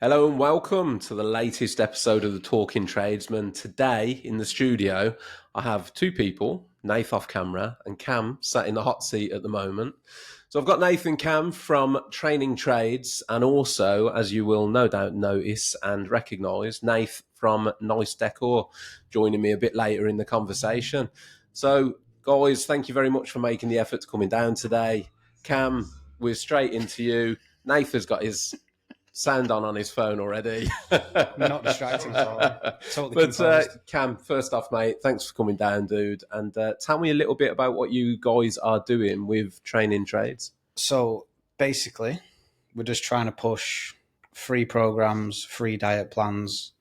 Hello and welcome to the latest episode of the Talking Tradesmen. Today in the studio, I have two people, Nath off camera and Cam sat in the hot seat at the moment. So I've got Nath and Cam from Training Trades and also, as you will no doubt notice and recognise, Nath from Nice Decor joining me a bit later in the conversation. So guys, thank you very much for making the effort to coming down today. Cam, we're straight into you. Nath has got his sound on his phone already. Not distracting at all. Totally But Cam, first off, mate, thanks for coming down, dude. And tell me a little bit about what you guys are doing with Training Trades. So basically, we're just trying to push free programs, free diet plans,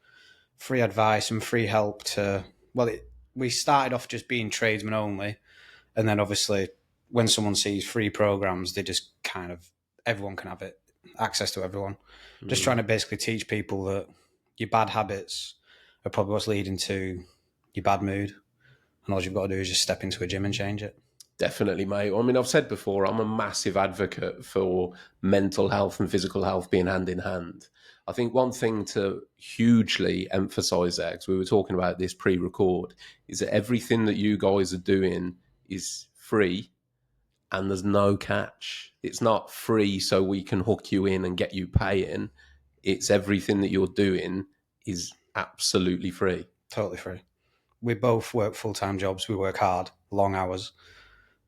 free advice and free help to, we started off just being tradesmen only. And then obviously when someone sees free programs, they just kind of, everyone can have it, access to everyone. Just trying to basically teach people that your bad habits are probably what's leading to your bad mood. And all you've got to do is just step into a gym and change it. Definitely, mate. I mean, I've said before, I'm a massive advocate for mental health and physical health being hand in hand. I think one thing to hugely emphasise there, because we were talking about this pre-record, is that everything that you guys are doing is free and there's no catch. It's not free so we can hook you in and get you paying. It's everything that you're doing is absolutely free. Totally free. We both work full-time jobs. We work hard, long hours,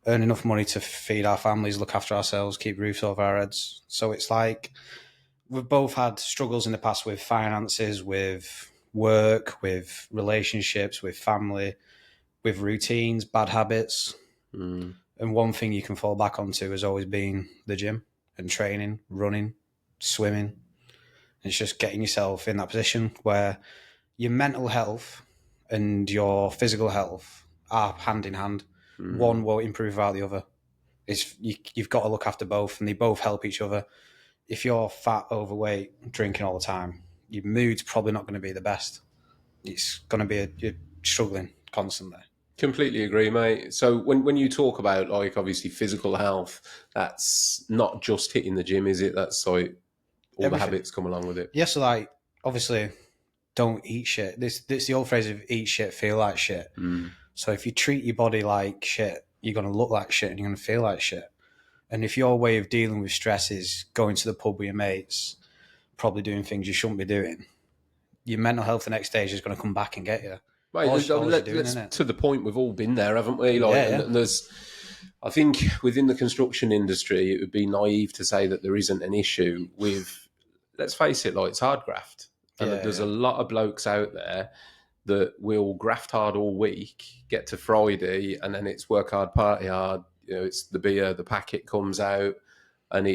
earn enough money to feed our families, look after ourselves, keep roofs over our heads. So it's like we've both had struggles in the past with finances, with work, with relationships, with family, with routines, bad habits. And one thing you can fall back onto has always been the gym and training, running, swimming. It's just getting yourself in that position where your mental health and your physical health are hand in hand. One won't improve without the other. You've got to look after both, and they both help each other. If you're fat, overweight, drinking all the time, your mood's probably not going to be the best. It's going to be you're struggling constantly. Completely agree, mate. So when you talk about, like, obviously physical health, that's not just hitting the gym, is it? That's like all the habits come along with it. Yeah, so like, obviously, don't eat shit. This the old phrase of eat shit, feel like shit. So if you treat your body like shit, you're going to look like shit and you're going to feel like shit. And if your way of dealing with stress is going to the pub with your mates, probably doing things you shouldn't be doing, your mental health the next day is just going to come back and get you. Right, to the point, we've all been there, haven't we? Like, yeah. And there's, I think within the construction industry, it would be naive to say that there isn't an issue with, let's face it, like, it's hard graft. And there's a lot of blokes out there that will graft hard all week, get to Friday, and then it's work hard, party hard. You know, it's the beer, the packet comes out, and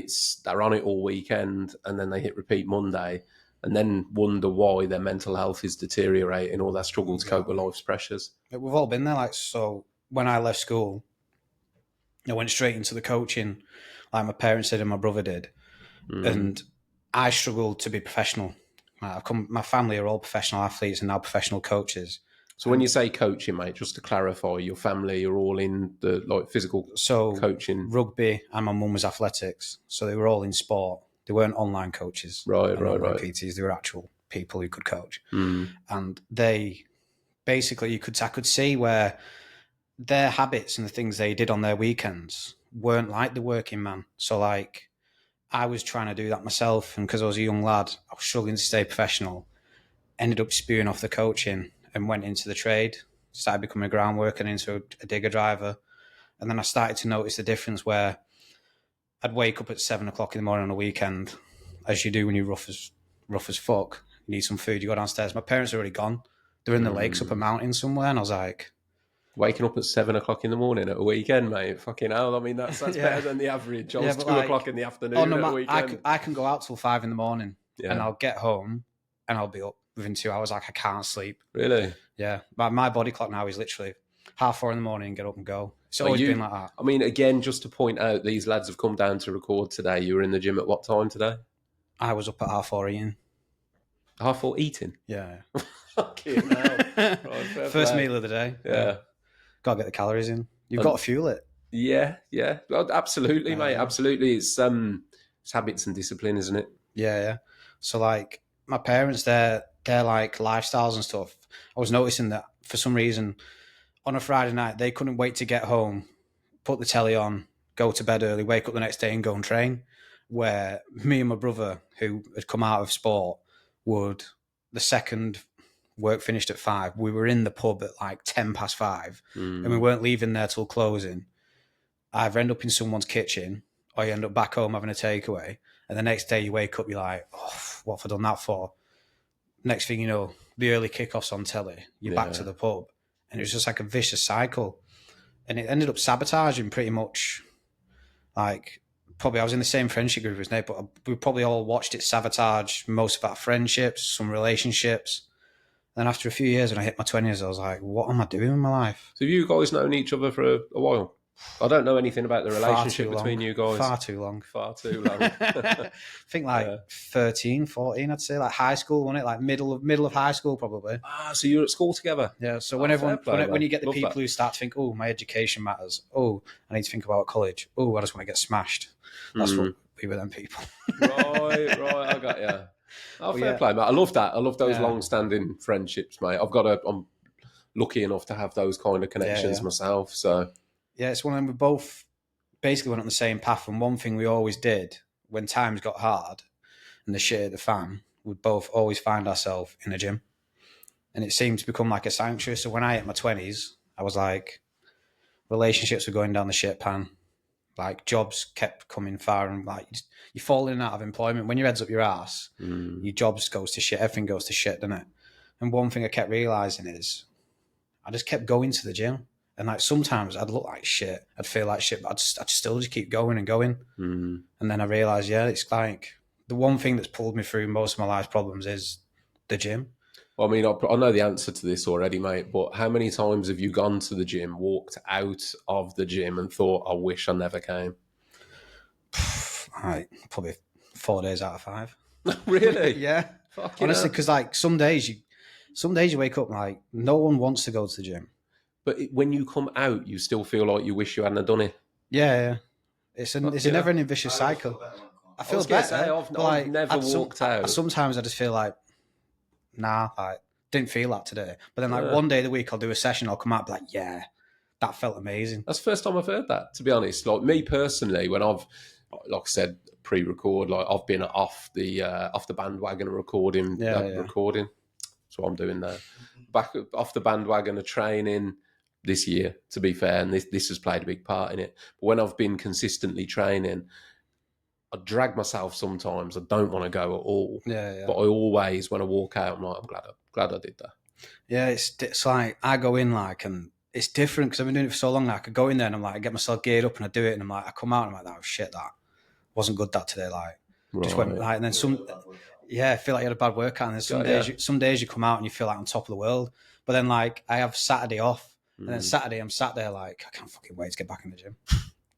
they're on it all weekend, and then they hit repeat Monday, and then wonder why their mental health is deteriorating or their struggle to cope with life's pressures. We've all been there. Like, so when I left school, I went straight into the coaching, like my parents did and my brother did, and I struggled to be professional. My family are all professional athletes and now professional coaches. So when you say coaching, mate, just to clarify, your family are all in the physical coaching? Rugby, and my mum was athletics. So they were all in sport. They weren't online coaches. Right. PTs, they were actual people who could coach. And they basically, I could see where their habits and the things they did on their weekends weren't like the working man. So like, I was trying to do that myself, and because I was a young lad, I was struggling to stay professional. Ended up spewing off the coaching and went into the trade. Started becoming a ground worker and into a digger driver. And then I started to notice the difference where I'd wake up at 7 o'clock in the morning on a weekend, as you do when you're rough as fuck. You need some food, you go downstairs. My parents are already gone. They're in the lakes up a mountain somewhere, and I was like, waking up at 7 o'clock in the morning at a weekend, mate. Fucking hell. I mean, that's better than the average. I was 2 o'clock in the afternoon at a weekend. I can go out till 5 in the morning and I'll get home and I'll be up within 2 hours. Like, I can't sleep. Really? Yeah. My body clock now is literally 4:30 in the morning, get up and go. It's always been like that. I mean, again, just to point out, these lads have come down to record today. You were in the gym at what time today? I was up at 4:30 eating. 4:30 eating? Yeah. Fucking hell. Right, first meal of the day. Yeah. Got to get the calories in. You've got to fuel it. Yeah. Well, absolutely, mate. Absolutely. It's habits and discipline, isn't it? Yeah. So, like, my parents, their like lifestyles and stuff, I was noticing that for some reason on a Friday night they couldn't wait to get home, put the telly on, go to bed early, wake up the next day and go and train. Where me and my brother, who had come out of sport, would, the second work finished at 5, we were in the pub at like 5:10, and we weren't leaving there till closing. Either end up in someone's kitchen or you end up back home having a takeaway. And the next day you wake up, you're like, oh, what have I done that for? Next thing you know, the early kickoffs on telly, you're back to the pub. And it was just like a vicious cycle. And it ended up sabotaging pretty much, like, probably I was in the same friendship group as Nate, but we probably all watched it sabotage most of our friendships, some relationships. Then after a few years, when I hit my 20s, I was like, what am I doing with my life? So you guys known each other for a while? I don't know anything about the Far relationship too between long. you guys. Far too long. Far too long. I think like 13, 14, I'd say, like high school, wasn't it? Like middle of high school, probably. Ah, so you're at school together? Yeah. So when you get the Love people that. who start to think, oh, my education matters. Oh, I need to think about college. Oh, I just want to get smashed. That's what we were then people. Right, I got you. Oh, fair play, mate. I love that. I love those long-standing friendships, mate. I'm lucky enough to have those kind of connections myself. So yeah, it's one of them. We both basically went on the same path. And one thing we always did when times got hard and the shit hit the fan, we'd both always find ourselves in a gym. And it seemed to become like a sanctuary. So when I hit my 20s, I was like, relationships were going down the shit pan. Like jobs kept coming far, and like you're falling out of employment. When your head's up your ass, your jobs goes to shit. Everything goes to shit, doesn't it? And one thing I kept realising is I just kept going to the gym. And like sometimes I'd look like shit, I'd feel like shit, but I'd still just keep going and going. And then I realised, it's like the one thing that's pulled me through most of my life's problems is the gym. Well, I mean, I know the answer to this already, mate, but how many times have you gone to the gym, walked out of the gym and thought, I wish I never came? Like, probably 4 days out of 5. Really? Yeah. Fucking honestly, hell. because like some days you wake up like no one wants to go to the gym. But when you come out, you still feel like you wish you hadn't done it. Yeah. It's a never-ending vicious cycle. I feel better. I've never walked out. Sometimes I just feel like, nah, like didn't feel that today. But then like one day of the week I'll do a session, I'll come out and be like, yeah, that felt amazing. That's the first time I've heard that, to be honest. Like me personally, when I've, like I said, pre-record, like I've been off the bandwagon of recording. Recording. That's what I'm doing now. Back off the bandwagon of training this year, to be fair, and this has played a big part in it. But when I've been consistently training, I drag myself sometimes. I don't want to go at all. Yeah. But I always, when I walk out, I'm like, I'm glad I did that. Yeah, it's like I go in like, and it's different because I've been doing it for so long. Like I go in there and I'm like, I get myself geared up and I do it, and I'm like, I come out and I'm like, oh shit, that wasn't good that today. Like just went like, and then I feel like you had a bad workout. And then some days you come out and you feel like on top of the world. But then like I have Saturday off, and then Saturday I'm sat there like I can't fucking wait to get back in the gym.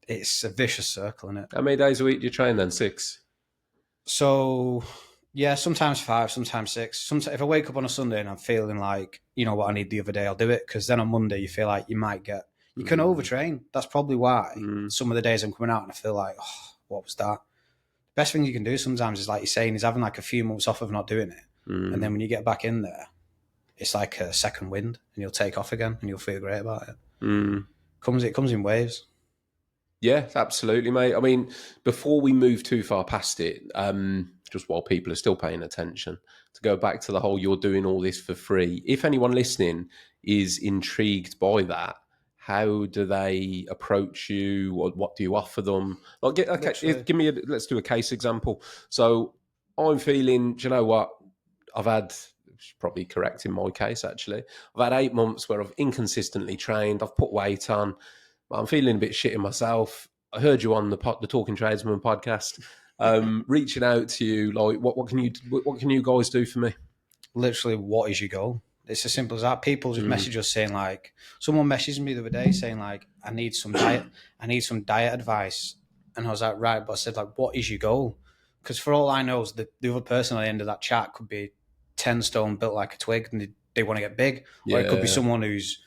It's a vicious circle, isn't it? How many days a week do you train then? 6? So, yeah, sometimes 5, sometimes 6. Sometimes if I wake up on a Sunday and I'm feeling like, you know what I need the other day, I'll do it. Because then on Monday you feel like you can overtrain. That's probably why some of the days I'm coming out and I feel like, oh, what was that? Best thing you can do sometimes is, like you're saying, is having like a few months off of not doing it. And then when you get back in there, it's like a second wind and you'll take off again and you'll feel great about it. It comes in waves. Yeah, absolutely, mate. I mean, before we move too far past it, just while people are still paying attention, to go back to the whole you're doing all this for free. If anyone listening is intrigued by that, how do they approach you? What do you offer them? Like, let's do a case example. So I'm feeling, do you know what? I've had, probably correct in my case actually, I've had 8 months where I've inconsistently trained, I've put weight on, but I'm feeling a bit shit in myself. I heard you on the Talking Tradesmen podcast, reaching out to you, like, what can you guys do for me? Literally, what is your goal? It's as simple as that. People just message us saying like, someone messaged me the other day saying like, I need some diet advice. And I was like, right, but I said like, what is your goal? Because for all I know, the other person at the end of that chat could be 10 stone built like a twig and they want to get big. Or it could be someone who's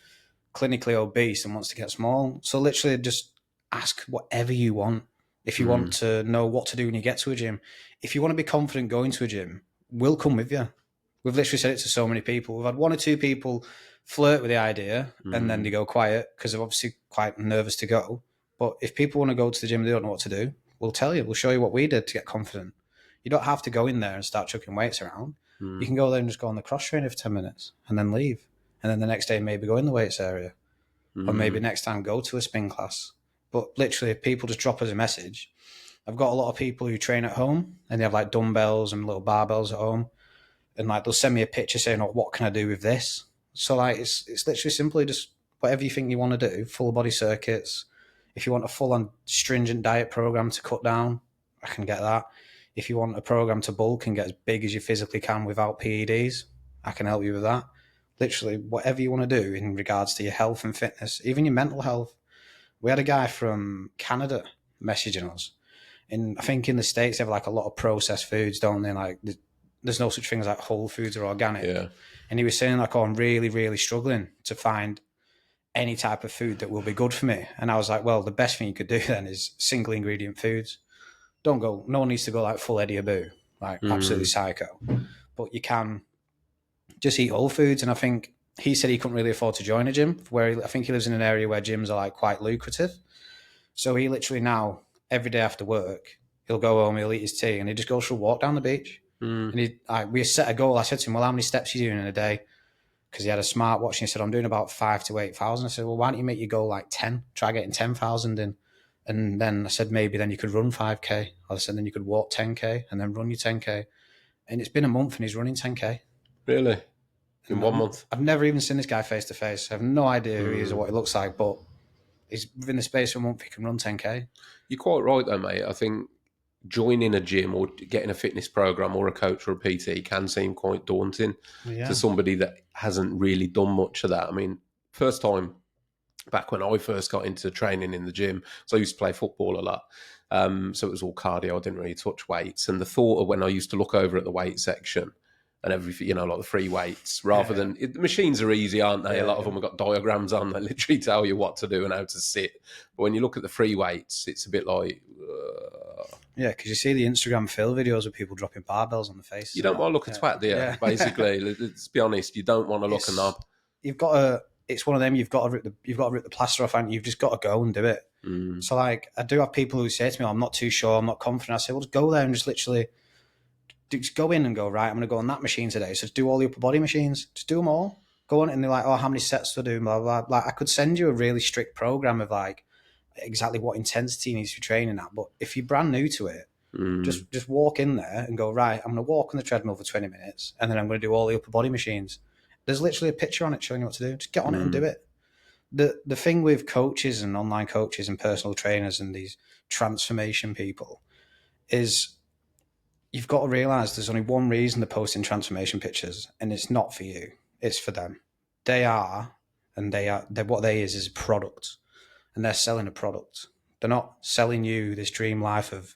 clinically obese and wants to get small. So literally just ask whatever you want. If you want to know what to do when you get to a gym, if you want to be confident going to a gym, we'll come with you. We've literally said it to so many people. We've had one or two people flirt with the idea and then they go quiet because they're obviously quite nervous to go. But if people want to go to the gym and they don't know what to do, we'll tell you. We'll show you what we did to get confident. You don't have to go in there and start chucking weights around. You can go there and just go on the cross trainer for 10 minutes and then leave. And then the next day maybe go in the weights area. Or maybe next time go to a spin class. But literally, if people just drop us a message, I've got a lot of people who train at home and they have like dumbbells and little barbells at home. And like they'll send me a picture saying, "Oh, what can I do with this?" So like it's literally simply just whatever you think you want to do, full body circuits. If you want a full on stringent diet program to cut down, I can get that. If you want a program to bulk and get as big as you physically can without PEDs, I can help you with that. Literally whatever you want to do in regards to your health and fitness, even your mental health. We had a guy from Canada messaging us. I think in the States they have like a lot of processed foods, don't they? Like there's no such thing as like whole foods or organic. Yeah. And he was saying like, "Oh, I'm really, really struggling to find any type of food that will be good for me." And I was like, well, the best thing you could do then is single ingredient foods. No one needs to go like full Eddie Abu, like absolutely psycho. But you can just eat whole foods. And I think he said he couldn't really afford to join a gym I think he lives in an area where gyms are like quite lucrative. So he literally now, every day after work, he'll go home, he'll eat his tea and he just goes for a walk down the beach. And we set a goal. I said to him, "Well, how many steps are you doing in a day?" Because he had a smartwatch and he said, "I'm doing about 5,000 to 8,000. I said, "Well, why don't you make your goal like 10? Try getting 10,000 in." And then I said, maybe then you could run 5K. I said, then you could walk 10K and then run your 10K. And it's been a month and he's running 10K. Really? In 1 month? I've never even seen this guy face to face. I have no idea who he is or what he looks like, but he's within the space of a month, he can run 10K. You're quite right though, mate. I think joining a gym or getting a fitness program or a coach or a PT can seem quite daunting to somebody that hasn't really done much of that. I mean, first time back when I first got into training in the gym, so I used to play football a lot. So it was all cardio. I didn't really touch weights. And the thought of when I used to look over at the weight section and everything, like the free weights, rather than the machines are easy, aren't they? A lot of them have got diagrams on that literally tell you what to do and how to sit. But when you look at the free weights, it's a bit like, yeah, because you see the Instagram fill videos of people dropping barbells on the face. You don't want to look a twat, do you? Basically, let's be honest. You don't want to look a knob. You've got to. It's one of them. You've got to rip the plaster off, and you've just got to go and do it. So, like, I do have people who say to me, "I'm not too sure. I'm not confident." I say, "Well, just go there and just literally just go in and go, right, I'm going to go on that machine today. So just do all the upper body machines. Just do them all. Go on." And they're like, "Oh, how many sets to do?" Blah, blah, blah. Like, I could send you a really strict program of like exactly what intensity you need to be training at. But if you're brand new to it, just walk in there and go, right, I'm going to walk on the treadmill for 20 minutes and then I'm going to do all the upper body machines. There's literally a picture on it showing you what to do. Just get on it and do it. The thing with coaches and online coaches and personal trainers and these transformation people is you've got to realize there's only one reason they're posting transformation pictures, and it's not for you. It's for them. They're what they is a product, and they're selling a product. They're not selling you this dream life of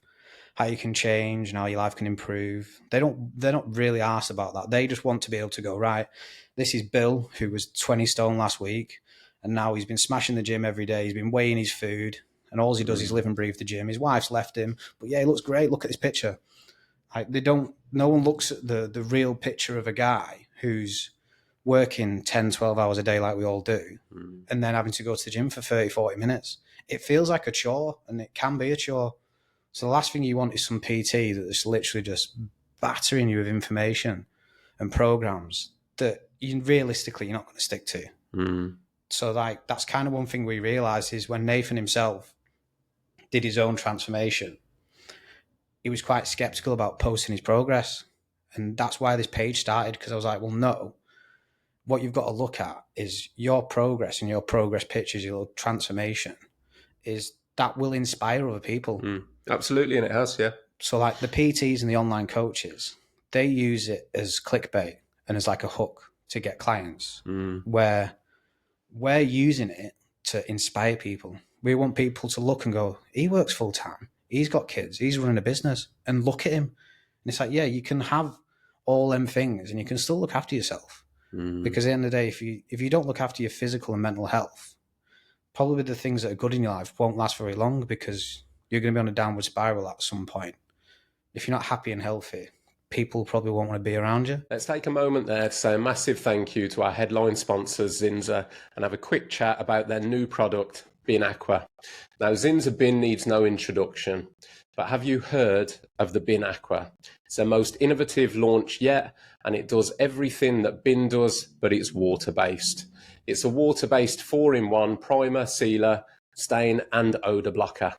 how you can change and how your life can improve. They're not really asked about that. They just want to be able to go, right, this is Bill, who was 20 stone last week, and now he's been smashing the gym every day. He's been weighing his food, and all he does is live and breathe the gym. His wife's left him, but yeah, he looks great. Look at this picture. Like no one looks at the real picture of a guy who's working 10, 12 hours a day like we all do, and then having to go to the gym for 30, 40 minutes. It feels like a chore, and it can be a chore. So the last thing you want is some PT that's literally just battering you with information and programs that you're not going to stick to. So like that's kind of one thing we realised is when Nathan himself did his own transformation, he was quite skeptical about posting his progress. And that's why this page started, because I was like, well, no, what you've got to look at is your progress and your progress pictures, your transformation, is that will inspire other people. Absolutely, and it has, yeah. So like the PTs and the online coaches, they use it as clickbait and as like a hook to get clients, where we're using it to inspire people. We want people to look and go, he works full time. He's got kids. He's running a business, and look at him. And it's like, yeah, you can have all them things and you can still look after yourself. Because at the end of the day, if you don't look after your physical and mental health, probably the things that are good in your life won't last very long, because you're going to be on a downward spiral at some point. If you're not happy and healthy, people probably won't want to be around you. Let's take a moment there to say a massive thank you to our headline sponsors, Zinza, and have a quick chat about their new product, Bin Aqua. Now, Zinza Bin needs no introduction, but have you heard of the Bin Aqua? It's their most innovative launch yet, and it does everything that Bin does, but it's water-based. It's a water-based 4-in-1 primer, sealer, stain and odour blocker.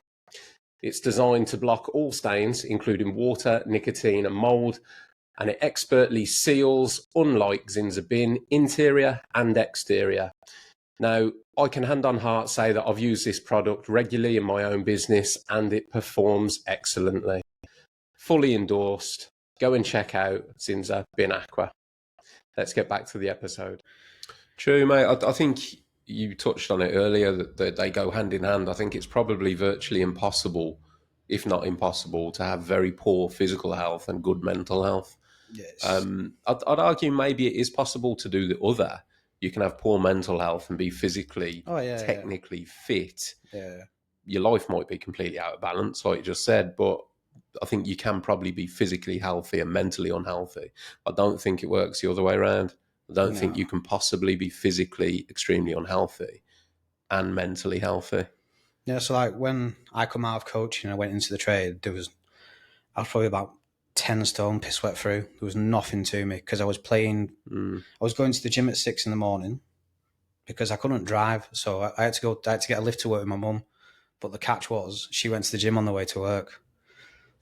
It's designed to block all stains, including water, nicotine and mould, and it expertly seals, unlike Zinza Bin, interior and exterior. Now, I can hand on heart say that I've used this product regularly in my own business and it performs excellently. Fully endorsed. Go and check out Zinza Bin Aqua. Let's get back to the episode. True, mate. I think you touched on it earlier that they go hand in hand. I think it's probably virtually impossible, if not impossible, to have very poor physical health and good mental health. Yes. I'd argue maybe it is possible to do the other. You can have poor mental health and be physically, technically fit. Yeah. Your life might be completely out of balance, like you just said, but I think you can probably be physically healthy and mentally unhealthy. I don't think it works the other way around. I don't think you can possibly be physically extremely unhealthy and mentally healthy. Yeah, so like when I come out of coaching and I went into the trade, I was probably about 10 stone, piss wet through. There was nothing to me because I was playing. I was going to the gym at 6 in the morning because I couldn't drive. So I had to get a lift to work with my mum. But the catch was she went to the gym on the way to work.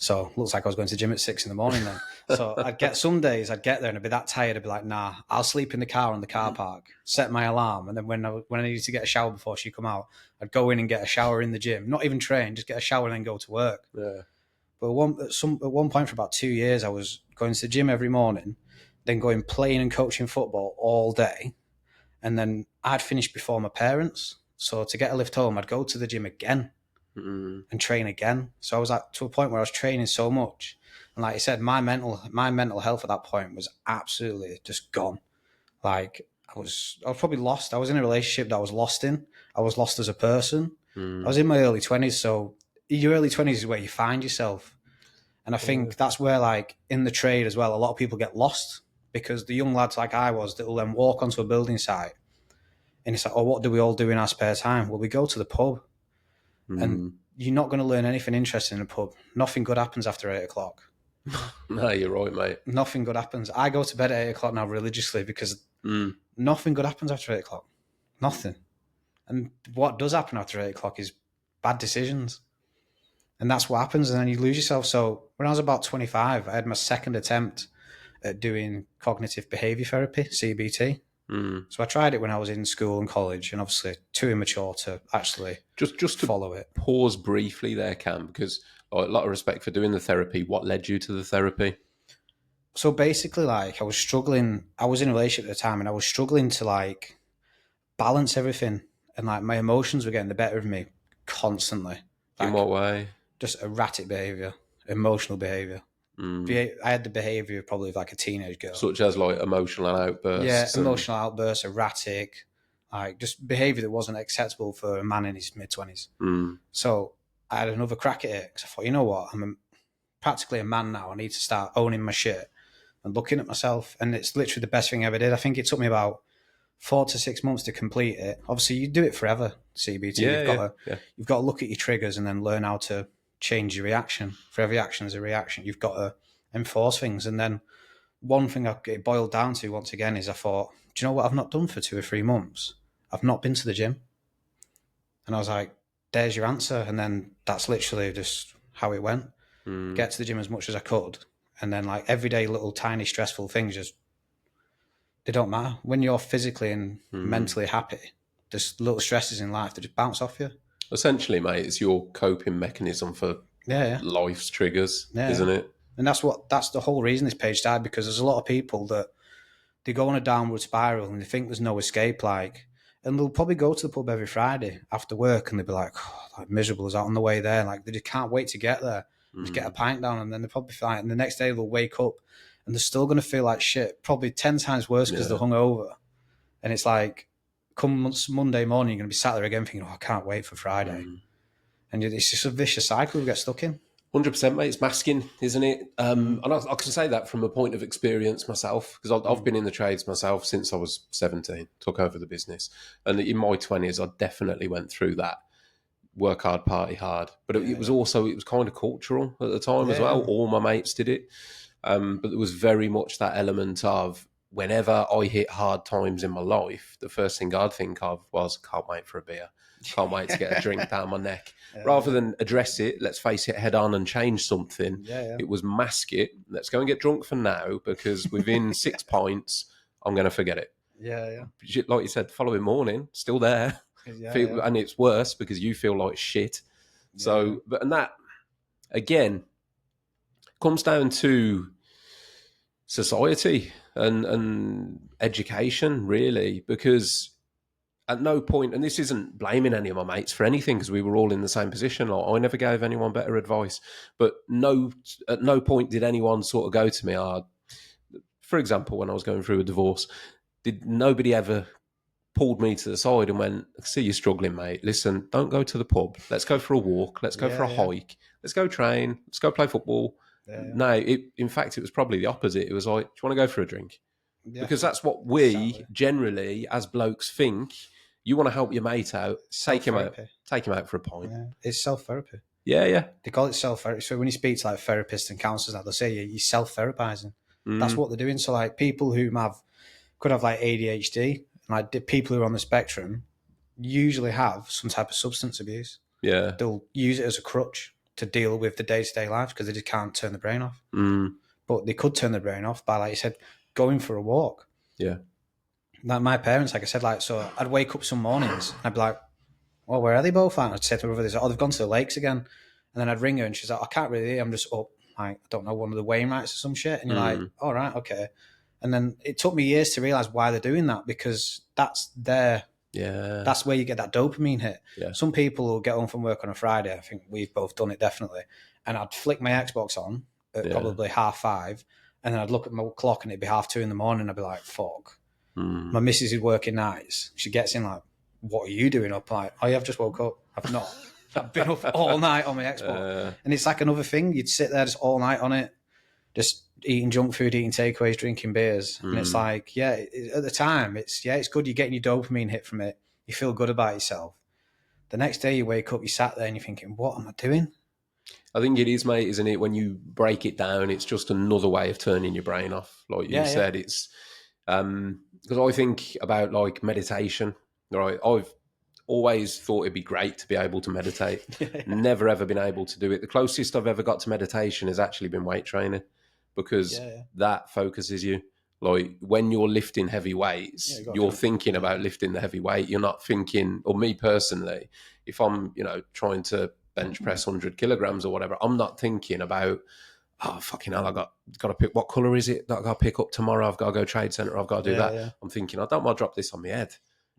So looks like I was going to the gym at 6 in the morning then. So some days I'd get there and I'd be that tired. I'd be like, nah, I'll sleep in the car in the car park, set my alarm. And then when I needed to get a shower before she come out, I'd go in and get a shower in the gym, not even train, just get a shower and then go to work. Yeah. But at one point for about 2 years, I was going to the gym every morning, then going playing and coaching football all day. And then I'd finish before my parents. So to get a lift home, I'd go to the gym again and train again. So I was to a point where I was training so much. And like I said, my mental health at that point was absolutely just gone. Like I was probably lost. I was in a relationship that I was lost in. I was lost as a person. I was in my early 20s. So your early 20s is where you find yourself. And I think that's where, like, in the trade as well, a lot of people get lost because the young lads like I was that will then walk onto a building site and it's like, oh, what do we all do in our spare time? Well, we go to the pub and you're not going to learn anything interesting in a pub. Nothing good happens after 8 o'clock. No, you're right, mate. Nothing good happens. I go to bed at 8 o'clock now religiously because nothing good happens after 8 o'clock. Nothing. And what does happen after 8 o'clock is bad decisions. And that's what happens. And then you lose yourself. So when I was about 25, I had my second attempt at doing cognitive behavior therapy, CBT. So I tried it when I was in school and college, and obviously too immature to actually just to follow it. Pause briefly there, Cam, because a lot of respect for doing the therapy. What led you to the therapy? So basically, like, I was struggling. I was in a relationship at the time, and I was struggling to, like, balance everything. And, like, my emotions were getting the better of me constantly. Like, in what way? Just erratic behaviour, emotional behaviour. I had the behaviour probably of like a teenage girl. Such as like emotional outbursts. Yeah, emotional outbursts, erratic, like just behaviour that wasn't acceptable for a man in his mid-20s. So I had another crack at it because I thought, you know what, practically a man now. I need to start owning my shit and looking at myself. And it's literally the best thing I ever did. I think it took me about 4 to 6 months to complete it. Obviously, you do it forever, CBT. You've got to look at your triggers and then learn how to change your reaction. For every action is a reaction. You've got to enforce things. And then one thing it boiled down to once again is I thought, do you know what I've not done for 2 or 3 months? I've not been to the gym. And I was like, there's your answer. And then that's literally just how it went. Get to the gym as much as I could. And then like everyday little tiny stressful things they don't matter. When you're physically and mentally happy, there's little stresses in life that just bounce off you. Essentially, mate, it's your coping mechanism for life's triggers, isn't it? And that's the whole reason this page started, because there's a lot of people that they go on a downward spiral and they think there's no escape, and they'll probably go to the pub every Friday after work and they'll be like, oh, like miserable as that on the way there. Like they just can't wait to get there, just get a pint down, and then they'll probably feel like, and the next day they'll wake up and they're still going to feel like shit, probably 10 times worse because they're hungover. And it's like, come Monday morning, you're going to be sat there again thinking, oh, I can't wait for Friday. And it's just a vicious cycle we get stuck in. 100%, mate. It's masking, isn't it? And I can say that from a point of experience myself, because I've Mm. been in the trades myself since I was 17, took over the business. And in my 20s, I definitely went through that work hard, party hard. But it Yeah, was yeah, also, it was kind of cultural at the time as yeah, well. yeah. All my mates did it. But there was very much that element of whenever I hit hard times in my life, the first thing I'd think of was, can't wait for a beer. Can't wait to get a drink down my neck. Rather Yeah, than address it, let's face it head on and change something, yeah, yeah, it was mask it. Let's go and get drunk for now because within 6 pints, I'm going to forget it. yeah, Like you said, the following morning, still there. yeah, yeah, And it's worse because you feel like shit. yeah, yeah. So, and that, again, comes down to society and education, really, because at no point, and this isn't blaming any of my mates for anything because we were all in the same position. Like, I never gave anyone better advice, but at no point did anyone sort of go to me, for example, when I was going through a divorce, did nobody ever pulled me to the side and went, I see you're struggling, mate. Listen, don't go to the pub. Let's go for a walk. Let's go for Yeah, a yeah, hike. Let's go train. Let's go play football. yeah, No, in fact, it was probably the opposite. It was like, do you want to go for a drink? yeah. Because that's what we Exactly. generally, as blokes, think. You want to help your mate out, Self therapy. take him out for a pint. Yeah, it's self therapy. Yeah, yeah. They call it self therapy. So when you speak to like therapists and counselors, like they'll say you're self therapizing. That's Mm, what they're doing. So like people who could have like ADHD, like people who are on the spectrum, usually have some type of substance abuse. yeah. They'll use it as a crutch to deal with the day to day life because they just can't turn the brain off. Mm, But they could turn the brain off by, like you said, going for a walk. yeah. Like my parents, like I said, like, so I'd wake up some mornings and I'd be like, well, where are they both at? I'd say to my brother, oh, they've gone to the lakes again. And then I'd ring her and she's like, I can't really, I'm just up, like, I don't know, one of the Wainwrights or some shit. And you're like, Mm, all right, okay. And then it took me years to realize why they're doing that because that's yeah. where you get that dopamine hit. Yeah. Some people will get home from work on a Friday. I think we've both done it definitely. And I'd flick my Xbox on at Yeah. probably 5:30. And then I'd look at my clock and it'd be 2:30 in the morning. I'd be like, fuck. Mm, My missus is working nights. She gets in like, what are you doing up? Like, oh, yeah, I've just woke up. I've not. I've been up all night on my Xbox. And it's like another thing. You'd sit there just all night on it, just eating junk food, eating takeaways, drinking beers. And it's like, yeah, at the time, it's good. You're getting your dopamine hit from it. You feel good about yourself. The next day you wake up, you sat there and you're thinking, what am I doing? I think it is, mate, isn't it? When you break it down, it's just another way of turning your brain off. Like you Yeah, yeah. said, it's because I think about like meditation, right? I've always thought it'd be great to be able to meditate. Yeah, Never ever been able to do it. The closest I've ever got to meditation has actually been weight training because yeah. that focuses you. Like when you're lifting heavy weights, You got to you're do it. thinking about lifting the heavy weight. You're not thinking, or me personally, if I'm, trying to bench press 100 kilograms or whatever, I'm not thinking about, oh, fucking hell, got to pick, what colour is it that I got to pick up tomorrow? I've got to go trade centre. I've got to do Yeah, that. yeah. I'm thinking, I don't want to drop this on my head.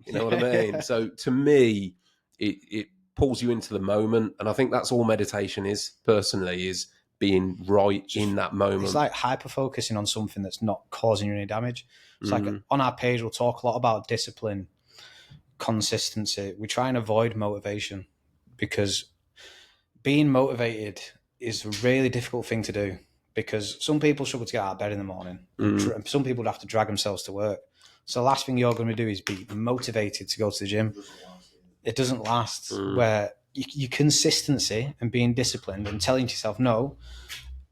You know what I mean? Yeah. So to me, it pulls you into the moment. And I think that's all meditation is, personally, is being right in that moment. It's like hyper focusing on something that's not causing you any damage. It's like on our page, we'll talk a lot about discipline, consistency. We try and avoid motivation because being motivated is a really difficult thing to do because some people struggle to get out of bed in the morning. And some people have to drag themselves to work. So the last thing you're going to do is be motivated to go to the gym. It doesn't last. Where your consistency and being disciplined and telling yourself, no,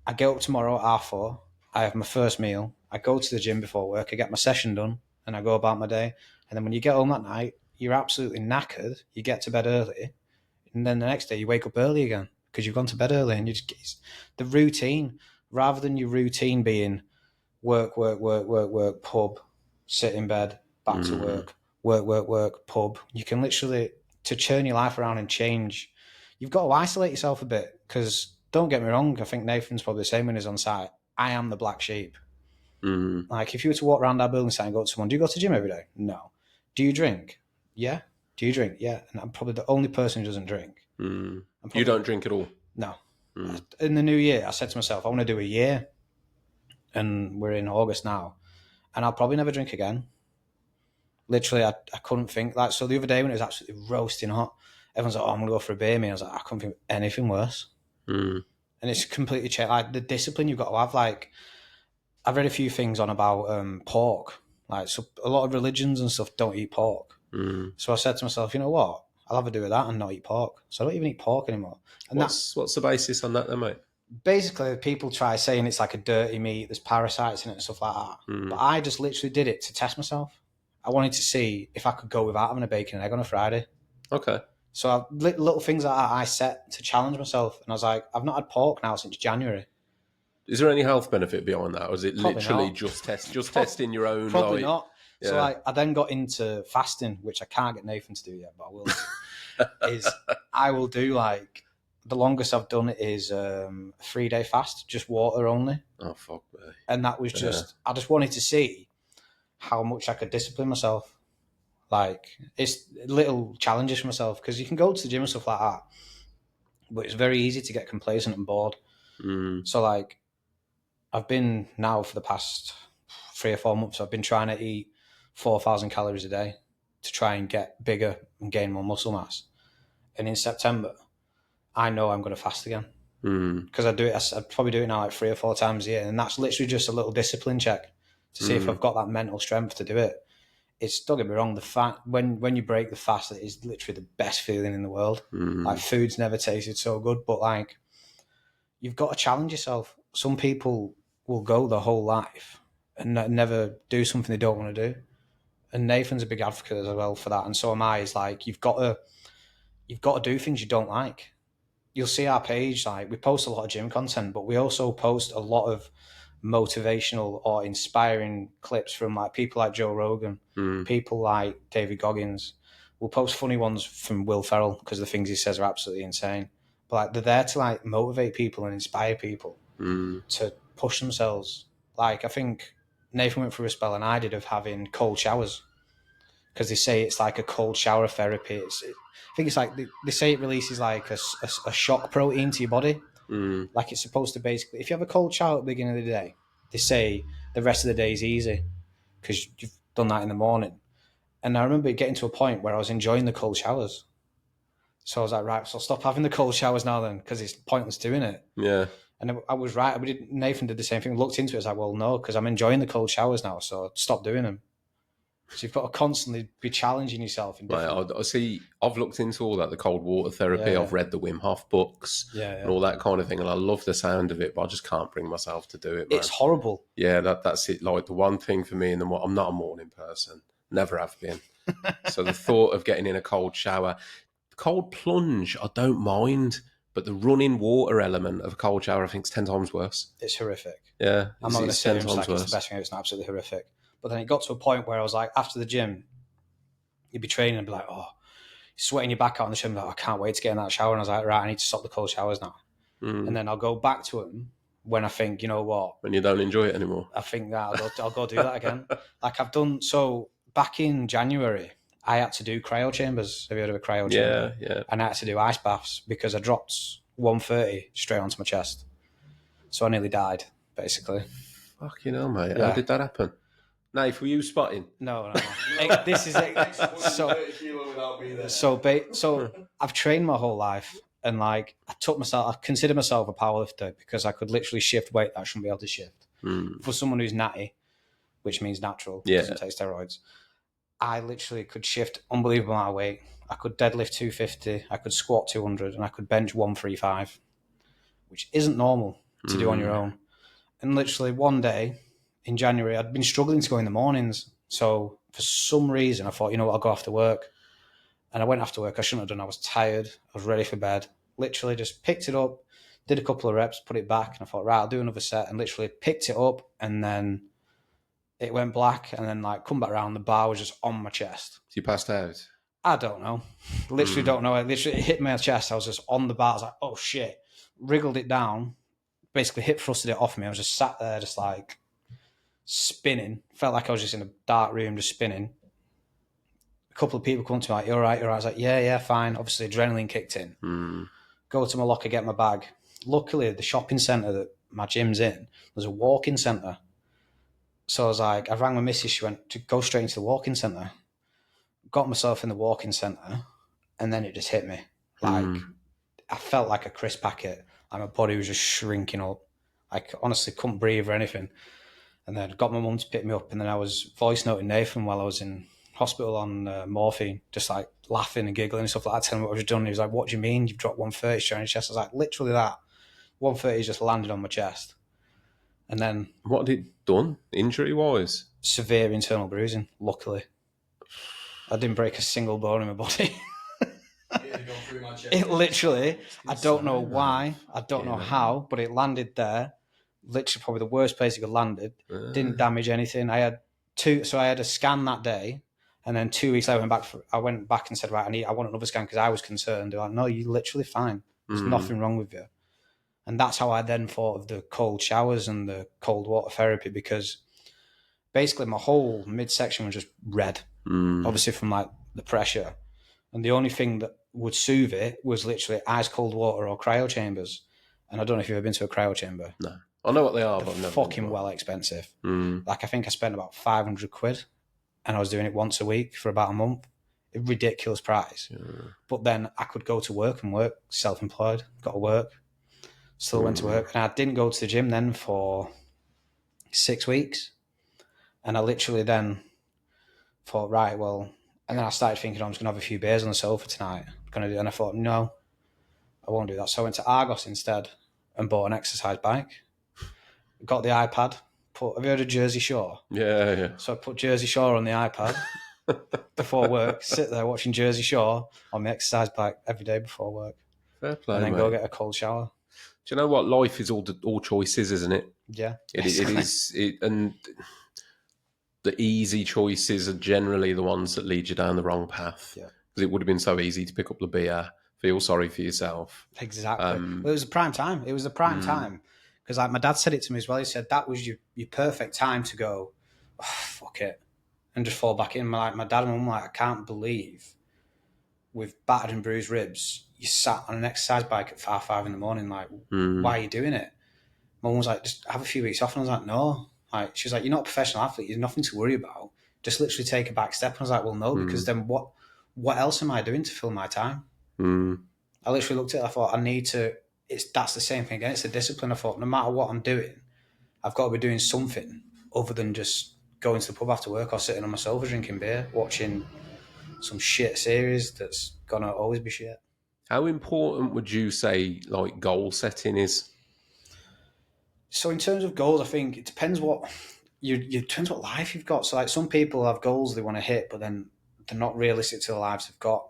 I get up tomorrow at 4:30. I have my first meal. I go to the gym before work. I get my session done and I go about my day. And then when you get home that night, you're absolutely knackered. You get to bed early. And then the next day you wake up early again because you've gone to bed early and you just get the routine rather than your routine being work, pub, sit in bed, back to work, pub. You can literally, to turn your life around and change, you've got to isolate yourself a bit because don't get me wrong, I think Nathan's probably the same when he's on site. I am the black sheep. Like if you were to walk around our building site and go to someone, do you go to the gym every day? No. Do you drink? Yeah. Do you drink? Yeah. And I'm probably the only person who doesn't drink. You don't drink at all? No. In the new year, I said to myself, I want to do a year. And we're in August now. And I'll probably never drink again. Literally, I couldn't think. Like, so the other day when it was absolutely roasting hot, everyone's like, oh, I'm going to go for a beer. Me, I was like, I couldn't think of anything worse. and it's completely changed. Like the discipline you've got to have. Like I've read a few things on about pork. Like so a lot of religions and stuff don't eat pork. So I said to myself, you know what? I'll have a do with that and not eat pork. So I don't even eat pork anymore. And What's the basis on that then, mate? basically people try saying it's like a dirty meat, there's parasites in it and stuff like that. But I just literally did it to test myself. I wanted to see if I could go without having a bacon and egg on a Friday. Okay. So little things like that I set to challenge myself. And I was like, I've not had pork now since January. Is there any health benefit behind that, or is it Probably literally not. just testing your own? Probably like, not. Yeah. So I then got into fasting, which I can't get Nathan to do yet, but I will do. I will do like, the longest I've done it is a 3-day fast, just water only. Oh, fuck me. And that was just, I just wanted to see how much I could discipline myself. Like, it's little challenges for myself, because you can go to the gym and stuff like that, but it's very easy to get complacent and bored. So like, I've been now for the past 3 or 4 months, I've been trying to eat 4,000 calories a day to try and get bigger and gain more muscle mass. And in September, I know I'm going to fast again, because I probably do it now like 3 or 4 times a year, and that's literally just a little discipline check to see if I've got that mental strength to do it. It's, don't get me wrong, the fact when you break the fast, it is literally the best feeling in the world. Like food's never tasted so good, but like you've got to challenge yourself. Some people will go their whole life and never do something they don't want to do. And Nathan's a big advocate as well for that, and so am I. Is like you've got to do things you don't like. You'll see our page, like we post a lot of gym content, but we also post a lot of motivational or inspiring clips from like people like Joe Rogan, people like David Goggins. We'll post funny ones from Will Ferrell because the things he says are absolutely insane. But like they're there to like motivate people and inspire people to push themselves. Like I think Nathan went through a spell, and I did, of having cold showers, because they say it's like a cold shower therapy. I think it's like they say it releases like a shock protein to your body. Like it's supposed to basically, if you have a cold shower at the beginning of the day, they say the rest of the day is easy because you've done that in the morning. And I remember getting to a point where I was enjoying the cold showers. So I was like, right, so I'll stop having the cold showers now then, because it's pointless doing it. Yeah. And I was right. Nathan did the same thing. Looked into it. I was like, well, no, because I'm enjoying the cold showers now, so stop doing them. So you've got to constantly be challenging yourself. Right, I see. I've looked into all that, the cold water therapy. Yeah. I've read the Wim Hof books and all that kind of thing, and I love the sound of it, but I just can't bring myself to do it, man. It's horrible. Yeah, that's it. Like the one thing for me in the I'm not a morning person, never have been. So the thought of getting in a cold shower, cold plunge, I don't mind, but the running water element of a cold shower, I think, is 10 times worse. It's horrific. Yeah, I'm not going to say it's like the best thing. It's absolutely horrific. But then it got to a point where I was like, after the gym, you'd be training and be like, oh, you're sweating your back out in the gym. Like, I can't wait to get in that shower. And I was like, right, I need to stop the cold showers now. And then I'll go back to them when I think, you know what? When you don't enjoy it anymore. I think that I'll go do that again. Like I've done. So back in January, I had to do cryo chambers. Have you heard of a cryo chamber? Yeah. And I had to do ice baths because I dropped 130 straight onto my chest. So I nearly died, basically. Fucking hell, mate. Yeah. How did that happen? Nath, were you spotting? No. This is it. So I've trained my whole life, and like I consider myself a powerlifter because I could literally shift weight that I shouldn't be able to shift. For someone who's natty, which means natural, doesn't take steroids, I literally could shift unbelievable amount of weight. I could deadlift 250, I could squat 200, and I could bench 135, which isn't normal to do on your own. And literally one day in January, I'd been struggling to go in the mornings. So for some reason, I thought, you know what, I'll go after work. And I went after work. I shouldn't have done. I was tired. I was ready for bed. Literally just picked it up, did a couple of reps, put it back. And I thought, right, I'll do another set. And literally picked it up. And then it went black. And then like come back around, the bar was just on my chest. So you passed out? I don't know. Literally don't know. It literally hit my chest. I was just on the bar. I was like, oh shit. Wriggled it down. Basically hip thrusted it off me. I was just sat there just like spinning. Felt like I was just in a dark room just spinning. A couple of people come to me like, you're all right, you're all right. I was like, yeah, fine. Obviously adrenaline kicked in. Go to my locker, get my bag. Luckily, the shopping centre that my gym's in, there's a walking centre. So I was like, I rang my missus, she went to go straight into the walking centre. Got myself in the walking centre, and then it just hit me. Like, I felt like a crisp packet. and my body was just shrinking up. I honestly couldn't breathe or anything. And then got my mum to pick me up, and then I was voice noting Nathan while I was in hospital on morphine, just like laughing and giggling and stuff like that, telling me what I was done. He was like, "What do you mean you've dropped 130 straight on your chest?" I was like, "Literally that. 130 just landed on my chest." And then What had it done, injury-wise? severe internal bruising, luckily. I didn't break a single bone in my body. It literally, I don't know why, I don't know how, but it landed there. Literally, probably the worst place it could landed. Didn't damage anything. I had a scan that day, and then 2 weeks later, I went back and said, right, I want another scan because I was concerned. They're like, no, you're literally fine. There's nothing wrong with you. And that's how I then thought of the cold showers and the cold water therapy, because basically my whole midsection was just red, obviously from like the pressure. And the only thing that would soothe it was literally ice cold water or cryo chambers. And I don't know if you've ever been to a cryo chamber. No. I know what they are, They're but I've never fucking well expensive. Like, I think I spent about 500 quid, and I was doing it once a week for about a month. A ridiculous price. Yeah. But then I could go to work and work, self-employed, got to work, still went to work. And I didn't go to the gym then for 6 weeks. And I literally then thought, right, well, and then I started thinking, I'm just going to have a few beers on the sofa tonight. And I thought, no, I won't do that. So I went to Argos instead and bought an exercise bike. Got the iPad. Have you heard of Jersey Shore? Yeah. So I put Jersey Shore on the iPad before work, sit there watching Jersey Shore on the exercise bike every day before work. Fair play, and then mate. Go get a cold shower. Do you know what? Life is all choices, isn't it? Yeah. It is. And the easy choices are generally the ones that lead you down the wrong path. Yeah. Because it would have been so easy to pick up the beer, feel sorry for yourself. Exactly. Well, it was a prime time. It was a prime time. Because like my dad said it to me as well. He said that was your perfect time to go, oh, fuck it, and just fall back in. My dad and mum were like, I can't believe with battered and bruised ribs, you sat on an exercise bike at 5 in the morning. Like, why are you doing it? Mum was like, just have a few weeks off. And I was like, no. Like, she was like, you're not a professional athlete. There's nothing to worry about. Just literally take a back step. And I was like, well, no, because then what else am I doing to fill my time? I literally looked at it. I thought, I need to. That's the same thing again. It's the discipline. I thought, no matter what I'm doing, I've got to be doing something other than just going to the pub after work or sitting on my sofa drinking beer, watching some shit series that's gonna always be shit. How important would you say like goal setting is? So in terms of goals, I think it depends what depends what life you've got. So like some people have goals they want to hit, but then they're not realistic to the lives they've got.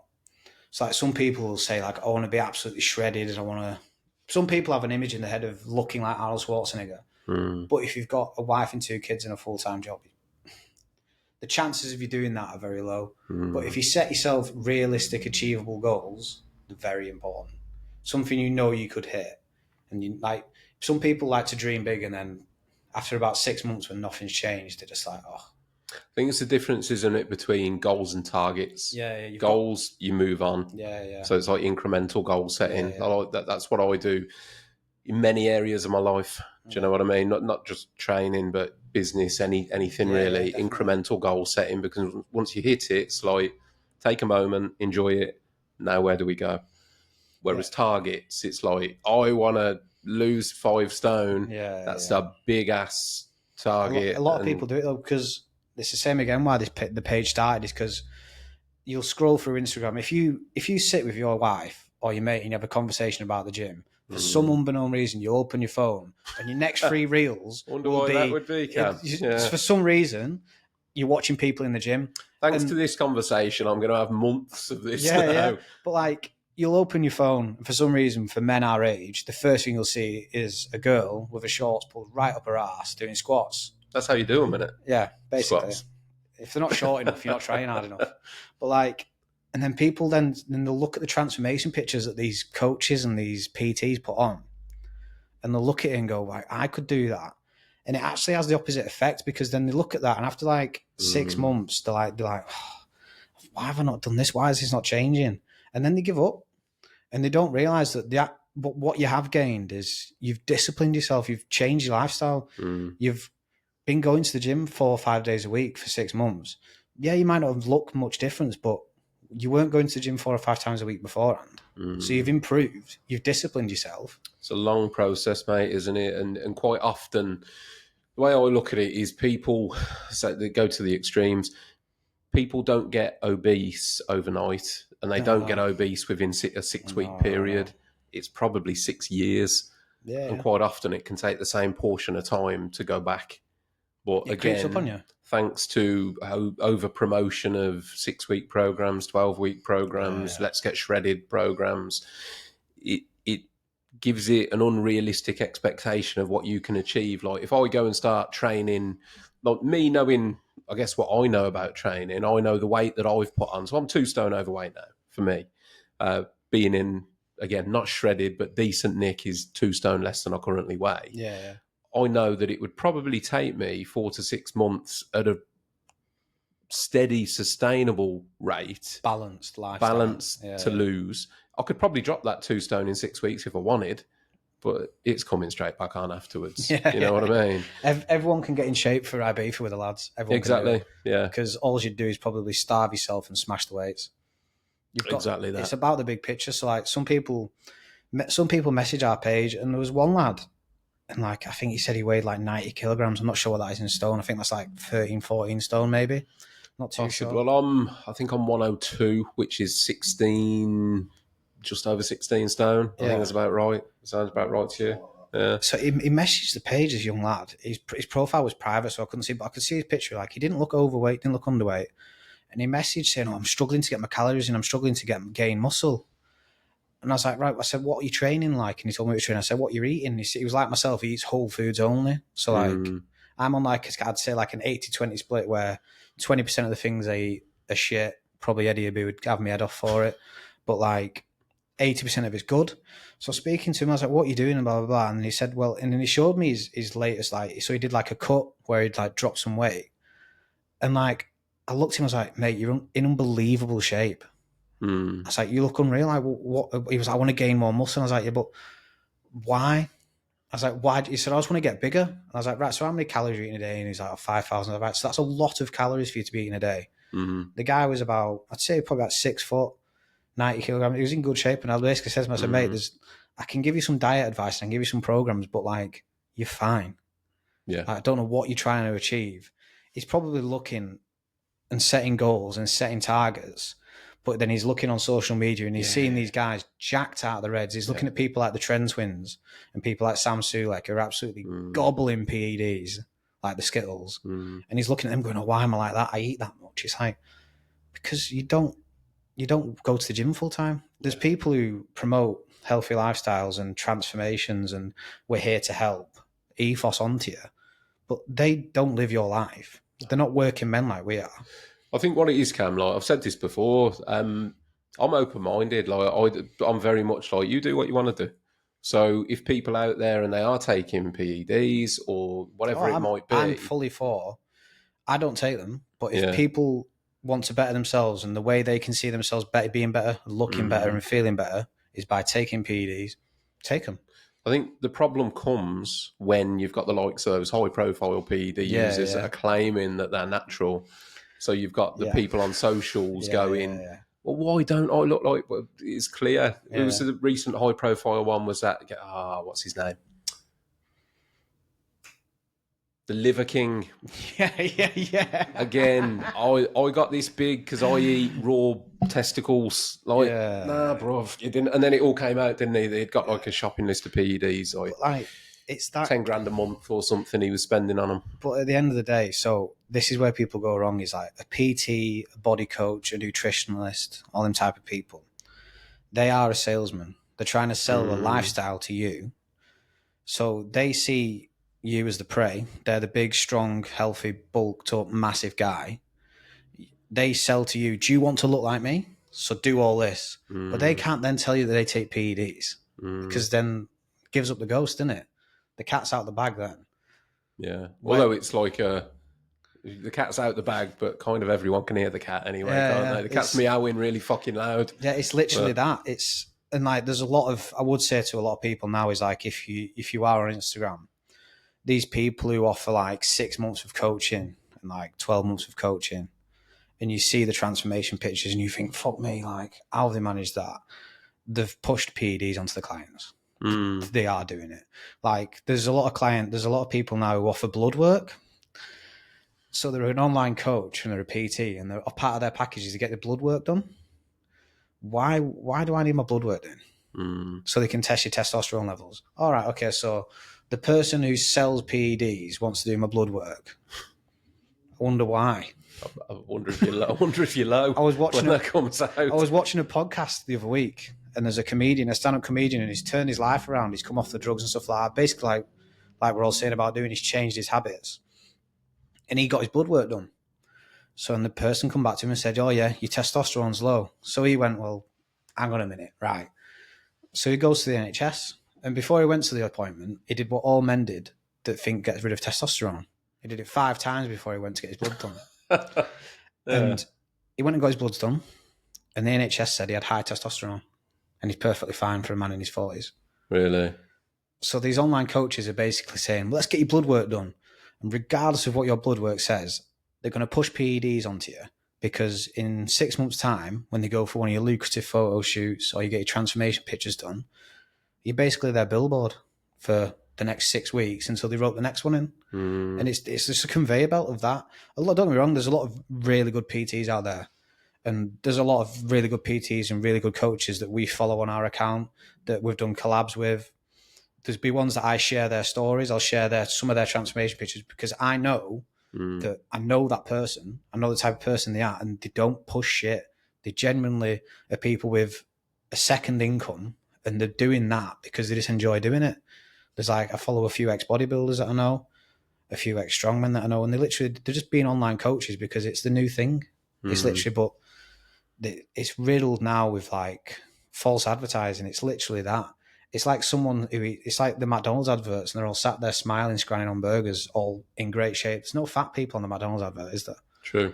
So like some people will say like, I want to be absolutely shredded, and I want to. Some people have an image in their head of looking like Arnold Schwarzenegger. But if you've got a wife and 2 kids and a full-time job, the chances of you doing that are very low. But if you set yourself realistic, achievable goals, they're very important. Something you know you could hit. And you like some people like to dream big, and then after about 6 months when nothing's changed, they're just like, oh. I think it's the difference, isn't it, between goals and targets? Yeah. Goals, you move on. Yeah. So it's like incremental goal setting. Yeah. I like that. That's what I do in many areas of my life. Do you know what I mean? Not just training, but business, anything really. Incremental goal setting, because once you hit it, it's like take a moment, enjoy it. Now where do we go? Whereas targets, it's like I want to lose 5 stone. That's a big ass target. A lot of people do it though, because it's the same again. Why the page started is because you'll scroll through Instagram. If you sit with your wife or your mate and you have a conversation about the gym, for some unbeknown reason, you open your phone and your next 3 reels that would be, Cam. For some reason, you're watching people in the gym. Thanks to this conversation, I'm going to have months of this now. Yeah. But like, you'll open your phone, and for some reason, for men our age, the first thing you'll see is a girl with her shorts pulled right up her ass doing squats. That's how you do them, innit? Yeah, basically. Squats. If they're not short enough, you're not trying hard enough. But like, and then people then they'll look at the transformation pictures that these coaches and these PTs put on, and they'll look at it and go, like, I could do that. And it actually has the opposite effect, because then they look at that, and after like 6 months, they're like, oh, why have I not done this? Why is this not changing? And then they give up, and they don't realize that but what you have gained is you've disciplined yourself, you've changed your lifestyle, you've been going to the gym 4 or 5 days a week for 6 months. Yeah, you might not have looked much difference, but you weren't going to the gym 4 or 5 times a week beforehand. So you've improved, you've disciplined yourself. It's a long process, mate, isn't it? And quite often, the way I look at it is people, so they go to the extremes. People don't get obese overnight, and they don't get No, obese within a 6 week no. period. It's probably 6 years, and Yeah. quite often it can take the same portion of time to go back. But It creeps up on again, you. thanks to over promotion of 6 week programs, 12 week programs, Yeah. let's get shredded programs, it gives it an unrealistic expectation of what you can achieve. Like if I go and start training, like me knowing, I guess what I know about training, I know the weight that I've put on. So I'm 2 stone overweight now for me. Being in, again, not shredded, but decent nick is 2 stone less than I currently weigh. Yeah. I know that it would probably take me 4 to 6 months at a steady, sustainable rate, Balanced lifestyle. balanced to lose. I could probably drop that 2 stone in 6 weeks if I wanted, but it's coming straight back on afterwards. Yeah, You know what I mean? Everyone can get in shape for Ibiza with the lads. Everyone can do Exactly. it. Yeah. Because all you'd do is probably starve yourself and smash the weights. You've got Exactly that. It's about the big picture. So like some people message our page, and there was one lad, and like I think he said he weighed like 90 kilograms. I'm not sure what that is in stone. I think that's like 13, 14 stone maybe. Not too sure. Well, I think I'm 102, which is 16, just over 16 stone. I think that's about right. Sounds about right to you. Yeah. So he messaged the page as a young lad. His profile was private, so I couldn't see, but I could see his picture. Like he didn't look overweight, didn't look underweight. And he messaged saying, "Oh, I'm struggling to get my calories in. I'm struggling to gain muscle." And I was like, right. I said, "What are you training like?" And he told me what training. I said, "What you're eating?" He was like myself. He eats whole foods only. So like, I'm on like I'd say like an 80-20 split where 20% of the things I eat are shit. Probably Eddie would have me head off for it, but like 80% of it's good. So speaking to him, I was like, "What are you doing?" And blah blah blah. And he said, "Well," and then he showed me his latest like. So he did like a cut where he'd like dropped some weight, and like I looked at him, I was like, "Mate, you're in unbelievable shape." I was like, "You look unreal." Like, what? He was like, "I want to gain more muscle." And I was like, "Yeah, but why?" I was like, "Why?" He said, "I just want to get bigger." And I was like, "Right, so how many calories are you eating a day?" And he's like, 5,000. Right, so that's a lot of calories for you to be eating a day. The guy was about, I'd say probably about 6 foot, 90 kilograms. He was in good shape. And I basically said to him, I said, "Mate, I can give you some diet advice and I can give you some programs, but like, you're fine. Yeah. Like, I don't know what you're trying to achieve." He's probably looking and setting goals and setting targets, but then he's looking on social media and he's seeing these guys jacked out of the reds. He's looking at people like the Trend Twins and people like Sam Sulek who are absolutely gobbling PEDs like the Skittles. And he's looking at them going, "Oh, why am I like that? I eat that much." It's like, because you don't go to the gym full time. There's people who promote healthy lifestyles and transformations and we're here to help ethos onto you, but they don't live your life. They're not working men like we are. I think what it is, Cam, like I've said this before, I'm open-minded. Like I'm very much like, you do what you want to do. So if people out there and they are taking PEDs or whatever it might be, I'm fully for. I don't take them, but if Yeah. people want to better themselves and the way they can see themselves being better, looking better, and feeling better is by taking PEDs, take them. I think the problem comes when you've got the likes of those high-profile PED users that are claiming that they're natural. So you've got the people on socials going, "Well, why don't I look like?" Well, it's clear. It was a recent high-profile one. Was that? What's his name? The Liver King. Yeah. Again, I got this big because I eat raw testicles. Like, nah, bro, you didn't. And then it all came out, didn't he? They'd got like a shopping list of PEDs, like it's that 10 grand a month or something he was spending on them. But at the end of the day, so this is where people go wrong, is like a PT, a body coach, a nutritionalist, all them type of people. They are a salesman. They're trying to sell a lifestyle to you. So they see you as the prey. They're the big, strong, healthy, bulked up, massive guy. They sell to you, "Do you want to look like me? So do all this." But they can't then tell you that they take PEDs because then it gives up the ghost, doesn't it? The cat's out of the bag then. Yeah. Although it's like the cat's out the bag, but kind of everyone can hear the cat anyway, can't they? The cat's meowing really fucking loud. Yeah, it's literally that. And like there's a lot of, I would say to a lot of people now, is like if you are on Instagram, these people who offer like 6 months of coaching and like 12 months of coaching, and you see the transformation pictures and you think, "Fuck me, like how have they managed that?" they've pushed PEDs onto the clients. Mm. They are doing it. Like there's a lot of people now who offer blood work. So they're an online coach and they're a PT, and they're, a part of their package is to get the blood work done. Why do I need my blood work done? So they can test your testosterone levels. All right, okay, so the person who sells PEDs wants to do my blood work. I wonder why. I wonder if you're low. I wonder if you're low. I was watching when that comes out. I was watching a podcast the other week, and there's a comedian, a stand-up comedian, and he's turned his life around. He's come off the drugs and stuff like that. Basically, like we're all saying about doing, he's changed his habits, and he got his blood work done. So, and the person come back to him and said, "Oh yeah, your testosterone's low." So he went, "Well, hang on a minute, right?" So he goes to the NHS, and before he went to the appointment, he did what all men did that think gets rid of testosterone. He did it 5 times before he went to get his blood done. And he went and got his bloods done, and the NHS said he had high testosterone, and he's perfectly fine for a man in his 40s. Really? So these online coaches are basically saying, well, let's get your blood work done. And regardless of what your blood work says, they're going to push PEDs onto you, because in 6 months' time, when they go for one of your lucrative photo shoots or you get your transformation pictures done, you're basically their billboard for the next 6 weeks until they wrote the next one in. And it's just a conveyor belt of that. Don't get me wrong, there's a lot of really good PTs out there. And there's a lot of really good PTs and really good coaches that we follow on our account that we've done collabs with. There's be ones that I share their stories. I'll share some of their transformation pictures, because I know that I know that person. I know the type of person they are, and they don't push shit. They genuinely are people with a second income, and they're doing that because they just enjoy doing it. There's I follow a few ex-bodybuilders that I know, a few ex-strongmen that I know, and they're just being online coaches because it's the new thing. It's literally, but it's riddled now with like false advertising. It's literally that. It's like it's like the McDonald's adverts, and they're all sat there smiling, scranning on burgers, all in great shape. There's no fat people on the McDonald's advert, is there? True.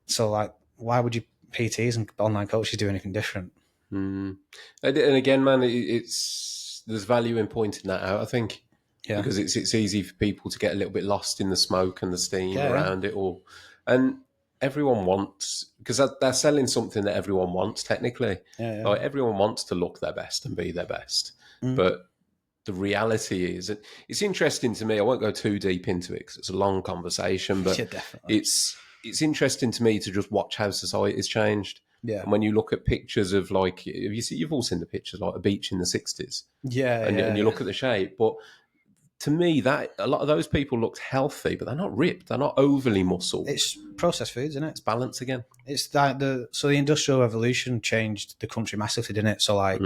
So like, why would you PTs and online coaches do anything different? And again, man, there's value in pointing that out, I think. Yeah. Because it's easy for people to get a little bit lost in the smoke and the steam around it all. And everyone wants, because they're selling something that everyone wants, technically. Yeah. Like, everyone wants to look their best and be their best. But the reality is, it's interesting to me, I won't go too deep into it because it's a long conversation, but it's interesting to me to just watch how society has changed. Yeah. And when you look at pictures of, like, you've all seen the pictures, like a beach in the 60s. Yeah. And you look at the shape, but to me, that a lot of those people looked healthy, but they're not ripped. They're not overly muscled. It's processed foods, isn't it? It's balance again. It's that the Industrial Revolution changed the country massively, didn't it? So like,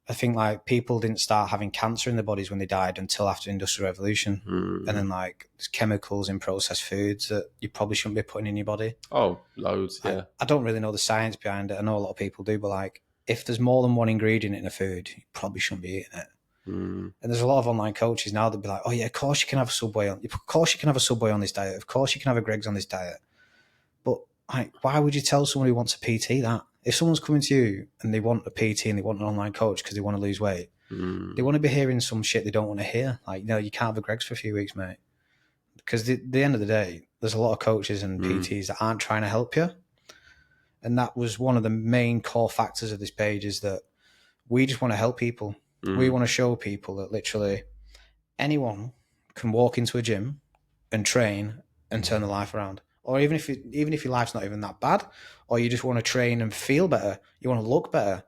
I think like people didn't start having cancer in their bodies when they died until after the Industrial Revolution, and then like there's chemicals in processed foods that you probably shouldn't be putting in your body. Oh, loads, yeah. I don't really know the science behind it. I know a lot of people do, but like, if there's more than one ingredient in a food, you probably shouldn't be eating it. And there's a lot of online coaches now that be like, oh yeah, of course you can have a Subway on. Of course you can have a Subway on this diet. Of course you can have a Greggs on this diet. But like, why would you tell someone who wants a PT that? If someone's coming to you and they want a PT and they want an online coach because they want to lose weight, they want to be hearing some shit they don't want to hear. Like, no, you can't have a Greggs for a few weeks, mate. Because at the end of the day, there's a lot of coaches and PTs that aren't trying to help you. And that was one of the main core factors of this page, is that we just want to help people. We want to show people that literally anyone can walk into a gym and train and turn their life around. Or even if your life's not even that bad, or you just want to train and feel better, you want to look better,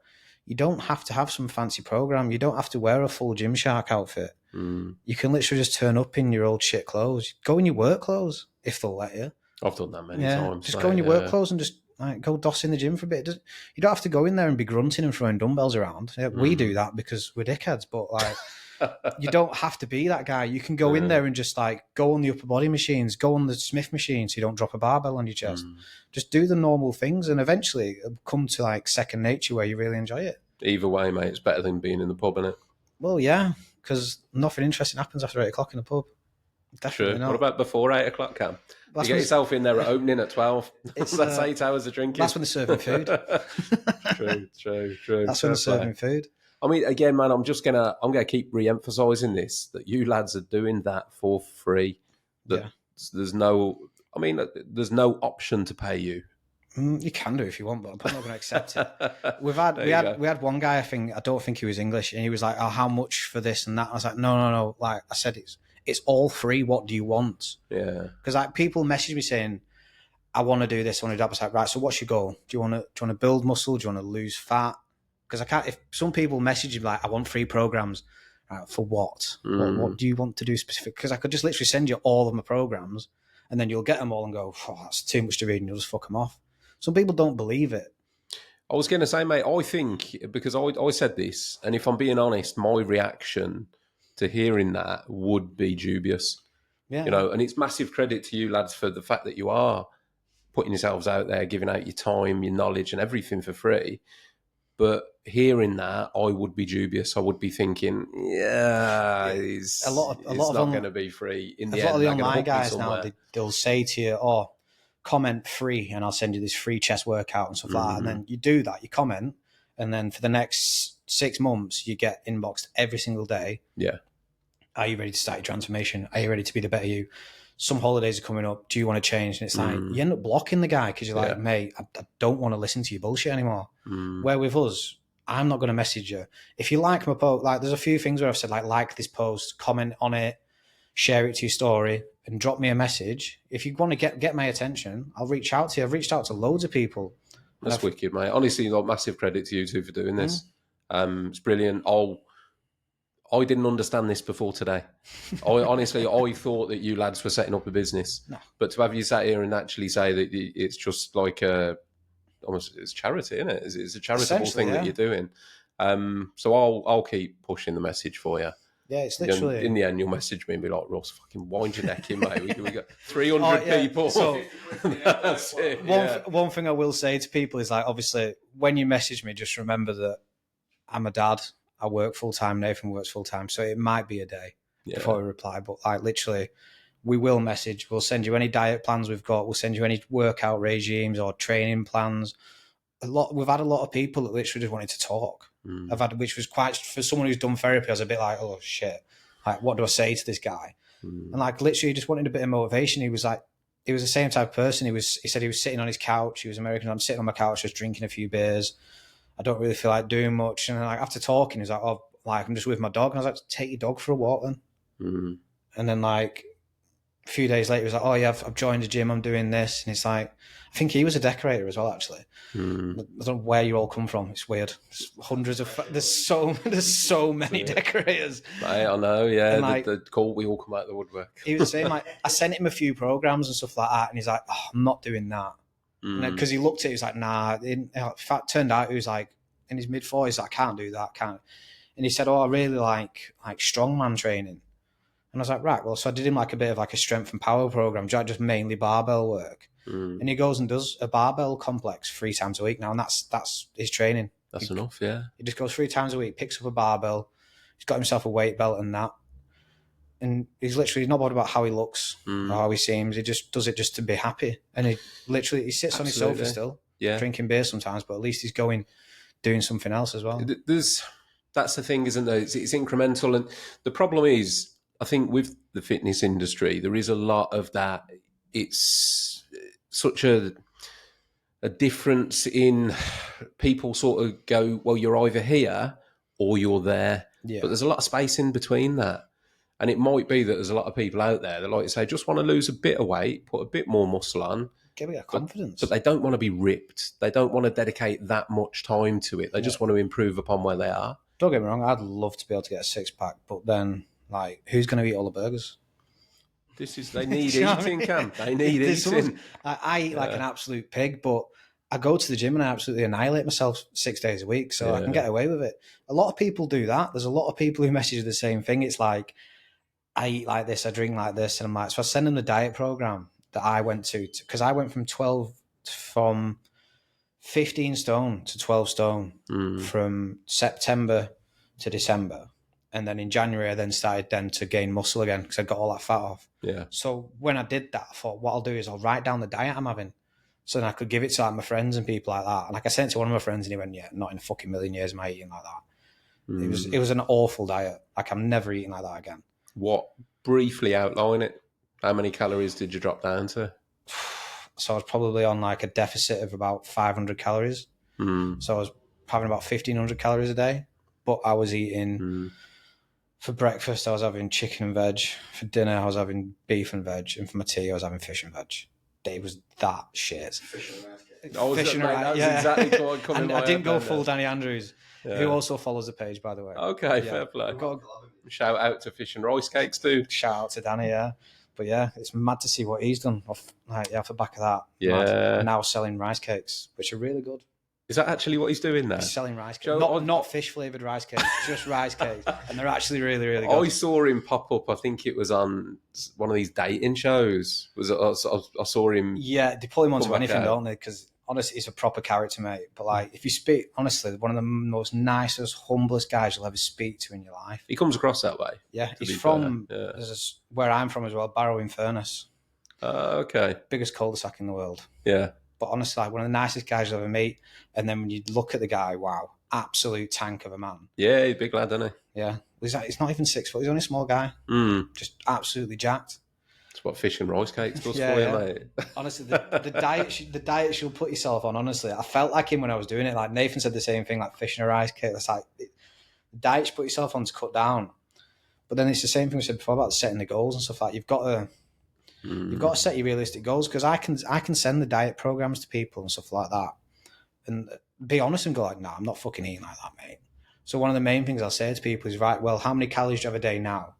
you don't have to have some fancy program. You don't have to wear a full Gymshark outfit. You can literally just turn up in your old shit clothes. Go in your work clothes if they'll let you. I've done that many times. Just go in your work clothes and just like go doss in the gym for a bit. You don't have to go in there and be grunting and throwing dumbbells around. We do that because we're dickheads, but like you don't have to be that guy. You can go in there and just like go on the upper body machines, go on the Smith machine so you don't drop a barbell on your chest. Just do the normal things, and eventually it'll come to like second nature where you really enjoy it. Either way, mate, it's better than being in the pub, isn't it? Well, yeah, because nothing interesting happens after 8 o'clock in the pub. Definitely True. not. What about before 8 o'clock, Cam? You get yourself in there at opening at 12. That's 8 hours of drinking. That's when they're serving food. True. That's when they're serving food. I mean, again, man, I'm gonna keep re-emphasising this, that you lads are doing that for free. That there's no option to pay you. You can do if you want, but I'm probably not going to accept it. We There you go. had one guy. I don't think he was English, and he was like, "Oh, how much for this and that?" I was like, "No." Like I said, it's all free. What do you want? Yeah. Because like people message me saying, "I want to do this. I want to do that." I was like, "Right. So what's your goal? Do you want to build muscle? Do you want to lose fat?" Because I can't. If some people message you like, "I want free programs," right, for what? What do you want to do specific? Because I could just literally send you all of my programs, and then you'll get them all and go, "Oh, that's too much to read," and you'll just fuck them off. Some people don't believe it. I was going to say, mate, I think, because I said this, and if I'm being honest, my reaction to hearing that would be dubious. Yeah. You know, and it's massive credit to you lads for the fact that you are putting yourselves out there, giving out your time, your knowledge, and everything for free. But hearing that, I would be dubious. I would be thinking, yeah, it's not going to be free in the a lot end. of the They're going to online hook me guys now, somewhere. they'll say to you, "Oh, comment free, and I'll send you this free chest workout and stuff like that." And then you do that, you comment, and then for the next 6 months, you get inboxed every single day. Yeah. Are you ready to start your transformation? Are you ready to be the better you? Some holidays are coming up. Do you want to change? And it's like, you end up blocking the guy because you're like, mate, I don't want to listen to your bullshit anymore. Where with us, I'm not going to message you. If you like my post, like there's a few things where I've said like this post, comment on it, share it to your story, and drop me a message. If you want to get my attention, I'll reach out to you. I've reached out to loads of people. That's wicked, mate. Honestly, like, massive credit to you two for doing this. It's brilliant. I didn't understand this before today. I thought that you lads were setting up a business. No. But to have you sat here and actually say that it's just like it's charity, isn't it? It's a charitable thing that you're doing. So I'll keep pushing the message for you. Yeah, it's literally... In the end, you'll message me and be like, "Russ, fucking wind your neck in, mate. We got 300 people." So that's it. One thing I will say to people is like, obviously, when you message me, just remember that I'm a dad. I work full-time. Nathan works full-time. So it might be a day before we reply. But like literally, we will message. We'll send you any diet plans we've got. We'll send you any workout regimes or training plans. We've had a lot of people that literally just wanted to talk. Which was quite, for someone who's done therapy, I was a bit like, oh shit, like what do I say to this guy? And like literally just wanted a bit of motivation. He was the same type of person. He said he was sitting on his couch. He was American. I'm sitting on my couch just drinking a few beers. I don't really feel like doing much. And like after talking, he's like, oh, like I'm just with my dog. And I was like, take your dog for a walk then. And then like a few days later, he was like, oh yeah, I've joined the gym. I'm doing this. And it's like, I think he was a decorator as well, actually. I don't know where you all come from. It's weird. There's so many decorators. I know, yeah. Like, we all come out of the woodwork. He was saying, like, I sent him a few programs and stuff like that, and he's like, oh, I'm not doing that. Because he looked at it, he was like, nah. In fact, turned out he was like, in his mid-40s, I can't do that, can't. And he said, oh, I really like strongman training. And I was like, right, well, so I did him like a bit of like a strength and power program, just mainly barbell work. And he goes and does a barbell complex 3 times a week now, and that's his training. That's enough, yeah. He just goes 3 times a week, picks up a barbell, he's got himself a weight belt and that. And he's literally not bothered about how he looks or how he seems. He just does it just to be happy. And he sits on his sofa still, drinking beer sometimes, but at least he's doing something else as well. That's the thing, isn't there? It's incremental. And the problem is, I think with the fitness industry, there is a lot of that. It's such a difference in people sort of go, well, you're either here or you're there. Yeah. But there's a lot of space in between that. And it might be that there's a lot of people out there that, like you say, just want to lose a bit of weight, put a bit more muscle on. Give it a confidence. But they don't want to be ripped. They don't want to dedicate that much time to it. They just want to improve upon where they are. Don't get me wrong, I'd love to be able to get a 6-pack, but then, like, who's going to eat all the burgers? They need eating, Cam. They need eating. I eat like an absolute pig, but I go to the gym and I absolutely annihilate myself 6 days a week, so I can get away with it. A lot of people do that. There's a lot of people who message the same thing. It's like, I eat like this, I drink like this, and I'm like, so I send them the diet program that I went to, because I went from 15 stone to 12 stone from September to December. And then in January, I then started to gain muscle again because I got all that fat off. Yeah. So when I did that, I thought, what I'll do is I'll write down the diet I'm having. So then I could give it to like my friends and people like that. And like I sent it to one of my friends and he went, yeah, not in a fucking million years am I eating like that. It was an awful diet. Like I'm never eating like that again. What? Briefly outline it. How many calories did you drop down to? So I was probably on like a deficit of about 500 calories. So I was having about 1,500 calories a day. But I was eating, for breakfast, I was having chicken and veg. For dinner, I was having beef and veg. And for my tea, I was having fish and veg. It was that shit. Fish and rice, yeah. exactly what coming And my I didn't go head full then. Danny Andrews, who also follows the page, by the way. Okay, fair play. Shout out to Fish and Rice Cakes too. Shout out to Danny, yeah. But yeah, it's mad to see what he's done off the back of that. Yeah. Mad. Now selling rice cakes, which are really good. Is that actually what he's doing there? He's selling rice cakes. Joe, not fish flavoured rice cakes, just rice cakes. And they're actually really, really good. I saw him pop up, I think it was on one of these dating shows. I saw him. Yeah, they pull him onto come back anything, out. don't they? Because honestly, he's a proper character, mate. But like, if you speak, honestly, one of the most nicest, humblest guys you'll ever speak to in your life. He comes across that way. Yeah, he's from where I'm from as well, Barrow-in-Furness. Okay. Biggest cul-de-sac in the world. Yeah. But honestly, like one of the nicest guys you'll ever meet. And then when you look at the guy, wow, absolute tank of a man. Yeah, he's a big lad, isn't he? Yeah. He's not even 6 foot. He's only a small guy. Just absolutely jacked. That's what Fish and Rice Cakes does for you, mate. Honestly, the diet you'll put yourself on, honestly, I felt like him when I was doing it. Like Nathan said the same thing, like fish and a rice cake. That's like the diet you put yourself on to cut down. But then it's the same thing we said before about setting the goals and stuff. Like you've got to set your realistic goals, because I can send the diet programs to people and stuff like that, and be honest and go like, nah, I'm not fucking eating like that, mate. So one of the main things I'll say to people is, right, well, how many calories do you have a day now?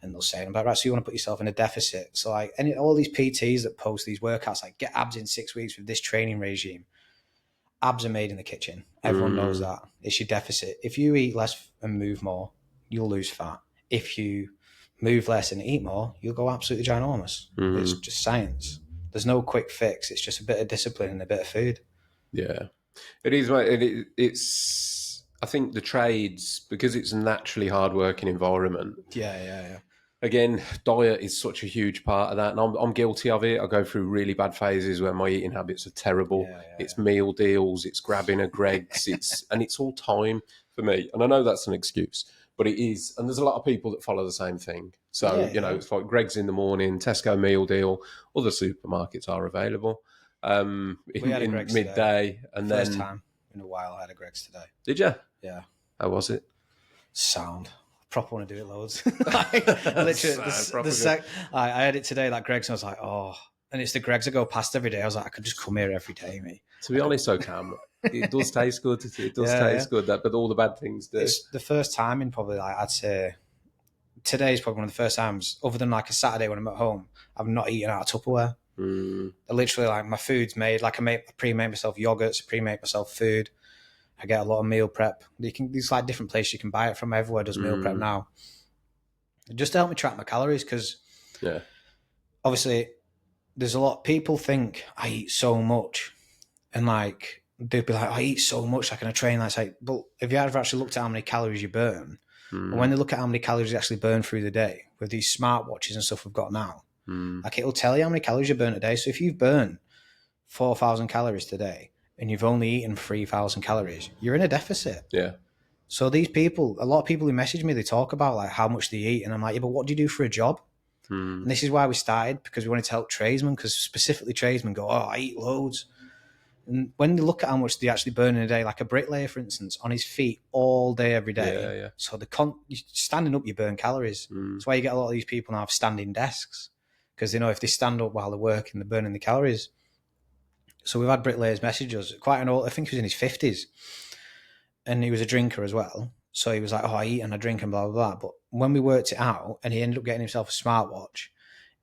And they'll say, I'm like, right, so you want to put yourself in a deficit. So like all these PTs that post these workouts, like get abs in 6 weeks with this training regime. Abs are made in the kitchen. Everyone knows that. It's your deficit. If you eat less and move more, you'll lose fat. If you move less and eat more, you'll go absolutely ginormous. It's just science. There's no quick fix. It's just a bit of discipline and a bit of food. Yeah, it is, mate. It's, I think the trades, because it's a naturally hard-working environment. Yeah. Again, diet is such a huge part of that, and I'm guilty of it. I go through really bad phases where my eating habits are terrible. It's meal deals, it's grabbing a Greggs, and it's all time for me. And I know that's an excuse, but it is. And there's a lot of people that follow the same thing. So, it's like Greggs in the morning, Tesco meal deal, other supermarkets are available in midday. Today. And First then, time in a while I had a Greggs today. Did you? Yeah. How was it? Sound. Proper want to do it loads. Literally, I had it today, like Greggs, and I was like, oh. And it's the Greggs I go past every day. I was like, I could just come here every day, mate. To be honest, Cam, it does taste good. It does taste good, but all the bad things do. It's the first time in probably, like, I'd say, today's probably one of the first times, other than like a Saturday when I'm at home, I've not eaten out of Tupperware. I literally, like, my food's made. Like, I pre-made myself yogurts, pre-made myself food. I get a lot of meal prep. There's like different places you can buy it from. Everywhere does meal prep now. Just to help me track my calories, because obviously there's a lot. People think I eat so much, and like they'd be like, I eat so much, like in a train. That's like, but have you ever actually looked at how many calories you burn? And when they look at how many calories you actually burn through the day with these smartwatches and stuff we've got now, like it'll tell you how many calories you burn a day. So if you've burned 4,000 calories today, and you've only eaten 3,000 calories, you're in a deficit. Yeah. So these people, a lot of people who message me, they talk about like how much they eat. And I'm like, yeah, but what do you do for a job? And this is why we started, because we wanted to help tradesmen, because specifically tradesmen go, oh, I eat loads. And when they look at how much they actually burn in a day, like a bricklayer, for instance, on his feet all day, every day. Yeah. So standing up, you burn calories. That's why you get a lot of these people now have standing desks, because they know if they stand up while they're working, they're burning the calories. So we've had bricklayers message us, quite an old, I think he was in his 50s, and he was a drinker as well. So he was like, oh, I eat and I drink and blah, blah, blah. But when we worked it out and he ended up getting himself a smartwatch,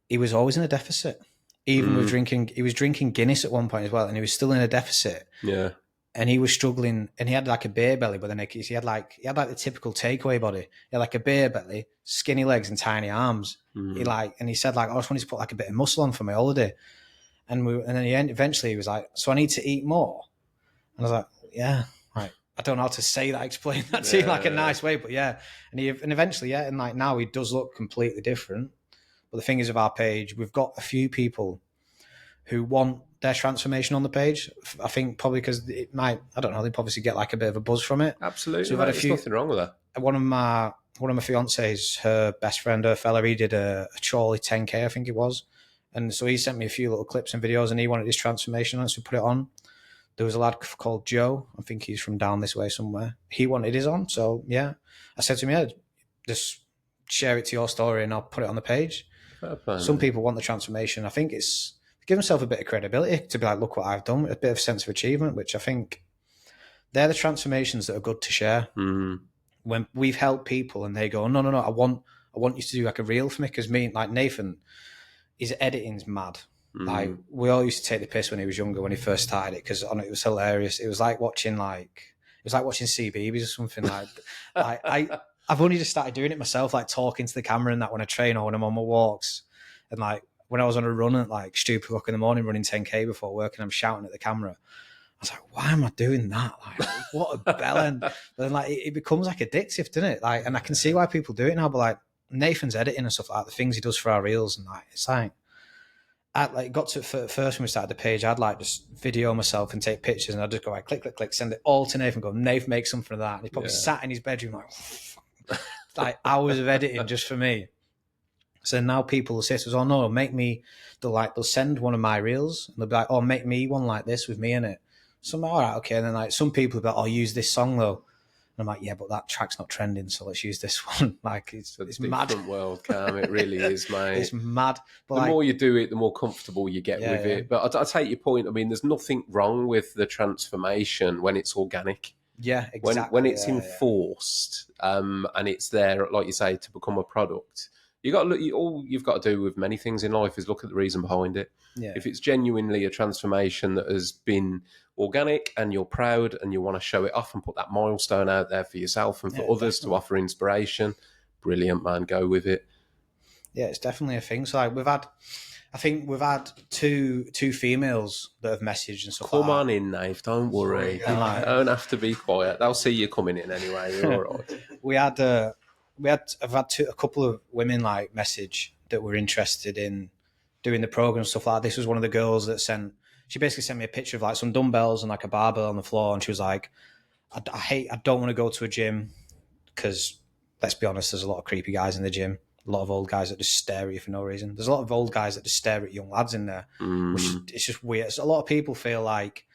he was always in a deficit. Even with drinking, he was drinking Guinness at one point as well, and he was still in a deficit. Yeah. And he was struggling, and he had like a beer belly, but then he had like the typical takeaway body. He had like a beer belly, skinny legs and tiny arms. And he said like, I just wanted to put like a bit of muscle on for my holiday. And then eventually he was like, so I need to eat more. And I was like, yeah, right. I don't know how to say that, explain that to you in like a nice way, but yeah. And eventually, and like now he does look completely different. But the thing is, of our page, we've got a few people who want their transformation on the page. I think probably because it might, I don't know, they obviously get like a bit of a buzz from it. Absolutely. So there's nothing wrong with that. One of my fiancés, her best friend, her fella, he did a Chorley 10K, I think it was. And so he sent me a few little clips and videos, and he wanted his transformation on, so we put it on. There was a lad called Joe. I think he's from down this way somewhere. He wanted his on, so yeah. I said to him, yeah, just share it to your story and I'll put it on the page. Some people want the transformation. I think it's give themselves a bit of credibility to be like, look what I've done, a bit of sense of achievement, which I think they're the transformations that are good to share. When we've helped people and they go, no, I want you to do like a reel for me, because me, like Nathan, his editing's mad. Like we all used to take the piss when he was younger, when he first started it, because it was hilarious. It was like watching CBeebies or something. I've only just started doing it myself, like talking to the camera and that when I train or when I'm on my walks, and like when I was on a run at like stupid o'clock in the morning running 10k before work, and I'm shouting at the camera. I was like, why am I doing that? Like, what a bellend. Then like it becomes like addictive, doesn't it? Like, and I can see why people do it now. But like Nathan's editing and stuff like that, the things he does for our reels, and like it's like. I like got to first when we started the page, I'd like just video myself and take pictures, and I'd just go like click, send it all to Nathan. Go, Nathan, make something of that. And he probably sat in his bedroom like hours of editing just for me. So now people will say to us, "Oh no, make me." They'll send one of my reels, and they'll be like, "Oh, make me one like this with me in it." So I'm like, all right, okay. And then like some people will be like, "Oh, use this song though." And I'm like, yeah, but that track's not trending, so let's use this one. Like, it's mad. Different world, Cam. It really is, mate. It's mad. But the more you do it, the more comfortable you get with it. But I take your point. I mean, there's nothing wrong with the transformation when it's organic. Yeah, exactly. When it's enforced and it's there, like you say, to become a product. All you've got to do with many things in life is look at the reason behind it. Yeah. If it's genuinely a transformation that has been organic and you're proud and you want to show it off and put that milestone out there for yourself and for others to offer inspiration, brilliant, man. Go with it. Yeah, it's definitely a thing. So like I think we've had two females that have messaged and stuff. Come on in, Nave. Don't worry. Don't have to be quiet. They'll see you coming in anyway. You're all right. I've had a couple of women like message that were interested in doing the program and stuff like that. This was one of the girls that she basically sent me a picture of like some dumbbells and like a barbell on the floor, and she was like, I don't want to go to a gym because let's be honest, there's a lot of creepy guys in the gym, a lot of old guys that just stare at you for no reason. There's a lot of old guys that just stare at young lads in there, which it's just weird. So a lot of people feel like,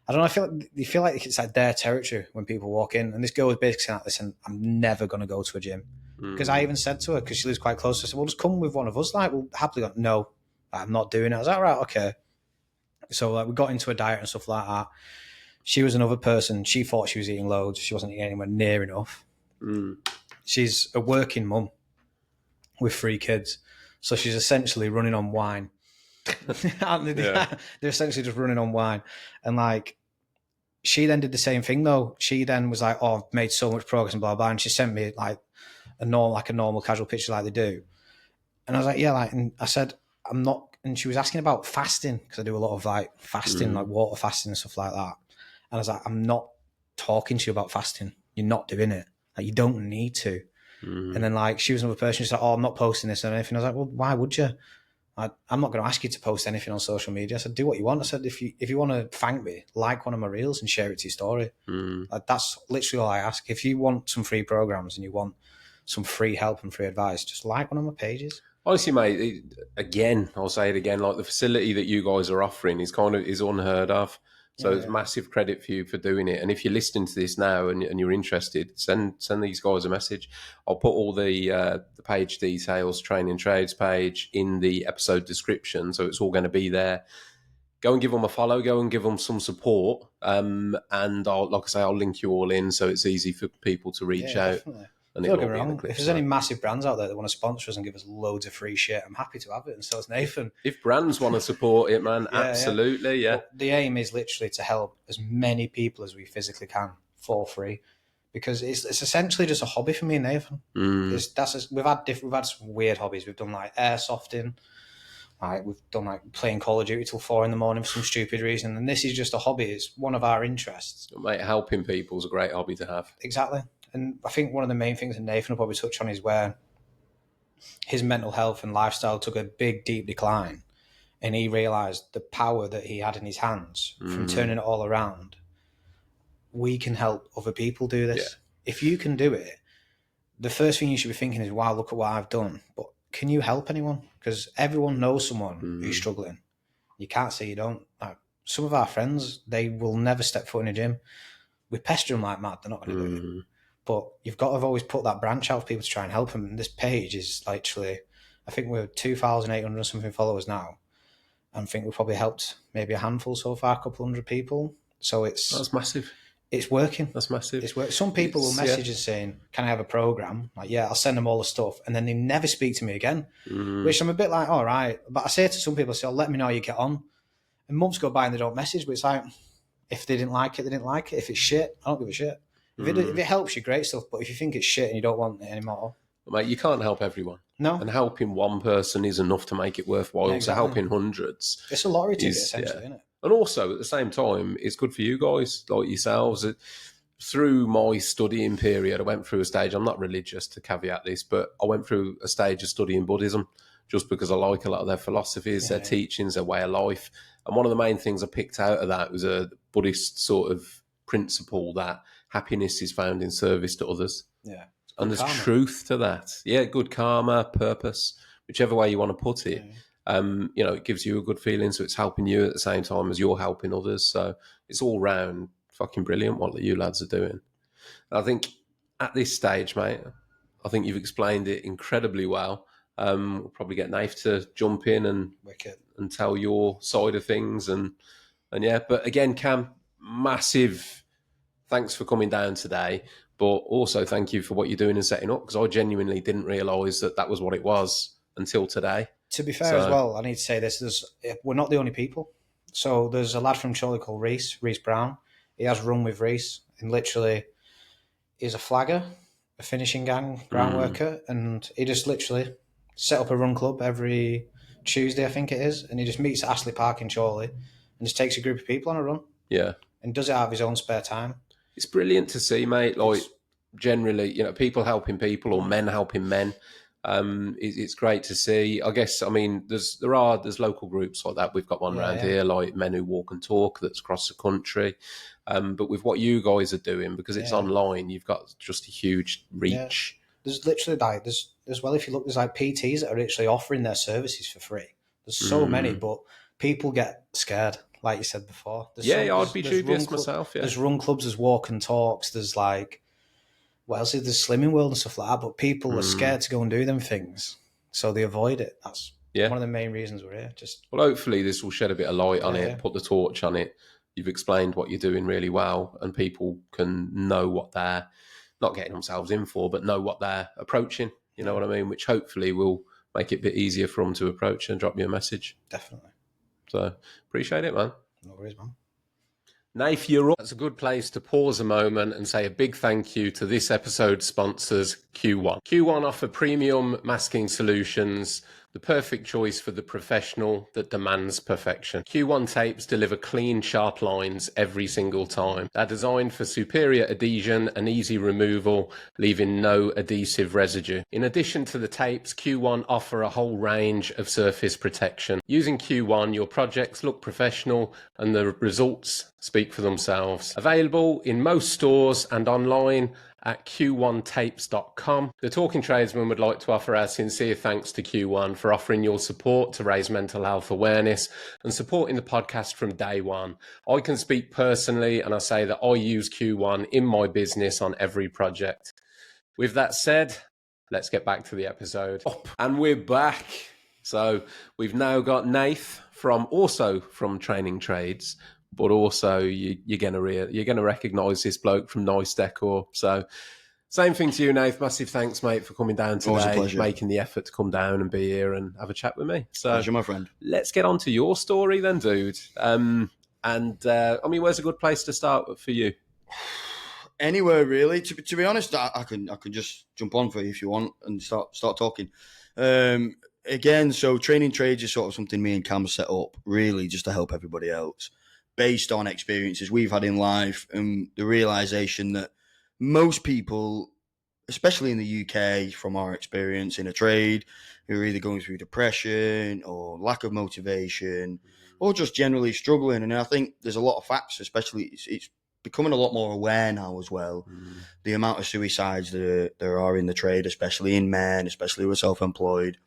I don't know, they feel like it's like their territory when people walk in. And this girl was basically saying, listen, I'm never going to go to a gym. Because I even said to her, because she lives quite close, I said, well, just come with one of us. Like, we'll happily go, no, I'm not doing it. I was like, right, okay. So like, we got into a diet and stuff like that. She was another person. She thought she was eating loads. She wasn't eating anywhere near enough. She's a working mum with 3 kids. So she's essentially running on wine. They're essentially just running on wine. And like, she then did the same thing though. She then was like, oh, I've made so much progress and blah, blah. And she sent me like a normal casual picture like they do. And I was like, yeah, like, and I said, I'm not, and she was asking about fasting, because I do a lot of like fasting, like water fasting and stuff like that. And I was like, I'm not talking to you about fasting. You're not doing it. Like, you don't need to. And then like, she was another person, she's like, oh, I'm not posting this or anything. I was like, well, why would you? I'm not going to ask you to post anything on social media. I said, do what you want. I said, if you want to thank me, like one of my reels and share it to your story. Like, that's literally all I ask. If you want some free programs and you want some free help and free advice, just like one of my pages. Honestly, mate, again, I'll say it again, like the facility that you guys are offering is unheard of. So it's massive credit for you for doing it. And if you're listening to this now and you're interested, send these guys a message. I'll put all the page details, training trades page, in the episode description. So it's all going to be there. Go and give them a follow. Go and give them some support. And I'll link you all in so it's easy for people to reach out. Definitely. Don't get me wrong. If there's any massive brands out there that want to sponsor us and give us loads of free shit, I'm happy to have it. And so is Nathan. If brands want to support it, man, absolutely, yeah. But the aim is literally to help as many people as we physically can for free, because it's essentially just a hobby for me and Nathan. We've had some weird hobbies. We've done like airsofting. Like, we've done like playing Call of Duty till 4 a.m. for some stupid reason. And this is just a hobby. It's one of our interests. Mate, helping people is a great hobby to have. Exactly. And I think one of the main things that Nathan will probably touch on is where his mental health and lifestyle took a big, deep decline. And he realised the power that he had in his hands from turning it all around. We can help other people do this. Yeah. If you can do it, the first thing you should be thinking is, wow, look at what I've done. But can you help anyone? Because everyone knows someone who's struggling. You can't say you don't. Like, some of our friends, they will never step foot in a gym. We pester them like mad. They're not going to do it. But you've got to always put that branch out for people to try and help them. And this page is literally, I think we're 2,800 something followers now. And I think we've probably helped maybe a handful so far, a couple hundred people. So That's massive. it's working. That's massive. It's work. Some people will message us saying, "Can I have a program?" Like, yeah, I'll send them all the stuff, and then they never speak to me again. Which I'm a bit like, all right. But I say to some people, I say, "Let me know how you get on." And months go by and they don't message. But it's like, if they didn't like it, they didn't like it. If it's shit, I don't give a shit. If it helps you, great stuff. But if you think it's shit and you don't want it anymore, mate, you can't help everyone. no. And helping one person is enough to make it worthwhile. Exactly. So helping hundreds, it's a lottery ticket, essentially, isn't it? And also at the same time, it's good for you guys like yourselves. Through my studying period, I went through a stage. I'm not religious, to caveat this, but I went through a stage of studying Buddhism just because I like a lot of their philosophies, their teachings, their way of life. And one of the main things I picked out of that was a Buddhist sort of principle that happiness is found in service to others. Yeah. And there's karma. truth to that. Yeah, good karma, purpose, whichever way you want to put it. You know, it gives you a good feeling, so it's helping you at the same time as you're helping others. So it's all round fucking brilliant what you lads are doing. And I think at this stage, mate, I think you've explained it incredibly well. We'll probably get Nath to jump in and tell your side of things. And yeah, but again, Cam, massive thanks for coming down today. But also thank you for what you're doing and setting up, because I genuinely didn't realise that was what it was until today. To be fair as well, I need to say this, we're not the only people. So there's a lad from Chorley called Reese Brown. He has run with Reese, and literally he's a flagger, a finishing gang, ground worker, and he just literally set up a run club every Tuesday, I think it is, and he just meets at Astley Park in Chorley and just takes a group of people on a run. Yeah. And does it out of his own spare time. It's brilliant to see, mate. Like, generally, you know, people helping people or men helping men. It's great to see. I guess, I mean, there's local groups like that. We've got one around here, like Men Who Walk and Talk, that's across the country. But with what you guys are doing, because it's online, you've got just a huge reach. There's literally like, there's as well, if you look, there's like PTs that are actually offering their services for free. There's so many, but people get scared, like you said before. I'd be dubious myself. Yeah, there's run clubs, there's walk and talks, there's like, what else is there's Slimming World and stuff like that, but people are scared to go and do them things, so they avoid it. That's one of the main reasons we're here. Well, hopefully this will shed a bit of light on it, put the torch on it. You've explained what you're doing really well, and people can know what they're not getting themselves in for, but know what they're approaching. You know what I mean? Which hopefully will make it a bit easier for them to approach and drop you a message. Definitely. So appreciate it, man. No worries, man. Nath, you're up. That's a good place to pause a moment and say a big thank you to this episode's sponsors, Q1. Q1 offer premium masking solutions, the perfect choice for the professional that demands perfection. Q1 tapes deliver clean, sharp lines every single time. They're designed for superior adhesion and easy removal, leaving no adhesive residue. In addition to the tapes, Q1 offer a whole range of surface protection. Using Q1, your projects look professional and the results speak for themselves. Available in most stores and online at q1tapes.com. The Talking Tradesman would like to offer our sincere thanks to Q1 for offering your support to raise mental health awareness and supporting the podcast from day one. I can speak personally, and I say that I use Q1 in my business on every project. With that said, let's get back to the episode. And we're back. So we've now got Nath from Training Trades, but also you're gonna recognise this bloke from Nice Decor. So same thing to you, Nath. Massive thanks, mate, for coming down today, making the effort to come down and be here and have a chat with me. So pleasure, my friend. Let's get on to your story then, dude. I mean, where's a good place to start for you? Anywhere really. To be honest, I can just jump on for you if you want and start talking. Again, so Training Trades is sort of something me and Cam set up really just to help everybody else, based on experiences we've had in life and the realization that most people, especially in the UK, from our experience in a trade, who are either going through depression or lack of motivation or just generally struggling. And I think there's a lot of facts, especially it's becoming a lot more aware now as well. The amount of suicides that there are in the trade, especially in men, especially who are self-employed.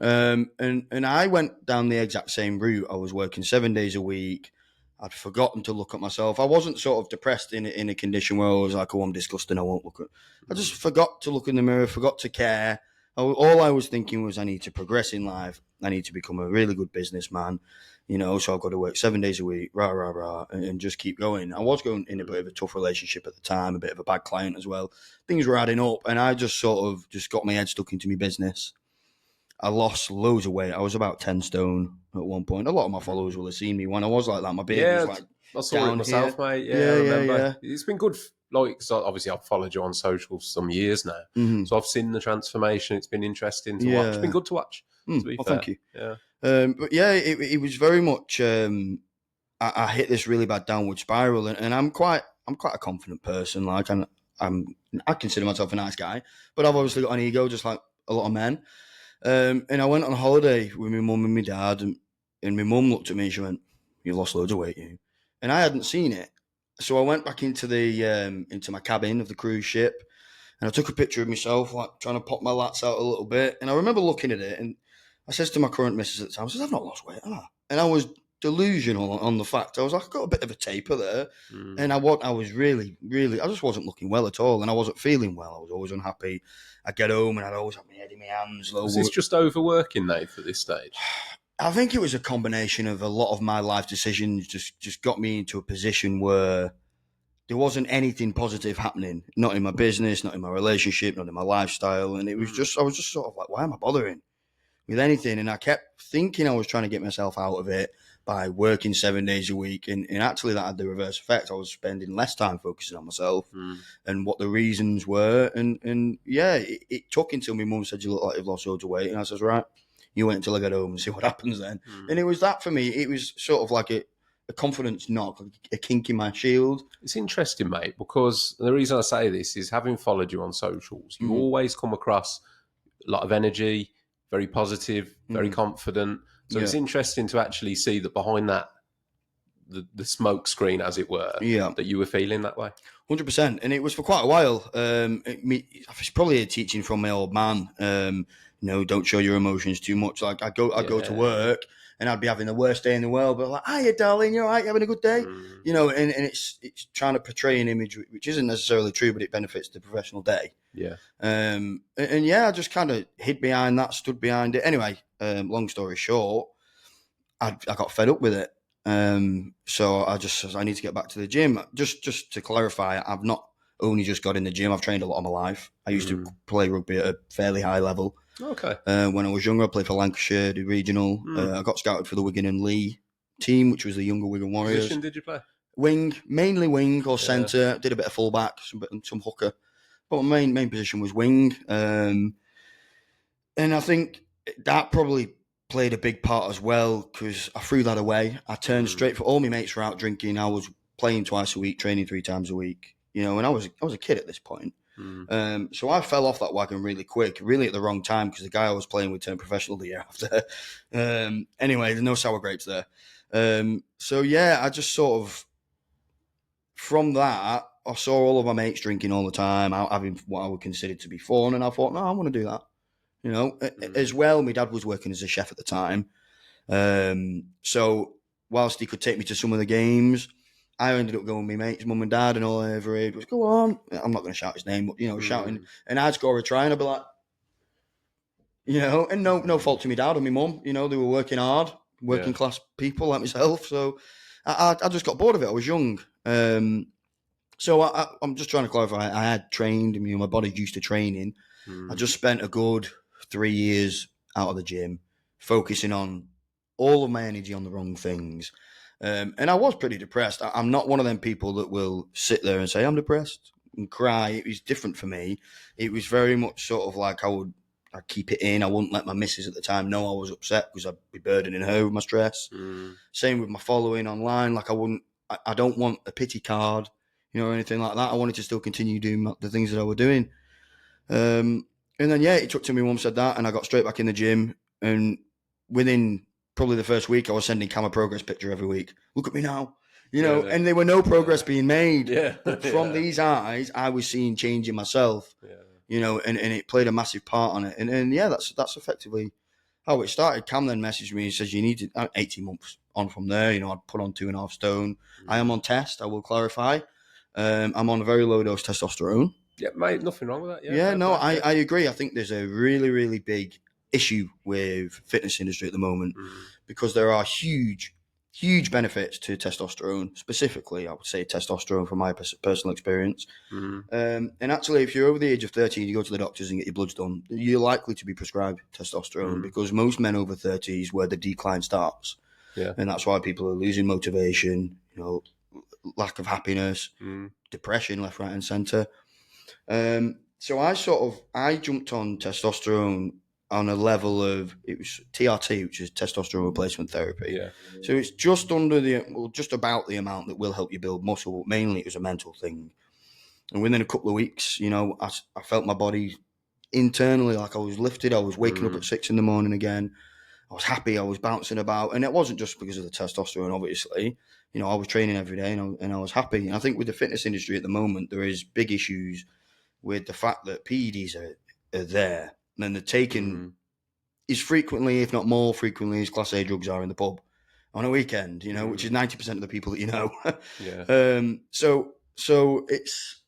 And I went down the exact same route. I was working 7 days a week. I'd forgotten to look at myself. I wasn't sort of depressed in a condition where I was like, oh, I'm disgusting, I won't look at. I just forgot to look in the mirror, forgot to care. All I was thinking was I need to progress in life. I need to become a really good businessman, so I've got to work 7 days a week, and just keep going. I was going in a bit of a tough relationship at the time, a bit of a bad client as well. Things were adding up, and I just sort of just got my head stuck into my business. I lost loads of weight. I was about 10 stone at one point. A lot of my followers will have seen me when I was like that. My beard was like I saw down it myself, here. mate. Yeah, I remember. Yeah. It's been good. Like, so obviously, I've followed you on social some years now, so I've seen the transformation. It's been interesting to watch. It's been good to watch. To be fair. Thank you. Yeah. But yeah, it was very much. I hit this really bad downward spiral, and I'm quite a confident person. Like I consider myself a nice guy, but I've obviously got an ego, just like a lot of men. And I went on a holiday with my mum and my dad, and my mum looked at me and she went, "You lost loads of weight, you." And I hadn't seen it, so I went back into my cabin of the cruise ship, and I took a picture of myself, like trying to pop my lats out a little bit. And I remember looking at it, and I says to my current missus at the time, I says, "I've not lost weight, have I?" And I was delusional on the fact. I was like, "I got a bit of a taper there," and I was really, really, I just wasn't looking well at all, and I wasn't feeling well. I was always unhappy. I'd get home and I'd always have my head in my hands. Was this just overworking, Nate, at this stage? I think it was a combination of a lot of my life decisions just got me into a position where there wasn't anything positive happening. Not in my business, not in my relationship, not in my lifestyle. And it was I was just sort of like, why am I bothering with anything? And I kept thinking I was trying to get myself out of it by working 7 days a week. And actually that had the reverse effect. I was spending less time focusing on myself and what the reasons were. And yeah, it took until my mum said, "You look like you've lost loads of weight." And I says, "Right, you wait until I get home and see what happens then." And it was that for me. It was sort of like a confidence knock, a kink in my shield. It's interesting, mate, because the reason I say this is having followed you on socials, you always come across a lot of energy, very positive, very confident. So it's interesting to actually see that behind that, the smoke screen, as it were, that you were feeling that way. 100%. And it was for quite a while. It's probably a teaching from my old man. Don't show your emotions too much. Like I go to work and I'd be having the worst day in the world, but like, "Hiya, darling, you're all right, you having a good day?" And it's trying to portray an image which isn't necessarily true, but it benefits the professional day. Yeah. And yeah, I just kind of hid behind that, stood behind it. Anyway, long story short, I got fed up with it. So I need to get back to the gym. Just to clarify, I've not only just got in the gym. I've trained a lot of my life. I used to play rugby at a fairly high level. Okay. When I was younger, I played for Lancashire, did regional. I got scouted for the Wigan and Lee team, which was the younger Wigan Warriors. What position did you play? Wing, mainly wing or centre. Did a bit of fullback, some hooker, but my main position was wing. And I think that probably played a big part as well because I threw that away. I turned straight for all my mates were out drinking. I was playing twice a week, training 3 times a week. And I was a kid at this point. So I fell off that wagon really quick, really at the wrong time because the guy I was playing with turned professional the year after. Anyway, there's no sour grapes there. So yeah, I just sort of from that I saw all of my mates drinking all the time, out having what I would consider to be fun, and I thought, no, I want to do that. As well, my dad was working as a chef at the time. So whilst he could take me to some of the games, I ended up going with my mates, mum and dad, and all over it was, "Go on." I'm not going to shout his name, but, shouting. And I'd score a try, and I'd be like, and no fault to my dad or my mum. They were working hard, working class people like myself. So I just got bored of it. I was young. So I'm just trying to clarify. I had trained, my body's used to training. I just spent a good 3 years out of the gym, focusing on all of my energy on the wrong things. And I was pretty depressed. I'm not one of them people that will sit there and say, "I'm depressed," and cry. It was different for me. It was very much sort of like I'd keep it in. I wouldn't let my missus at the time know I was upset because I'd be burdening her with my stress. Same with my following online. Like I don't want a pity card, or anything like that. I wanted to still continue doing the things that I was doing. And then, it took till my mum said that, and I got straight back in the gym. And within probably the first week, I was sending camera progress picture every week. "Look at me now," and there were no progress being made. But from these eyes, I was seeing change in myself, and it played a massive part on it. And that's effectively how it started. Cam then messaged me and says, you need to, 18 months on from there, I'd put on 2.5 stone. I am on test, I will clarify. I'm on a very low dose testosterone. Yeah, mate, nothing wrong with that. Yeah, no, I agree. I think there's a really, really big issue with fitness industry at the moment because there are huge benefits to testosterone. Specifically, I would say testosterone from my personal experience. And actually, if you're over the age of 30 and you go to the doctors and get your bloods done, you're likely to be prescribed testosterone because most men over 30 is where the decline starts. Yeah. And that's why people are losing motivation, lack of happiness, depression, left, right, and centre. So I jumped on testosterone on a level of, it was TRT, which is testosterone replacement therapy. Yeah. So it's just about the amount that will help you build muscle, but mainly it was a mental thing. And within a couple of weeks, I felt my body internally like I was lifted. I was waking up at 6 a.m. again. I was happy. I was bouncing about, and it wasn't just because of the testosterone. Obviously, I was training every day, and I was happy. And I think with the fitness industry at the moment, there is big issues with the fact that PEDs are there, and they're taken as frequently, if not more frequently, as Class A drugs are in the pub on a weekend. Which is 90% of the people that you know. Yeah. So it's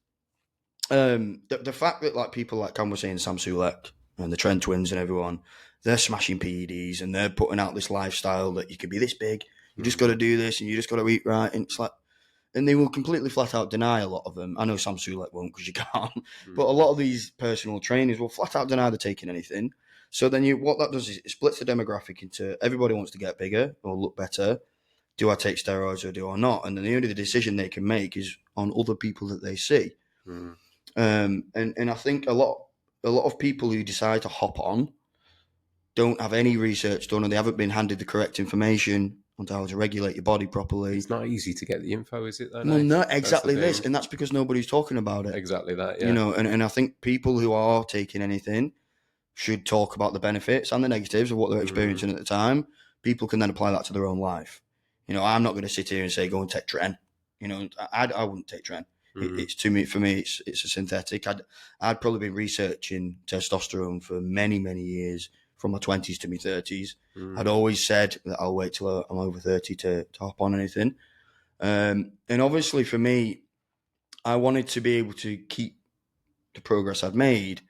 the fact that like people like Cam was saying, Sam Sulek and the Trent twins and everyone, they're smashing PEDs and they're putting out this lifestyle that you can be this big, you just got to do this and you just got to eat right, and it's like, and they will completely flat out deny a lot of them. I know Sam Sulek won't because you can't, but a lot of these personal trainers will flat out deny they're taking anything. So then what that does is it splits the demographic into everybody wants to get bigger or look better. Do I take steroids or do I not? And then the only decision they can make is on other people that they see. And I think a lot of people who decide to hop on don't have any research done, and they haven't been handed the correct information on how to regulate your body properly. It's not easy to get the info, is it? Though, well, no, exactly this, and that's because nobody's talking about it. Exactly that, yeah. And I think people who are taking anything should talk about the benefits and the negatives of what they're experiencing at the time. People can then apply that to their own life. I'm not going to sit here and say go and take Tren. I wouldn't take Tren. It's too me. For me, it's a synthetic. I'd probably been researching testosterone for many, many years, from my 20s to my 30s. I'd always said that I'll wait till I'm over 30 to hop on anything. And obviously for me, I wanted to be able to keep the progress I'd made.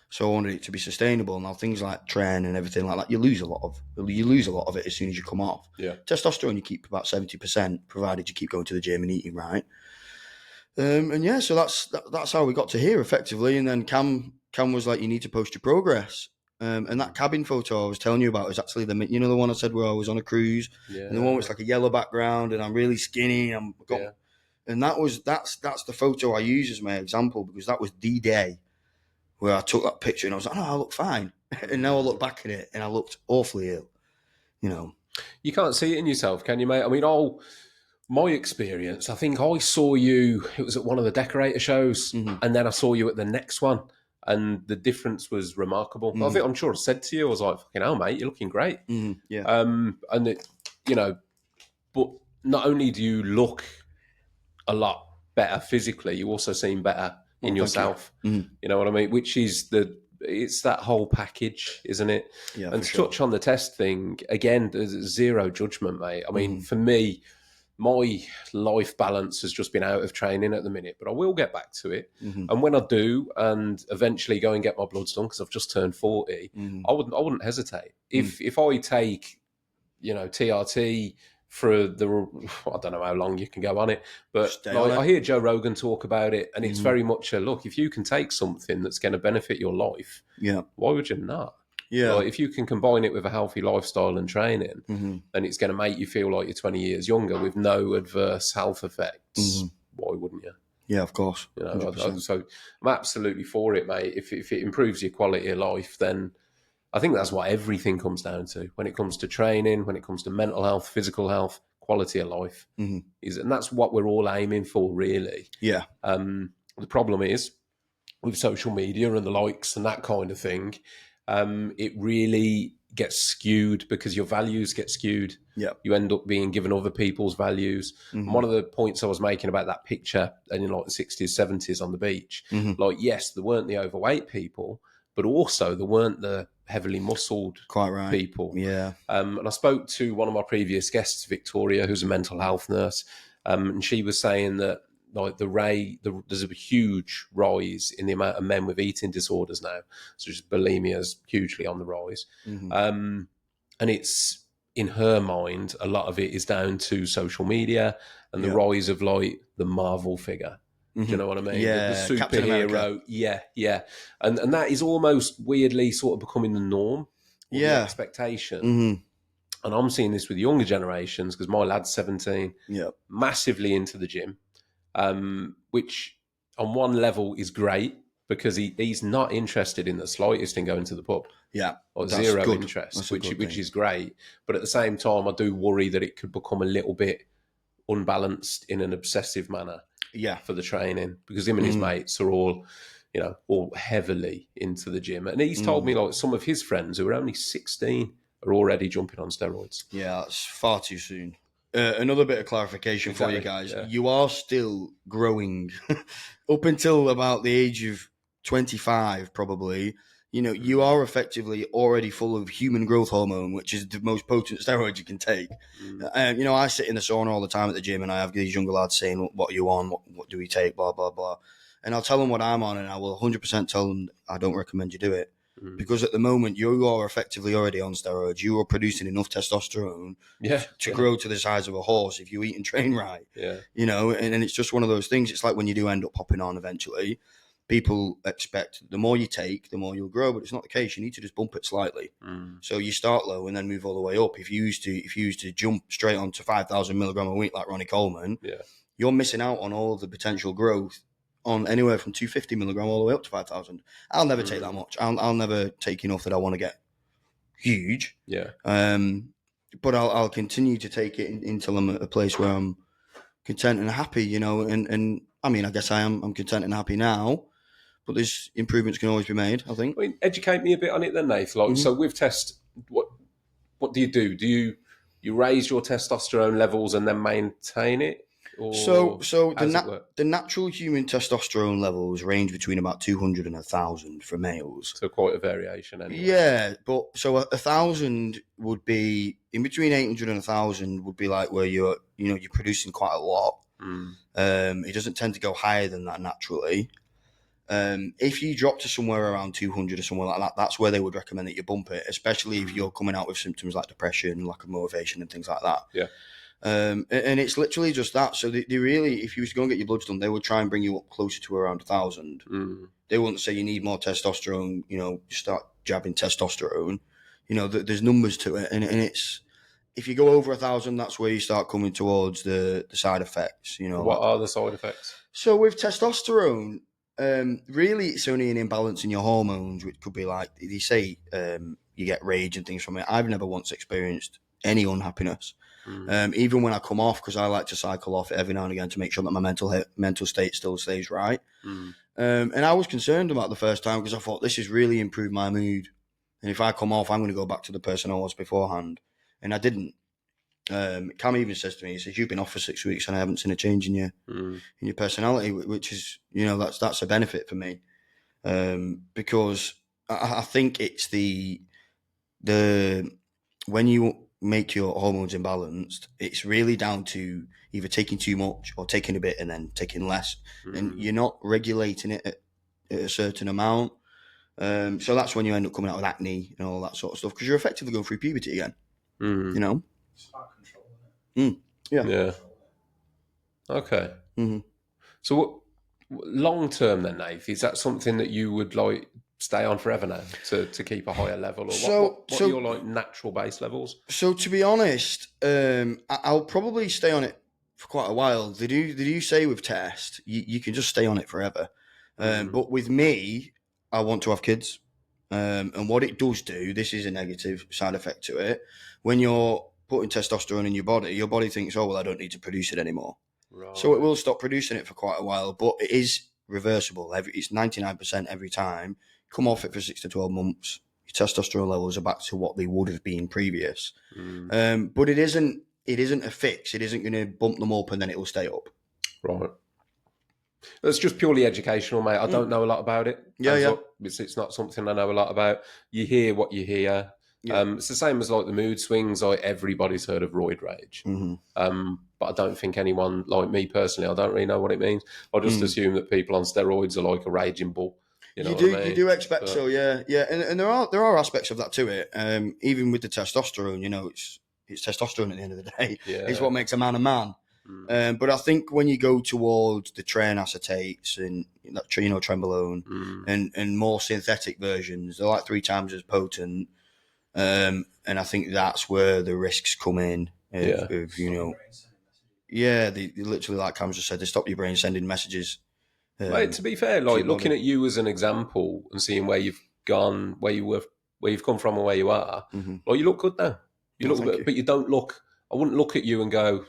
So I wanted it to be sustainable. Now things like Tren and everything like that, you lose a lot of it as soon as you come off. Yeah. Testosterone you keep about 70%, provided you keep going to the gym and eating right. So that's how we got to here effectively. And then Cam was like, you need to post your progress. And that cabin photo I was telling you about is actually the one I said where I was on a cruise, and the one with like a yellow background and I'm really skinny. And that's the photo I use as my example, because that was the day where I took that picture and I was like, oh, I look fine. And now I look back at it and I looked awfully ill. You can't see it in yourself, can you, mate? I mean, my experience, I think I saw you, it was at one of the decorator shows, and then I saw you at the next one, and the difference was remarkable. I'm sure I said to you, I was like, fucking hell, mate, you're looking great. Yeah. And it, but not only do you look a lot better physically, you also seem better in yourself. You know what I mean? Which is it's that whole package, isn't it? Yeah. And to touch on the test thing, again, there's zero judgment, mate. I mean, for me, my life balance has just been out of training at the minute, but I will get back to it. And when I do, and eventually go and get my bloods done, because I've just turned 40, I wouldn't hesitate. If I take, TRT for I don't know how long you can go on it, but I hear Joe Rogan talk about it, and it's very much a look. If you can take something that's going to benefit your life, why would you not? Yeah. Like, if you can combine it with a healthy lifestyle and training, and it's going to make you feel like you're 20 years younger with no adverse health effects, why wouldn't you? Yeah, of course. So I'm absolutely for it, mate. If it improves your quality of life, then I think that's what everything comes down to. When it comes to training, when it comes to mental health, physical health, quality of life, and that's what we're all aiming for, really. Yeah. The problem is with social media and the likes and that kind of thing, it really gets skewed because your values get skewed. Yeah. You end up being given other people's values. And one of the points I was making about that picture in like the 60s, 70s on the beach, like, yes, there weren't the overweight people, but also there weren't the heavily muscled Quite right. people. Yeah. And I spoke to one of my previous guests, Victoria, who's a mental health nurse, and she was saying that like there's a huge rise in the amount of men with eating disorders now. So just bulimia is hugely on the rise, and it's in her mind a lot of it is down to social media and the rise of like the Marvel figure. Do you know what I mean? Yeah, The Captain America. superhero. Yeah. And that is almost weirdly sort of becoming the norm or the expectation. And I'm seeing this with younger generations because my lad's 17, massively into the gym, which on one level is great because he's not interested in the slightest in going to the pub. Yeah. Or That's zero good. interest, That's a which good thing. is great. But at the same time, I do worry that it could become a little bit unbalanced in an obsessive manner for the training because him and his mates are all, all heavily into the gym. And he's told me like some of his friends who are only 16 are already jumping on steroids. Yeah, that's far too soon. Another bit of clarification for you guys. Yeah. You are still growing up until about the age of 25, probably. You are effectively already full of human growth hormone, which is the most potent steroid you can take. I sit in the sauna all the time at the gym and I have these younger lads saying, what are you on? What do we take? Blah, blah, blah. And I'll tell them what I'm on and I will 100% tell them I don't recommend you do it. Because at the moment, you are effectively already on steroids. You are producing enough testosterone to grow to the size of a horse if you eat and train right. Yeah. And it's just one of those things. It's like when you do end up popping on eventually, people expect the more you take, the more you'll grow, but it's not the case. You need to just bump it slightly. So you start low and then move all the way up. If you used to jump straight on to 5,000 milligram a week like Ronnie Coleman, you're missing out on all of the potential growth on anywhere from 250 milligram all the way up to 5,000. I'll never take that much. I'll never take enough that I want to get huge. Yeah. But I'll continue to take it until I'm at a place where I'm content and happy, and I mean, I guess I'm content and happy now, but there's improvements can always be made, I think. I mean, educate me a bit on it then, Nath. Like, so with test, what do you do? Do you raise your testosterone levels and then maintain it? Or so the natural human testosterone levels range between about 200 and 1,000 for males. So quite a variation anyway. Yeah, but so 1,000 would be in between 800 and 1,000 would be like where you're producing quite a lot. It doesn't tend to go higher than that naturally. If you drop to somewhere around 200 or somewhere like that, that's where they would recommend that you bump it, especially if you're coming out with symptoms like depression, lack of motivation, and things like that. Yeah. And it's literally just that. So they really, if you was to go and get your bloods done, they would try and bring you up closer to around 1,000. They wouldn't say you need more testosterone, start jabbing testosterone. There's numbers to it. And it's, if you go over 1,000, that's where you start coming towards the side effects. What are the side effects? So with testosterone, really it's only an imbalance in your hormones, which could be like, they say you get rage and things from it. I've never once experienced any unhappiness. Even when I come off, because I like to cycle off every now and again to make sure that my mental state still stays right. And I was concerned about the first time because I thought this has really improved my mood. And if I come off, I'm going to go back to the person I was beforehand. And I didn't. Cam even says to me, he says, you've been off for 6 weeks and I haven't seen a change in your personality, which is, that's a benefit for me. Because I think it's the when you make your hormones imbalanced, it's really down to either taking too much or taking a bit and then taking less. And you're not regulating it at a certain amount. So that's when you end up coming out with acne and all that sort of stuff, because you're effectively going through puberty again. It's about controlling it. Yeah. Okay. So long term then, Nath, is that something that you would like stay on forever now to keep a higher level? Or what are your like natural base levels? So to be honest, I'll probably stay on it for quite a while. They do say with test, you can just stay on it forever. But with me, I want to have kids. And what it does do, this is a negative side effect to it. When you're putting testosterone in your body thinks, oh, well, I don't need to produce it anymore. Right. So it will stop producing it for quite a while, but it is reversible. It's 99% every time. Come off it for 6 to 12 months. Your testosterone levels are back to what they would have been previous. But it isn't a fix. It isn't going to bump them up and then it will stay up. Right. It's just purely educational, mate. I don't know a lot about it. Yeah, Hands yeah, up. It's not something I know a lot about. You hear what you hear. yeah. It's the same as like the mood swings. Like everybody's heard of roid rage. Mm-hmm. But I don't think anyone, like me personally, I don't really know what it means. I just assume that people on steroids are like a raging bull. You know what I You mean? do expect But, so, yeah, yeah, and there are aspects of that to it. Even with the testosterone, it's testosterone at the end of the day. It's yeah. what makes a man a man. Mm, But I think when you go towards the train acetates and trenbolone mm, and more synthetic versions, they're like 3 times as potent. And I think that's where the risks come in. yeah. Yeah, they literally, like Cam just said, they stop your brain sending messages Mate, um, to be fair, to like your looking body. at you as an example and seeing where you've gone, where you were, where you've come from, and where you are, Mm-hmm. like you look good now. You Oh, look, thank you. but you don't look. I wouldn't look at you and go,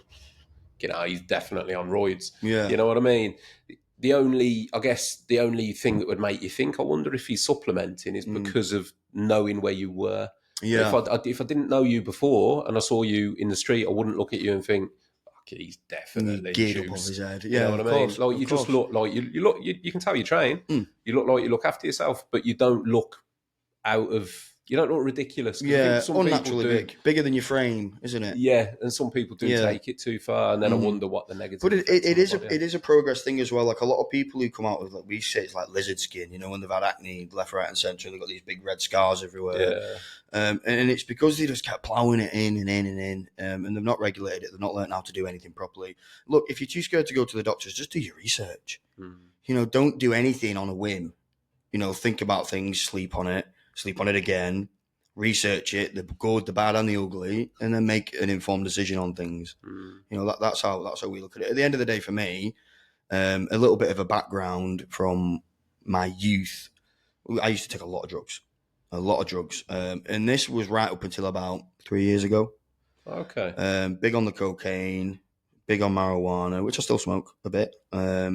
he's definitely on roids. Yeah. You know what I mean? The only thing that would make you think, I wonder if he's supplementing, is Mm. because of knowing where you were. But Yeah. if I didn't know you before and I saw you in the street, I wouldn't look at you and think, "Okay, he's definitely Geared up off juiced." his head. You know Yeah, what I of mean? course. Like Of you just course. look like you look. You can tell you train. Mm. You look like you look after yourself, but you don't look out of. You don't look ridiculous because I think Yeah, some people unnaturally do. big. Bigger than your frame, isn't it? Yeah, and some people do Yeah. take it too far, and then I Mm. wonder what the But negative effects on the body are. it is a progress thing as well. Like a lot of people who come out with, like we say, it's like lizard skin. When they've had acne left, right, and centre, and they've got these big red scars everywhere. Yeah, And it's because they just kept ploughing it in and in and in, and they've not regulated it. They've not learned how to do anything properly. Look, if you're too scared to go to the doctors, just do your research. Don't do anything on a whim. Think about things, sleep on it again, research it, the good, the bad, and the ugly, and then make an informed decision on things. That's how we look at it. At the end of the day, for me, a little bit of a background from my youth. I used to take a lot of drugs, and this was right up until about 3 years ago. okay. Big on the cocaine, big on marijuana, which I still smoke a bit. But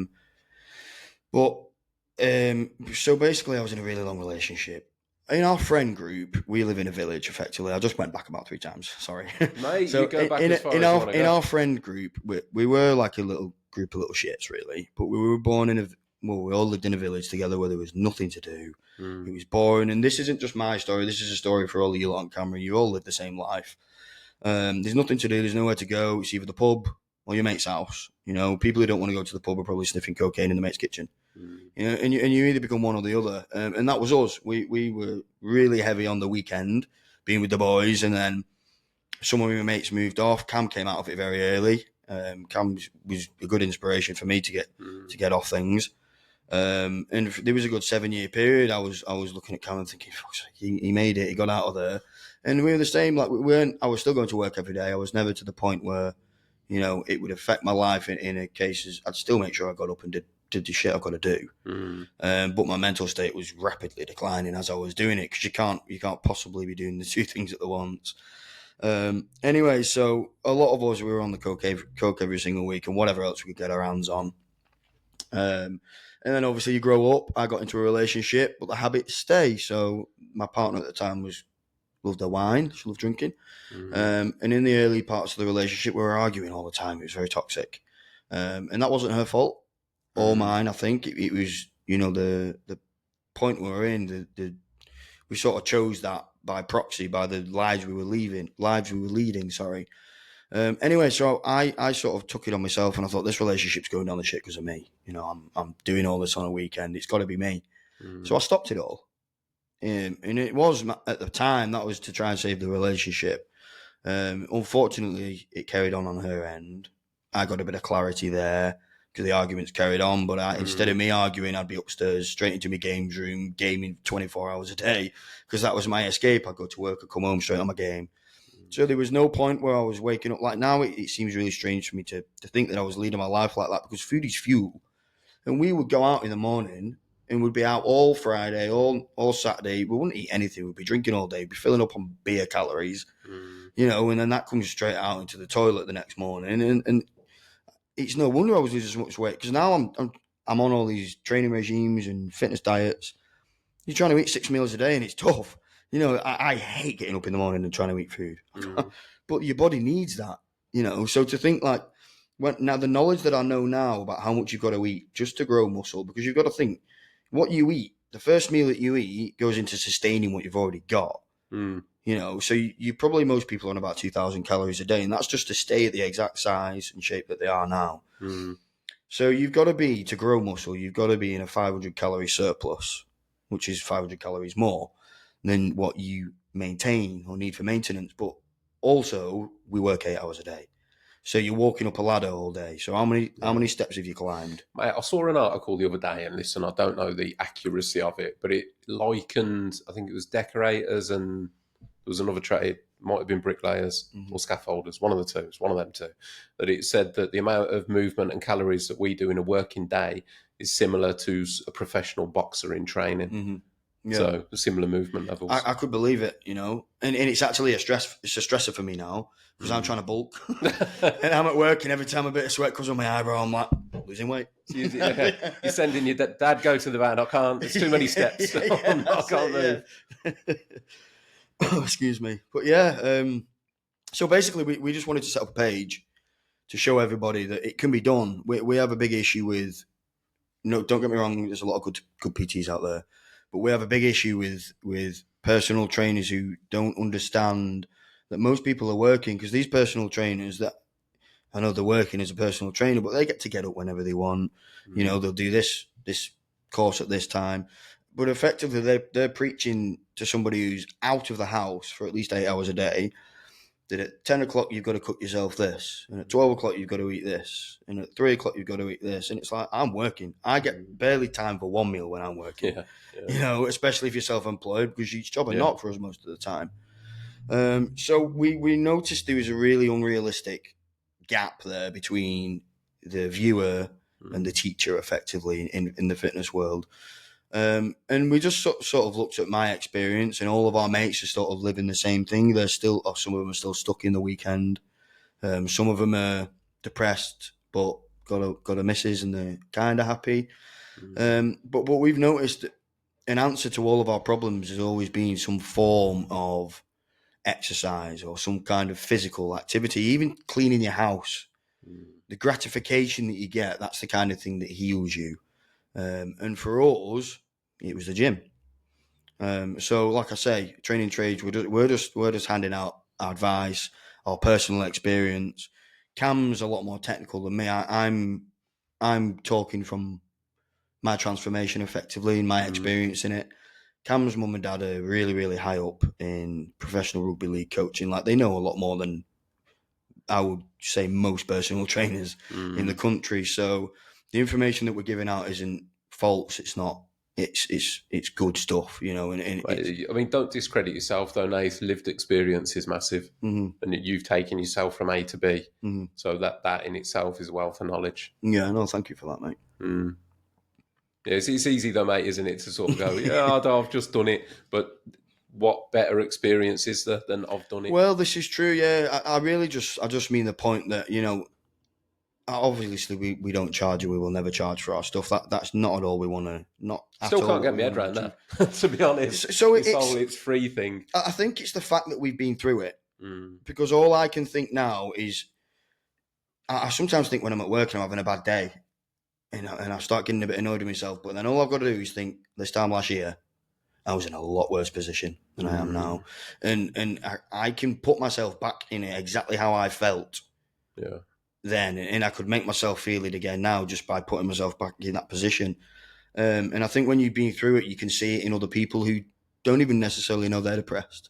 so basically, I was in a really long relationship. In our friend group, we live in a village. Effectively, I just went back about 3 times. Sorry, Mate, so you go back as far as you want to in go. our friend group, we were like a little group of little shits, really. But we were born in we all lived in a village together where there was nothing to do. It was boring, and this isn't just my story. This is a story for all of you lot on camera. You all live the same life. There's nothing to do. There's nowhere to go. It's either the pub or your mate's house. People who don't want to go to the pub are probably sniffing cocaine in the mate's kitchen. And you either become one or the other. And that was us. We were really heavy on the weekend, being with the boys, and then some of my mates moved off. Cam came out of it very early. Cam was a good inspiration for me to get off things. And there was a good 7-year period. I was looking at Cam and thinking, he made it. He got out of there, and we were the same. Like we weren't. I was still going to work every day. I was never to the point where, it would affect my life in a cases. I'd still make sure I got up and did the shit I've got to do. But my mental state was rapidly declining as I was doing it, because you can't possibly be doing the two things at the once. Anyway, so a lot of us, we were on the coke every single week and whatever else we could get our hands on. And then obviously you grow up. I got into a relationship, but the habits stay. So my partner at the time loved her wine. She loved drinking. And in the early parts of the relationship, we were arguing all the time. It was very toxic. And that wasn't her fault or mine. I think it was, the point we were in. We sort of chose that by proxy, by the lives we were leading. Sorry. Anyway, so I sort of took it on myself, and I thought, this relationship's going down the shit because of me. I'm doing all this on a weekend. It's got to be me. So I stopped it all. And it was, at the time, that was to try and save the relationship. Unfortunately, it carried on her end. I got a bit of clarity there because the arguments carried on. But instead of me arguing, I'd be upstairs, straight into my games room, gaming 24 hours a day, because that was my escape. I'd go to work, I'd come home, straight on my game. So there was no point where I was waking up. Like now, it seems really strange for me to think that I was leading my life like that, because food is fuel. And we would go out in the morning and we'd be out all Friday, all Saturday. We wouldn't eat anything. We'd be drinking all day, we'd be filling up on beer calories, and then that comes straight out into the toilet the next morning. And it's no wonder I was losing so much weight, because now I'm on all these training regimes and fitness diets. You're trying to eat 6 meals a day and it's tough. I hate getting up in the morning and trying to eat food. But your body needs that, So to think like now the knowledge that I know now about how much you've got to eat just to grow muscle, because you've got to think what you eat. The first meal that you eat goes into sustaining what you've already got. Mm. You know, so you probably, most people are on about 2,000 calories a day, and that's just to stay at the exact size and shape that they are now. Mm. So you've got to be, to grow muscle, you've got to be in a 500 calorie surplus, which is 500 calories more than what you maintain or need for maintenance. But also, we work 8 hours a day. So you're walking up a ladder all day. So how many steps have you climbed? Mate, I saw an article the other day, and listen, I don't know the accuracy of it, but it likened, I think it was decorators, and there was another trade, might have been bricklayers or scaffolders, one of the two, it's one of them two, that it said that the amount of movement and calories that we do in a working day is similar to a professional boxer in training. Mm-hmm. Yeah. So similar movement levels. I could believe it, you know, and it's actually it's a stressor for me now because I'm trying to bulk and I'm at work, and every time a bit of sweat comes on my eyebrow, I'm like, losing weight. So you're sending your dad, go to the van. I can't. It's too many steps. I can't move. Oh, excuse me. But yeah, so basically, we just wanted to set up a page to show everybody that it can be done. We have a big issue with. No, don't get me wrong. There's a lot of good PTs out there, but we have a big issue with personal trainers who don't understand that most people are working, because these personal trainers, that I know they're working as a personal trainer, but they get up whenever they want. You know, they'll do this course at this time, but effectively they're preaching to somebody who's out of the house for at least 8 hours a day that at 10 o'clock you've got to cook yourself this, and at 12 o'clock you've got to eat this, and at 3 o'clock you've got to eat this. And it's like, I'm working. I get barely time for one meal when I'm working. Yeah. You know, especially if you're self-employed, because it's job and not for us most of the time. So we noticed there was a really unrealistic gap there between the viewer and the teacher, effectively, in the fitness world. And we just sort of looked at my experience, and all of our mates are sort of living the same thing. They're still, or some of them are still stuck in the weekend. Some of them are depressed, but got a missus, and they're kind of happy. But what we've noticed, an answer to all of our problems has always been some form of exercise or some kind of physical activity, even cleaning your house. The gratification that you get, that's the kind of thing that heals you. And for us, it was the gym. So like I say, training trades, we're just handing out our advice, our personal experience. Cam's a lot more technical than me. I'm talking from my transformation, effectively, and my experience in it. Cam's mum and dad are really, really high up in professional rugby league coaching. Like, they know a lot more than I would say most personal trainers in the country. So the information that we're giving out isn't false. It's not. It's good stuff, you know. And I mean, don't discredit yourself, though. Nate's lived experience is massive, and you've taken yourself from A to B. So that in itself is wealth of knowledge. Yeah, no, thank you for that, mate. Yeah, it's easy though, mate, isn't it, to sort of go, yeah, I've just done it, but what better experience is there than I've done it? Well, this is true. Yeah, I really just mean the point that, you know, obviously we don't charge, and we will never charge for our stuff. That's not at all we want to. Not still at can't all get my head around that. To be honest, so it's free thing. I think it's the fact that we've been through it, because all I can think now is, I sometimes think when I'm at work and I'm having a bad day, and I start getting a bit annoyed with myself, but then all I've got to do is think, this time last year, I was in a lot worse position than I am now. And I can put myself back in it exactly how I felt then, and I could make myself feel it again now just by putting myself back in that position. And I think when you've been through it, you can see it in other people who don't even necessarily know they're depressed.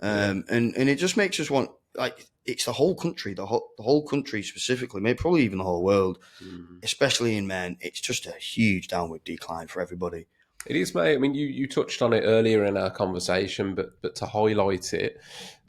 And it just makes us want, like, it's the whole country, the whole country specifically, maybe probably even the whole world, especially in men. It's just a huge downward decline for everybody. It is, mate. I mean, you touched on it earlier in our conversation, but to highlight it,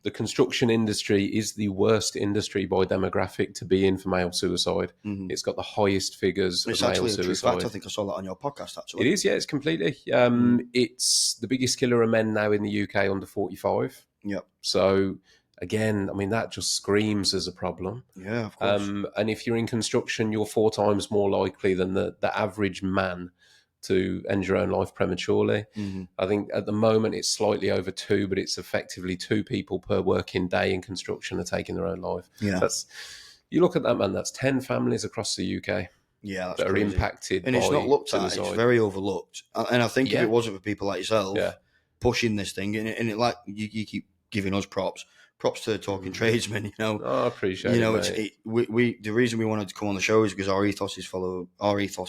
the construction industry is the worst industry by demographic to be in for male suicide. It's got the highest figures of male suicide. It's actually a true fact. I think I saw that on your podcast, actually. It is, yeah, it's completely. It's the biggest killer of men now in the UK under 45. Yep. So, again, I mean, that just screams as a problem. Yeah, of course. And if you're in construction, you're 4 times more likely than the average man to end your own life prematurely. I think at the moment it's slightly over 2, but it's effectively 2 people per working day in construction are taking their own life. Yeah. That's, You look at that, man. That's 10 families across the UK Yeah, that's that are crazy. impacted And by it's not looked at. It's suicide. very overlooked. And I think if Yeah. it wasn't for people like yourself Yeah. pushing this thing, and it like you keep giving us props to talking tradesmen. I appreciate it, mate. We the reason we wanted to come on the show is because our ethos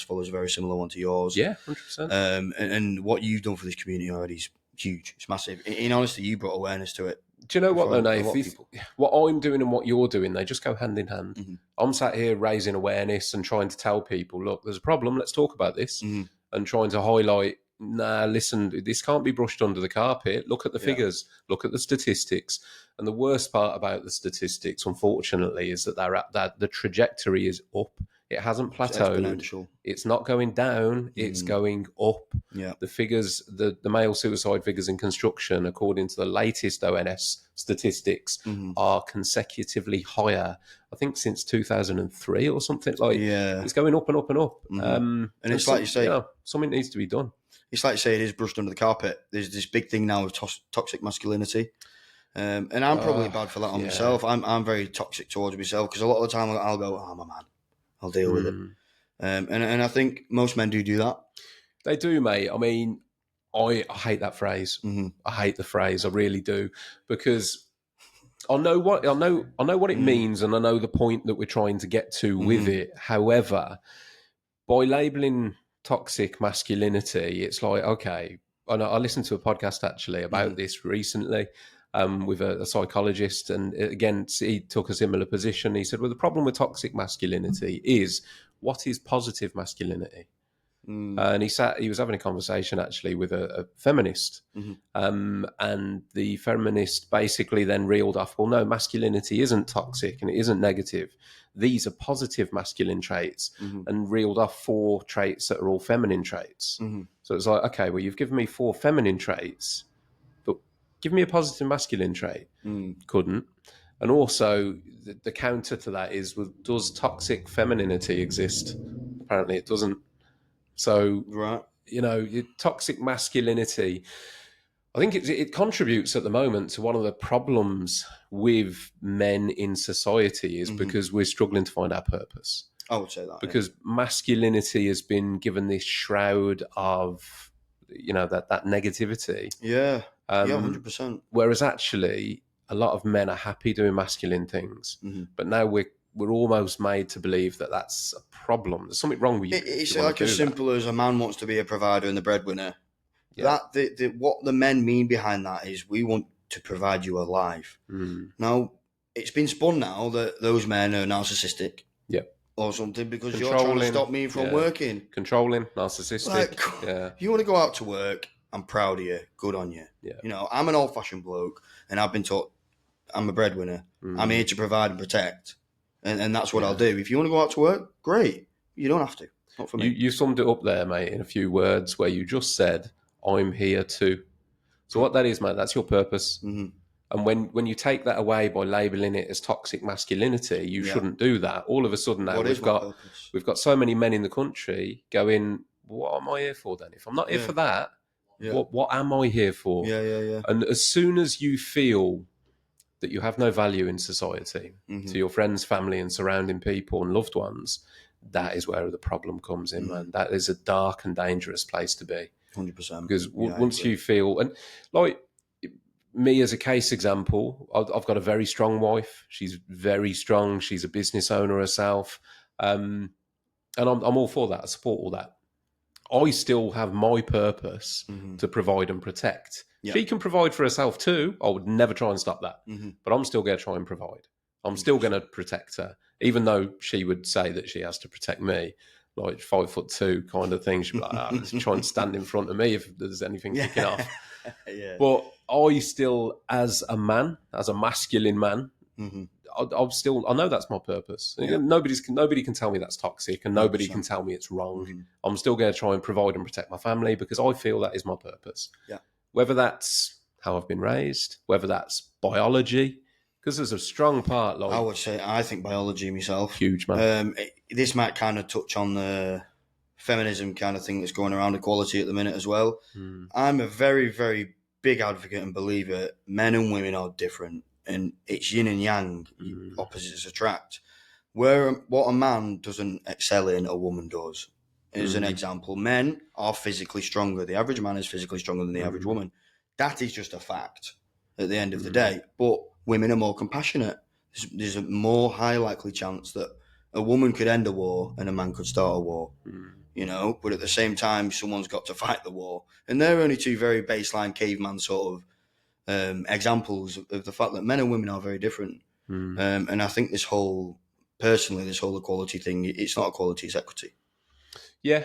follows a very similar one to yours. Yeah, 100%. And what you've done for this community already is huge. It's massive. In honesty, you brought awareness to it. Do you know what, though, a lot Nath? of people. What I'm doing and what you're doing, they just go hand in hand. Mhm. I'm sat here raising awareness and trying to tell people, look, there's a problem. Let's talk about this. Mhm. And trying to highlight, nah, listen, this can't be brushed under the carpet. Look at the Yeah. figures. Look at the statistics. And the worst part about the statistics, unfortunately, is that the trajectory is up. It hasn't It's plateaued. exponential. It's not going down. It's going up. Yeah. The figures, the male suicide figures in construction, according to the latest ONS statistics, are consecutively higher. I think since 2003 or something like. Yeah. It's going up and up and up. And it's like you say, something needs to be done. it's like you say, it is brushed under the carpet. There's this big thing now of toxic masculinity. And I'm probably bad for that on myself. I'm very toxic towards myself because a lot of the time I'll go, oh, I'm a man. I'll deal with it. And I think most men do that. They do, mate. I mean, I hate that phrase. I hate the phrase. I really do, because I know what it means, and I know the point that we're trying to get to with it. However, by labeling toxic masculinity, it's like, okay. I listened to a podcast actually about this recently. With a psychologist, and again, he took a similar position. He said, well, the problem with toxic masculinity is, what is positive masculinity? And he was having a conversation actually with a feminist, and the feminist basically then reeled off, well, no, masculinity isn't toxic and it isn't negative. These are positive masculine traits, and reeled off 4 traits that are all feminine traits. So it's like, okay, well, you've given me 4 feminine traits, but give me a positive masculine trait. Couldn't. And also, the counter to that is, well, does toxic femininity exist? Apparently it doesn't. So, toxic masculinity, I think it contributes at the moment to one of the problems with men in society is because we're struggling to find our purpose. I would say that. Because masculinity has been given this shroud of, that negativity. Yeah. 100%. Whereas actually, a lot of men are happy doing masculine things, but now we're almost made to believe that that's a problem. There's something wrong with you. It's like as simple as a man wants to be a provider and the breadwinner. Yeah. What the men mean behind that is, we want to provide you a life. Now, it's been spun now that those men are narcissistic. Or something, because you're trying to stop me from working. Controlling, narcissistic. You want to go out to work, I'm proud of you. Good on you. I'm an old-fashioned bloke, and I've been taught I'm a breadwinner. I'm here to provide and protect. And that's what I'll do. If you want to go out to work, great. You don't have to. Not for me. You summed it up there, mate, in a few words, where you just said, I'm here too. So what that is, mate, that's your purpose. And when you take that away by labelling it as toxic masculinity, you shouldn't do that. All of a sudden now we've got so many men in the country going, what am I here for then? If I'm not here for that, what am I here for? And as soon as you feel that you have no value in society to your friends, family and surrounding people and loved ones, that is where the problem comes in, man. That is a dark and dangerous place to be. 100%. Because once you feel, and like me as a case example, I've got a very strong wife. She's very strong. She's a business owner herself. And I'm all for that. I support all that. I still have my purpose to provide and protect. She can provide for herself too. I would never try and stop that. But I'm still going to try and provide. I'm still going to protect her, even though she would say that she has to protect me, like 5'2" kind of thing. She'd be like, let's try and stand in front of me if there's anything kicking off. But I still, as a man, as a masculine man, I know that's my purpose. Nobody can tell me that's toxic, and nobody can tell me it's wrong. I'm still going to try and provide and protect my family because I feel that is my purpose. Whether that's how I've been raised, whether that's biology, because there's a strong part. Like, I would say, I think biology myself. Huge, man. This might kind of touch on the feminism kind of thing that's going around equality at the minute as well. I'm a very, very big advocate and believer men and women are different, and it's yin and yang, opposites attract. what a man doesn't excel in, a woman does. As an example, men are physically stronger. The average man is physically stronger than the average woman. That is just a fact at the end of the day. But women are more compassionate. There's a more high likely chance that a woman could end a war and a man could start a war. You know, but at the same time, someone's got to fight the war. And they're only two very baseline caveman sort of examples of the fact that men and women are very different. And I think this whole equality thing, it's not equality, it's equity. Yeah,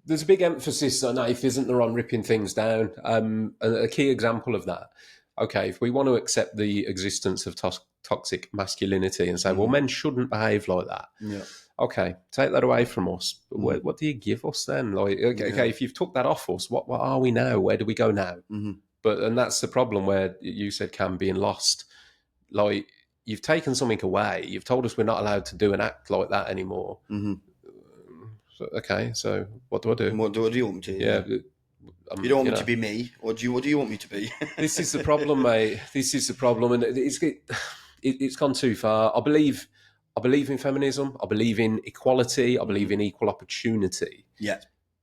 there's a big emphasis on Nath, isn't there, on ripping things down. A key example of that. Okay, if we want to accept the existence of toxic masculinity and say, well, men shouldn't behave like that. Yeah. Okay, take that away from us. But what do you give us then? Like, okay, if you've took that off us, what are we now? Where do we go now? And that's the problem where you said, Cam, being lost. Like, you've taken something away. You've told us we're not allowed to do and act like that anymore. Okay, so what do I do? What do you want me to? Yeah. You don't want me to be me. What do you want me to be? This is the problem, mate. This is the problem, and it's gone too far. I believe in feminism. I believe in equality. I believe in equal opportunity. Yeah.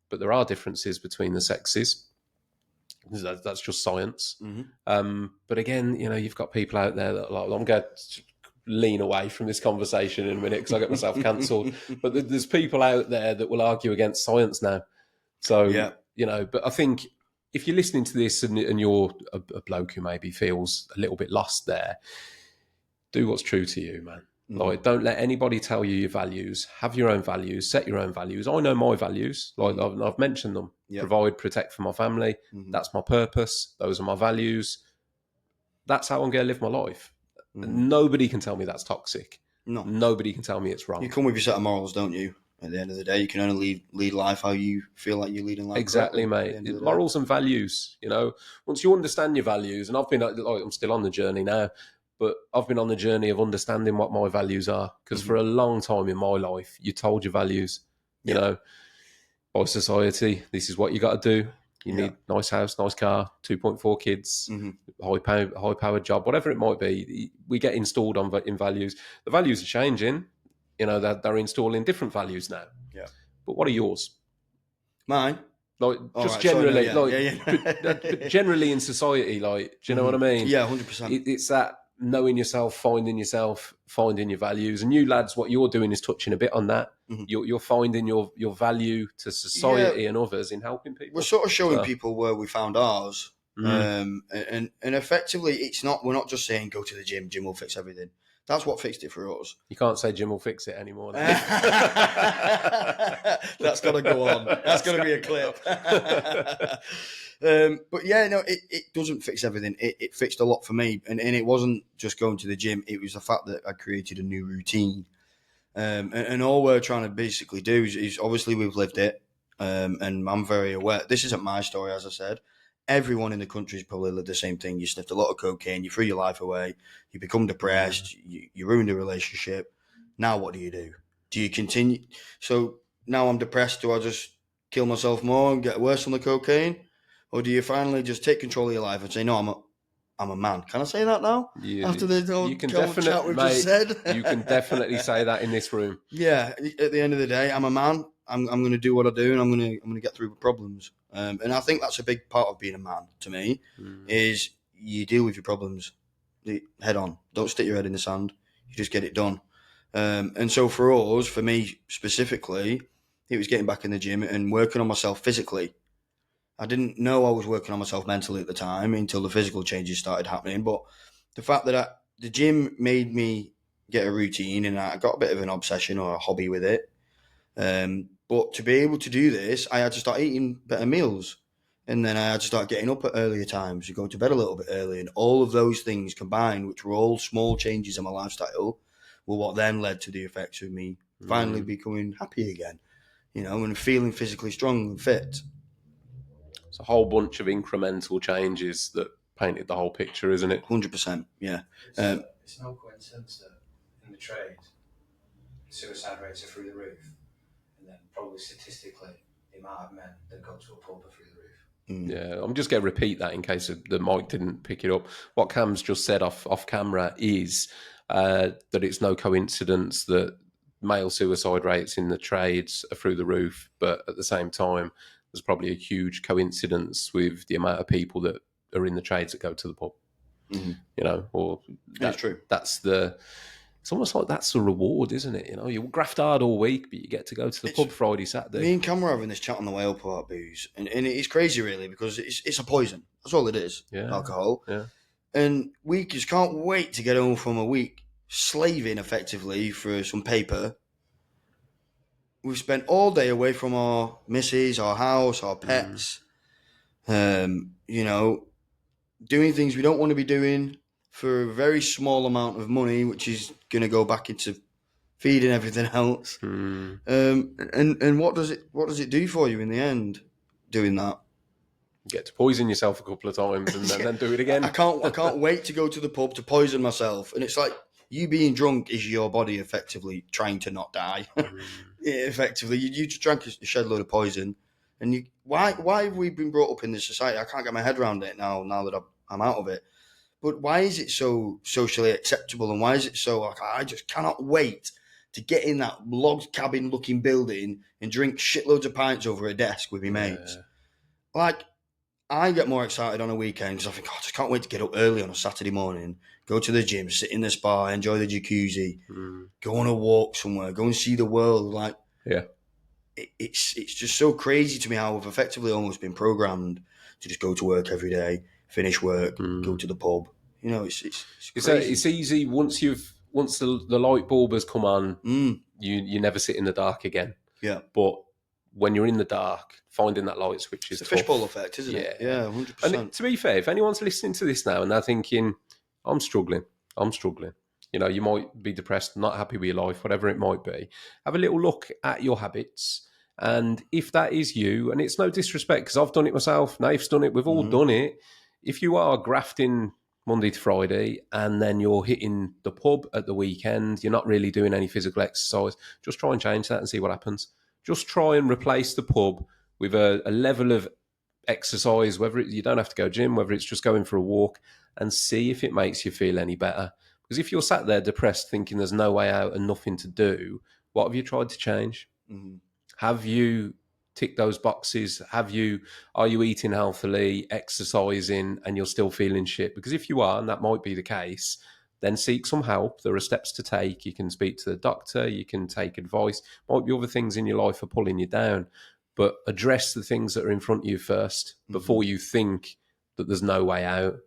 But there are differences between the sexes. That's just science. But again, you've got people out there that are like, I'm going to lean away from this conversation in a minute because I get myself cancelled. But there's people out there that will argue against science now. So, but I think if you're listening to this and you're a bloke who maybe feels a little bit lost there, do what's true to you, man. Like, don't let anybody tell you your values. Have your own values. Set your own values. I know my values. Like I've mentioned them. Provide, protect for my family. That's my purpose. Those are my values. That's how I'm going to live my life. Nobody can tell me that's toxic. No. Nobody can tell me it's wrong. You come with your set of morals, don't you? At the end of the day, you can only lead life how you feel like you're leading life. Exactly, mate. Morals and values. Once you understand your values, and I'm still on the journey now, but I've been on the journey of understanding what my values are. Because for a long time in my life, you're told your values. By society, this is what you got to do. You need nice house, nice car, 2.4 kids, high powered job, whatever it might be. We get installed in values. The values are changing. They're installing different values now. Yeah. But what are yours? Mine? Like, just generally, but generally in society, like, do you know what I mean? Yeah, 100%. It's that knowing yourself, finding your values. And you lads, what you're doing is touching a bit on that. You're finding your value to society and others in helping people. We're sort of showing people where we found ours. And effectively, we're not just saying go to the gym will fix everything. That's what fixed it for us. You can't say gym will fix it anymore. That's got to go on. That's going to be a clip. But yeah, no, it doesn't fix everything. It fixed a lot for me. And it wasn't just going to the gym. It was the fact that I created a new routine. And all we're trying to basically do is obviously we've lived it. And I'm very aware. This isn't my story, as I said. Everyone in the country has probably lived the same thing. You sniffed a lot of cocaine, you threw your life away, you become depressed, you ruined a relationship. Now what do? Do you continue? So now I'm depressed. Do I just kill myself more and get worse on the cocaine? Or do you finally just take control of your life and say, no, I'm a man. Can I say that now? After the whole chat we've just said? You can definitely say that in this room. Yeah, at the end of the day, I'm a man. I'm going to do what I do, and I'm going to get through the problems. And I think that's a big part of being a man. To me, is you deal with your problems head on. Don't stick your head in the sand. You just get it done. And so for me specifically, it was getting back in the gym and working on myself physically. I didn't know I was working on myself mentally at the time until the physical changes started happening. But the fact that the gym made me get a routine, and I got a bit of an obsession or a hobby with it. But to be able to do this, I had to start eating better meals. And then I had to start getting up at earlier times, going to bed a little bit early. And all of those things combined, which were all small changes in my lifestyle, were what then led to the effects of me finally becoming happy again, and feeling physically strong and fit. It's a whole bunch of incremental changes that painted the whole picture, isn't it? 100%, yeah. It's no coincidence that in the trade, suicide rates are through the roof. And then probably statistically, the amount of men that go to a pub are through the roof. Yeah, I'm just going to repeat that in case the mic didn't pick it up. What Cam's just said off camera is that it's no coincidence that male suicide rates in the trades are through the roof, but at the same time, there's probably a huge coincidence with the amount of people that are in the trades that go to the pub. Mm-hmm. You know, or It's true. That's the. It's almost like that's the reward, isn't it? You know, you graft hard all week, but you get to go to the pub Friday, Saturday. Me and Cam were having this chat on the way up about booze, and it's crazy, really, because it's a poison. That's all it is. Yeah. Alcohol. Yeah. And we just can't wait to get home from a week slaving effectively for some paper. We've spent all day away from our missus, our house, our pets. You know, doing things we don't want to be doing for a very small amount of money, which is going to go back into feeding everything else. And what does it do for you in the end? Doing that, you get to poison yourself a couple of times and then do it again. I can't wait to go to the pub to poison myself. And it's like you being drunk is your body effectively trying to not die. Effectively, you just drank a shed load of poison. And why have we been brought up in this society? I can't get my head around it now that I'm out of it. But why is it so socially acceptable, and why is it so like I just cannot wait to get in that log cabin looking building and drink shitloads of pints over a desk with my mates? Like, I get more excited on a weekend because I think, I just can't wait to get up early on a Saturday morning, go to the gym, sit in the spa, enjoy the jacuzzi, go on a walk somewhere, go and see the world. Like, it's just so crazy to me how we've effectively almost been programmed to just go to work every day, finish work, go to the pub. You know, it's crazy. It's easy once the light bulb has come on. You never sit in the dark again. Yeah, but when you're in the dark, finding that light switch is it's a fishbowl effect, isn't it? Yeah, 100%. And to be fair, if anyone's listening to this now and they're thinking, I'm struggling, you know, you might be depressed, not happy with your life, whatever it might be, have a little look at your habits. And if that is you, and it's no disrespect, because I've done it myself, Naif's done it, we've all done it. If you are grafting Monday to Friday and then you're hitting the pub at the weekend, you're not really doing any physical exercise, just try and change that and see what happens. Just try and replace the pub with a level of exercise, whether you don't have to go gym, whether it's just going for a walk, and see if it makes you feel any better. Because if you're sat there depressed thinking there's no way out and nothing to do, what have you tried to change? Have you ticked those boxes? Are you eating healthily, exercising, and you're still feeling shit? Because if you are, and that might be the case, then seek some help. There are steps to take. You can speak to the doctor. You can take advice. Might be other things in your life are pulling you down. But address the things that are in front of you first before you think that there's no way out,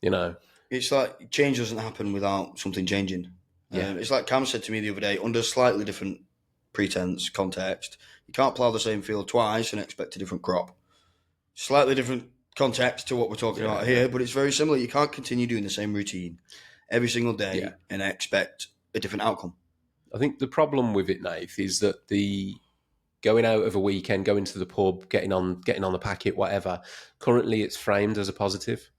you know. It's like change doesn't happen without something changing. Yeah. It's like Cam said to me the other day, under slightly different pretense, context, you can't plough the same field twice and expect a different crop. Slightly different context to what we're talking about here, but it's very similar. You can't continue doing the same routine every single day and expect a different outcome. I think the problem with it, Nath, is that the going out of a weekend, going to the pub, getting on the packet, whatever, currently it's framed as a positive.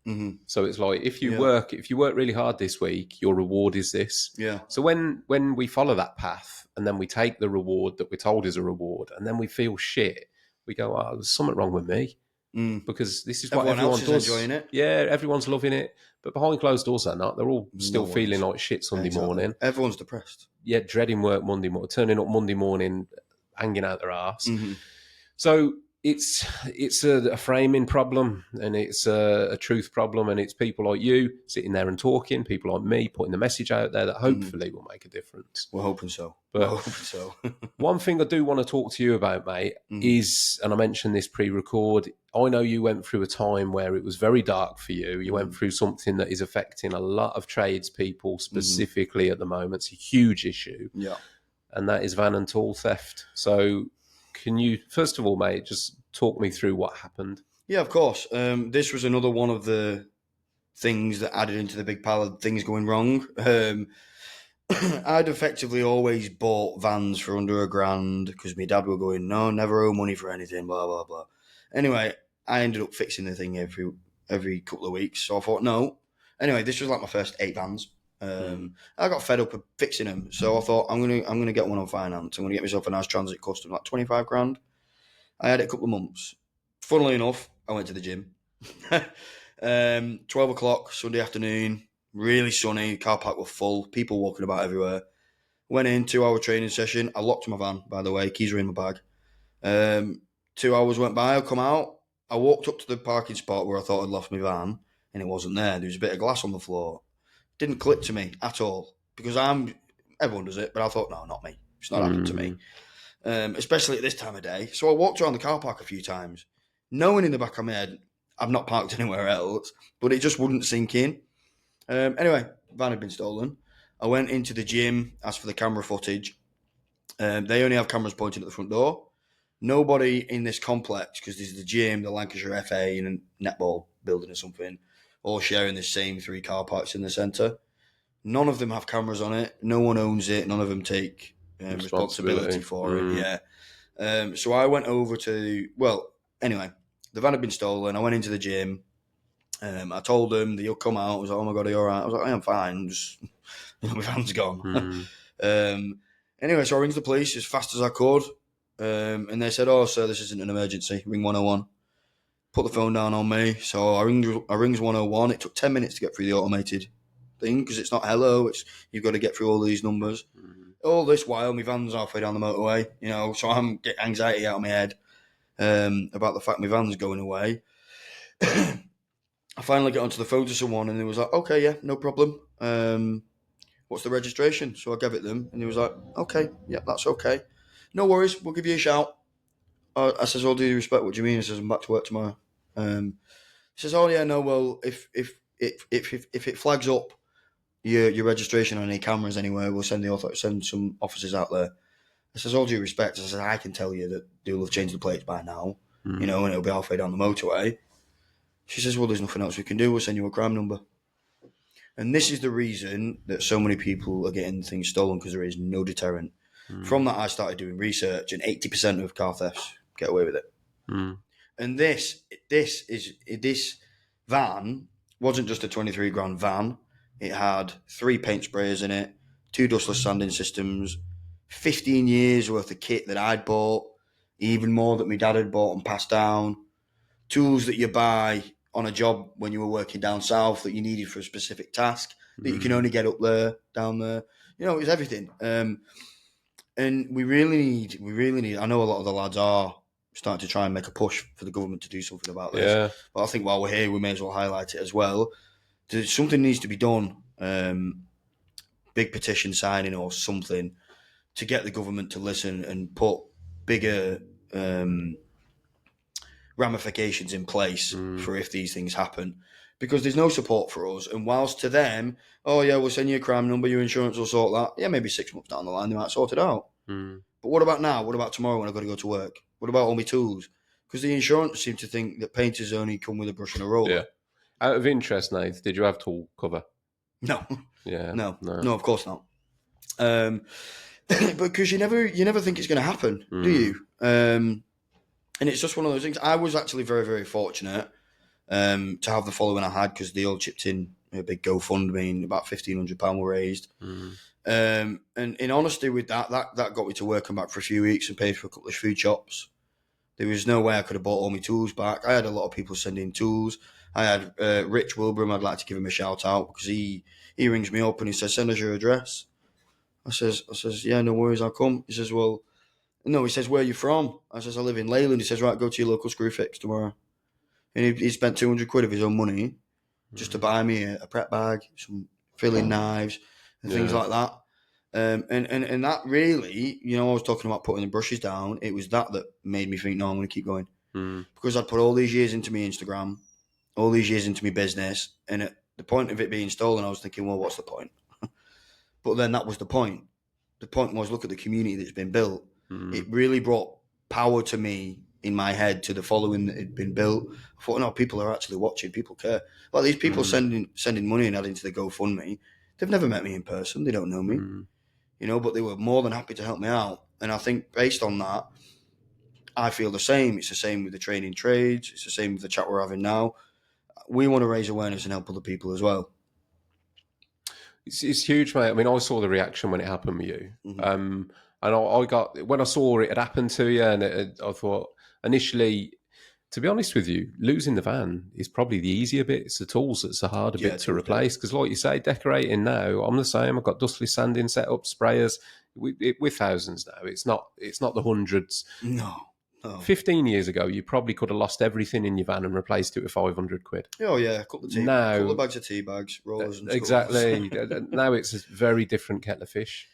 So it's like if you work really hard this week, your reward is this. Yeah. So when we follow that path and then we take the reward that we're told is a reward and then we feel shit, we go, oh, there's something wrong with me. Because this is what everyone else is does. enjoying it. Yeah, everyone's loving it. But behind closed doors, they're not. They're all still feeling like shit Sunday morning. Everyone's depressed. Yeah, dreading work Monday morning, turning up Monday morning, hanging out their arse. So it's a framing problem, and it's a truth problem, and it's people like you sitting there and talking, people like me putting the message out there that hopefully will make a difference. We're hoping so. But one thing I do want to talk to you about, mate, is, and I mentioned this pre-record, I know you went through a time where it was very dark for you. You went through something that is affecting a lot of tradespeople specifically at the moment. It's a huge issue. Yeah. And that is van and tool theft. So can you, first of all, mate, just talk me through what happened? Yeah, of course. This was another one of the things that added into the big pile of things going wrong. I'd effectively always bought vans for under $1,000 because my dad were going, no, never owe money for anything, blah, blah, blah. Anyway, I ended up fixing the thing every couple of weeks. So I thought, no. Anyway, this was like my first 8 vans. I got fed up of fixing them, so I thought I'm gonna get one on finance. I'm gonna get myself a nice Transit Custom, like 25 grand. I had it a couple of months. Funnily enough, I went to the gym. 12 o'clock Sunday afternoon, really sunny. Car park was full, people walking about everywhere. Went in, 2-hour training session. I locked my van, by the way. Keys were in my bag. 2 hours went by. I come out. I walked up to the parking spot where I thought I'd lost my van, and it wasn't there. There was a bit of glass on the floor. Didn't click to me at all because everyone does it, but I thought, no, not me. It's not happened to me, especially at this time of day. So I walked around the car park a few times, knowing in the back of my head I've not parked anywhere else, but it just wouldn't sink in. Anyway, van had been stolen. I went into the gym, asked for the camera footage. They only have cameras pointing at the front door. Nobody in this complex, because this is the gym, the Lancashire FA, and a netball building or something, all sharing the same 3 car parks in the centre. None of them have cameras on it. No one owns it. None of them take responsibility for it. Yeah. So I went over to, anyway, the van had been stolen. I went into the gym. I told them that you'll come out. I was like, oh my God, are you all right? I was like, I am fine. Just, my van's gone. Anyway, so I rings the police as fast as I could. And they said, oh, sir, this isn't an emergency. Ring 101. Put the phone down on me. So I rings 101. It took 10 minutes to get through the automated thing because it's not hello. You've got to get through all these numbers. All this while, my van's halfway down the motorway, so I'm getting anxiety out of my head about the fact my van's going away. I finally get onto the phone to someone and they was like, okay, yeah, no problem. What's the registration? So I gave it them and he was like, okay, yeah, that's okay. No worries, we'll give you a shout. I says, all due respect, what do you mean? He says, I'm back to work tomorrow. He says, oh yeah, no, well, if it flags up your registration on any cameras anywhere, we'll send some officers out there. I says, all due respect, I says, I can tell you that they'll have changed the plates by now, and it'll be halfway down the motorway. She says, well, there's nothing else we can do. We'll send you a crime number. And this is the reason that so many people are getting things stolen, because there is no deterrent. From that, I started doing research, and 80% of car thefts get away with it. And this van wasn't just a 23 grand van. It had 3 paint sprayers in it, 2 dustless sanding systems, 15 years worth of kit that I'd bought, even more that my dad had bought and passed down, tools that you buy on a job when you were working down south that you needed for a specific task that you can only get up there, down there. It was everything. And we really need, I know a lot of the lads are starting to try and make a push for the government to do something about this. Yeah. But I think while we're here, we may as well highlight it as well. Something needs to be done. Big petition signing or something to get the government to listen and put bigger ramifications in place for if these things happen. Because there's no support for us. And whilst to them, oh yeah, we'll send you a crime number, your insurance will sort that. Yeah, maybe 6 months down the line, they might sort it out. But what about now? What about tomorrow when I've got to go to work? What about all my tools? Because the insurance seem to think that painters only come with a brush and a roller. Yeah. Out of interest, Nate, did you have tool cover? No. Yeah. No, of course not. But because you never think it's going to happen, do you? And it's just one of those things. I was actually very, very fortunate to have the following I had, because they all chipped in a big GoFundMe and about £1,500 were raised. And in honesty with that got me to work and back for a few weeks and paid for a couple of food shops. There was no way I could have bought all my tools back. I had a lot of people sending tools. I had Rich Wilbraham. I'd like to give him a shout out because he rings me up and he says, send us your address. I says, yeah, no worries, I'll come. He says, well, no, he says, where are you from? I says, I live in Leyland. He says, right, go to your local screw fix tomorrow. And he spent 200 quid of his own money just to buy me a prep bag, some filling knives and things like that. And that really, I was talking about putting the brushes down. It was that made me think, no, I'm going to keep going. Because I'd put all these years into my Instagram, all these years into my business. And at the point of it being stolen, I was thinking, well, what's the point? But then that was the point. The point was, look at the community that's been built. It really brought power to me in my head to the following that had been built. I thought, no, people are actually watching. People care. Like these people sending money and adding to the GoFundMe, they've never met me in person. They don't know me, but they were more than happy to help me out. And I think based on that, I feel the same. It's the same with the training trades. It's the same with the chat we're having now. We want to raise awareness and help other people as well. It's huge, mate. I mean, I saw the reaction when it happened with you. And I got, when I saw it had happened to you, and I thought initially, to be honest with you, losing the van is probably the easier bit. It's the tools that's the harder Yeah, bit to tools, replace. Because, like you say, decorating now, I'm the same. I've got dustless sanding set up, sprayers. We're thousands now. It's not the hundreds. No. 15 years ago, you probably could have lost everything in your van and replaced it with 500 quid. Oh yeah, a couple of bags of tea bags, rollers and exactly. Now it's a very different kettle of fish.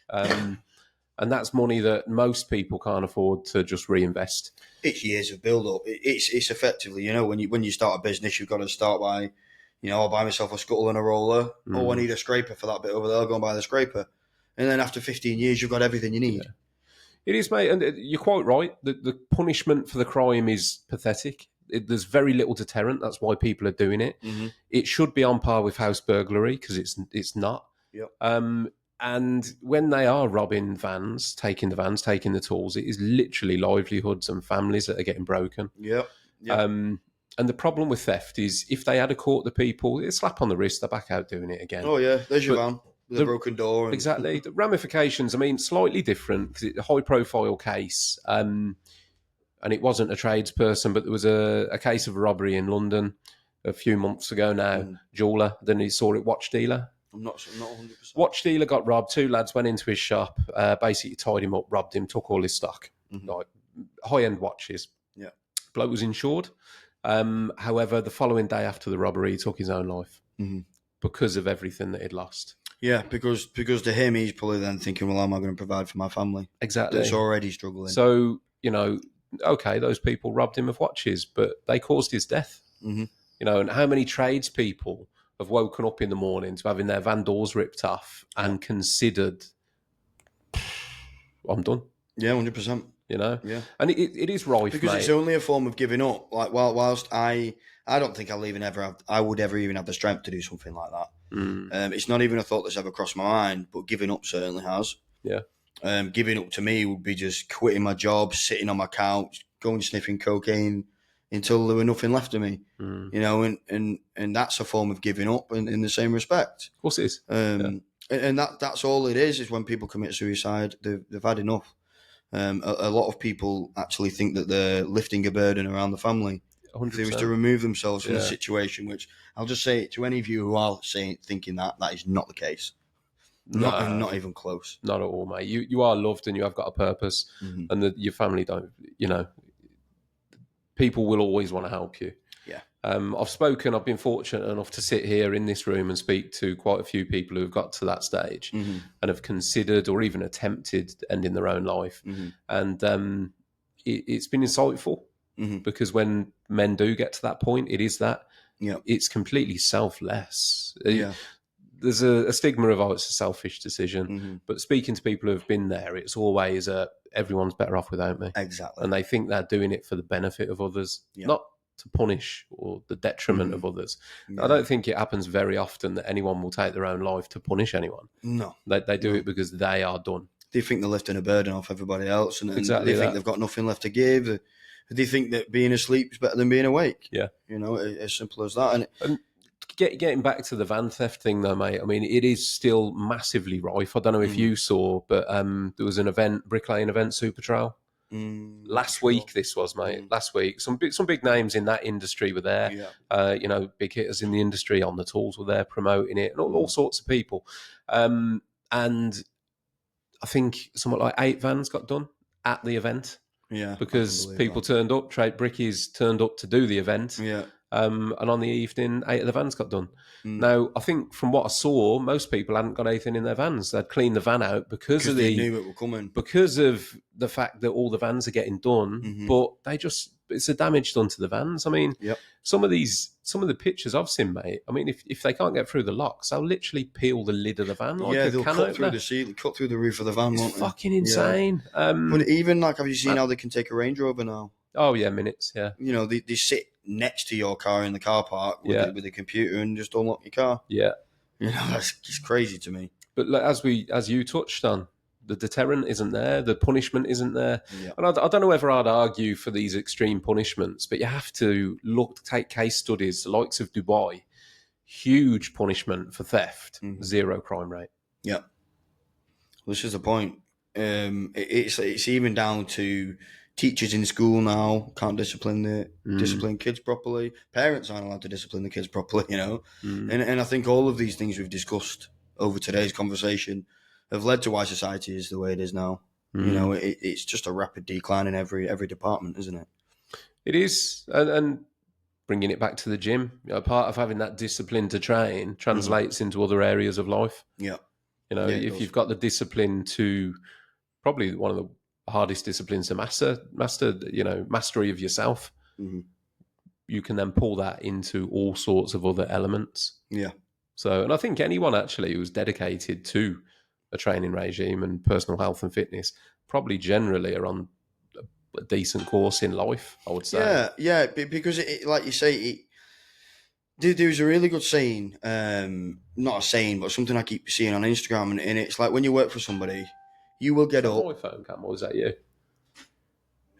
And that's money that most people can't afford to just reinvest. It's years of build up. It's effectively, when you start a business, you've got to start by, I'll buy myself a scuttle and a roller. Oh, I need a scraper for that bit over there. I'll go and buy the scraper. And then after 15 years, you've got everything you need. Yeah. It is, mate, and you're quite right. The punishment for the crime is pathetic. There's very little deterrent. That's why people are doing it. Mm-hmm. It should be on par with house burglary because it's not. Yep. And when they are robbing vans, taking the tools, it is literally livelihoods and families that are getting broken. Yep. And the problem with theft is if they had caught the people, it's a slap on the wrist, they're back out doing it again. Oh, yeah, there's your van with a broken door. Exactly. The ramifications, I mean, slightly different because it's a high-profile case. And it wasn't a tradesperson, but there was a case of a robbery in London a few months ago now. Jeweler, then he saw it, watch dealer. I'm not 100%. Watch dealer got robbed. Two lads went into his shop, basically tied him up, robbed him, took all his stock, like high-end watches. Yeah. Bloke was insured. However, the following day after the robbery, he took his own life because of everything that he'd lost. Yeah, because to him, he's probably then thinking, well, how am I going to provide for my family? Exactly. That's already struggling. So, okay, those people robbed him of watches, but they caused his death. And how many tradespeople have woken up in the morning to having their van doors ripped off and considered, I'm done. Yeah, 100%. Yeah, and it is rife, because mate. It's only a form of giving up. Like whilst I don't think I would ever even have the strength to do something like that. It's not even a thought that's ever crossed my mind, but giving up certainly has. Yeah. Giving up to me would be just quitting my job, sitting on my couch, going sniffing cocaine until there were nothing left of me. And that's a form of giving up in the same respect. Of course it is. And that's all it is when people commit suicide, they've had enough. A lot of people actually think that they're lifting a burden around the family. 100%. If they was to remove themselves from the situation, which I'll just say to any of you who are thinking that is not the case. Not even close. Not at all, mate. You are loved and you have got a purpose, and your family don't. People will always want to help you. Yeah. I've been fortunate enough to sit here in this room and speak to quite a few people who've got to that stage and have considered or even attempted ending their own life. And it's been insightful because when men do get to that point, it's completely selfless. Yeah. There's a stigma of, it's a selfish decision. But speaking to people who've been there, it's always everyone's better off without me. Exactly. And they think they're doing it for the benefit of others, not to punish or the detriment of others. Yeah. I don't think it happens very often that anyone will take their own life to punish anyone. No. They do it because they are done. They think they're lifting a burden off everybody else and exactly they think they've got nothing left to give. They think that being asleep is better than being awake. Yeah. As simple as that. And getting back to the van theft thing though, mate, I mean, it is still massively rife. I don't know if you saw, but there was an event, bricklaying event, Super Trail. Last week, this was, mate. Last week, some big names in that industry were there. Yeah. Big hitters in the industry on the tools were there promoting it, and all sorts of people. And I think somewhat like 8 vans got done at the event. Yeah, because people turned up. Trade brickies turned up to do the event. Yeah. And on the evening, 8 of the vans got done. Now, I think from what I saw, most people hadn't got anything in their vans. They'd cleaned the van out because they knew it was coming. Because of the fact that all the vans are getting done, but it's a damage done to the vans. I mean, some of the pictures I've seen, mate. I mean, if they can't get through the locks, they'll literally peel the lid of the van. They'll cut through the ceiling, cut through the roof of the van. It's fucking insane. Yeah. But even have you seen how they can take a Range Rover now? Oh yeah, minutes. Yeah. They sit next to your car in the car park with a computer and just unlock your car. Yeah. That's just crazy to me. But as you touched on, the deterrent isn't there, the punishment isn't there. Yeah. And I don't know whether I'd argue for these extreme punishments, but you have to take case studies, the likes of Dubai, huge punishment for theft, 0 crime rate. Yeah. This is the point. It's even down to teachers in school now can't discipline kids properly. Parents aren't allowed to discipline the kids properly, you know. And I think all of these things we've discussed over today's conversation have led to why society is the way it is now. You know, it's just a rapid decline in every department, isn't it? It is, and bringing it back to the gym, you know, part of having that discipline to train translates into other areas of life. Yeah. You know, Yeah, if you've got the discipline to, probably one of the hardest disciplines to master, you know, mastery of yourself, you can then pull that into all sorts of other elements. Yeah. So, and I think anyone actually who's dedicated to a training regime and personal health and fitness probably generally are on a decent course in life, I would say. Yeah, because like you say, there's a really good saying, not a saying, but something I keep seeing on Instagram, and it's like when you work for somebody, you will get Is that up. my phone, Cam, or is that you? Is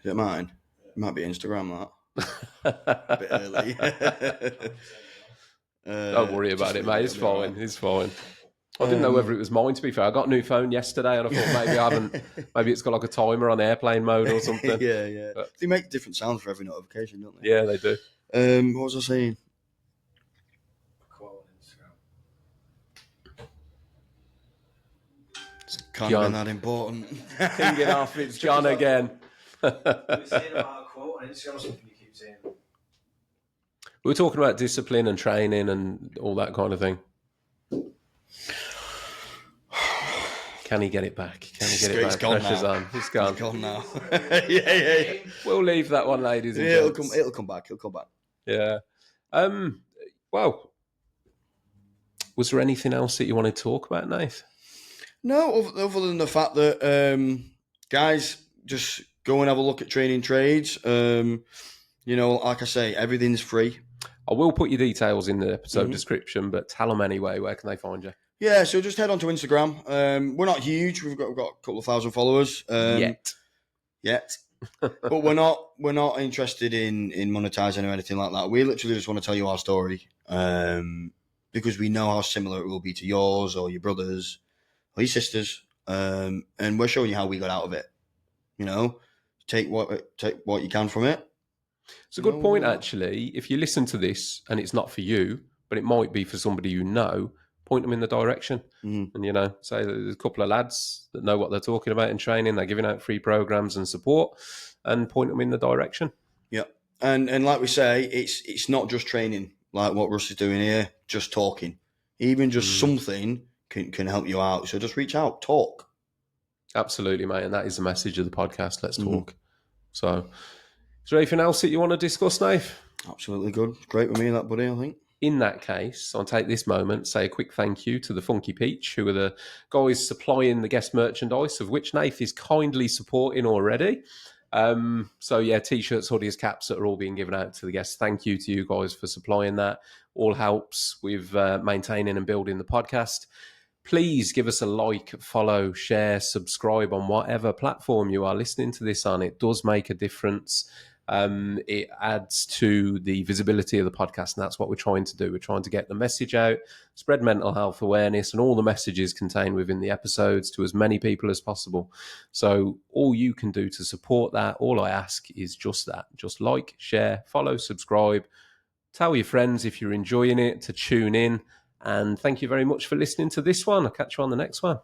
it mine? It might be Instagram, that. A bit early. Don't worry Just about it, leave mate. it, It's it'll be all fine. right. It's fine. I didn't know whether it was mine, to be fair. I got a new phone yesterday and I thought maybe I haven't, maybe it's got like a timer on airplane mode or something. Yeah. But, They make different sounds for every notification, don't they? yeah, they do. What was I saying? Can't have been that important. Ping it off. It's John again. You were saying about a quote on Instagram or something you keep saying. We were talking about discipline and training and all that kind of thing. Can he get it back? Can he get it back? It's gone Pressure's now. on. It's gone. It's gone now. yeah. We'll leave that one, ladies and It'll gents. come back. It'll come back. Yeah. Well, was there anything else that you wanted to talk about, Nath? No, other than the fact that guys, just go and have a look at Training Trades. You know, like I say, everything's free. I will put your details in the episode description, but tell them anyway. Where can they find you? Yeah, so just head on to Instagram. We're not huge. We've got a couple of thousand followers. Yet. But we're not interested in monetizing or anything like that. We literally just want to tell you our story. Because we know how similar it will be to yours or your brothers or your sisters. And we're showing you how we got out of it. You know, take what you can from it. It's a good point, actually. If you listen to this and it's not for you, but it might be for somebody you know, point them in the direction. And, you know, say that there's a couple of lads that know what they're talking about in training. They're giving out free programs and support, and point them in the direction. Yeah. And like we say, it's not just training like what Russ is doing here, just talking. Even just something can help you out. So just reach out, talk. Absolutely, mate. And that is the message of the podcast. Let's talk. So, is there anything else that you want to discuss, Nath? Absolutely good. Great with me, that buddy, I think. In that case, I'll take this moment, say a quick thank you to the Funky Peach, who are the guys supplying the guest merchandise, of which Nath is kindly supporting already. So yeah, t-shirts, hoodies, caps that are all being given out to the guests. Thank you to you guys for supplying that. All helps with maintaining and building the podcast. Please give us a like, follow, share, subscribe on whatever platform you are listening to this on. It does make a difference. It adds to the visibility of the podcast, and that's what we're trying to do. We're trying to get the message out, spread mental health awareness and all the messages contained within the episodes to as many people as possible. So all you can do to support that, all I ask is just that. Just like, share, follow, subscribe. Tell your friends if you're enjoying it to tune in. And thank you very much for listening to this one. I'll catch you on the next one.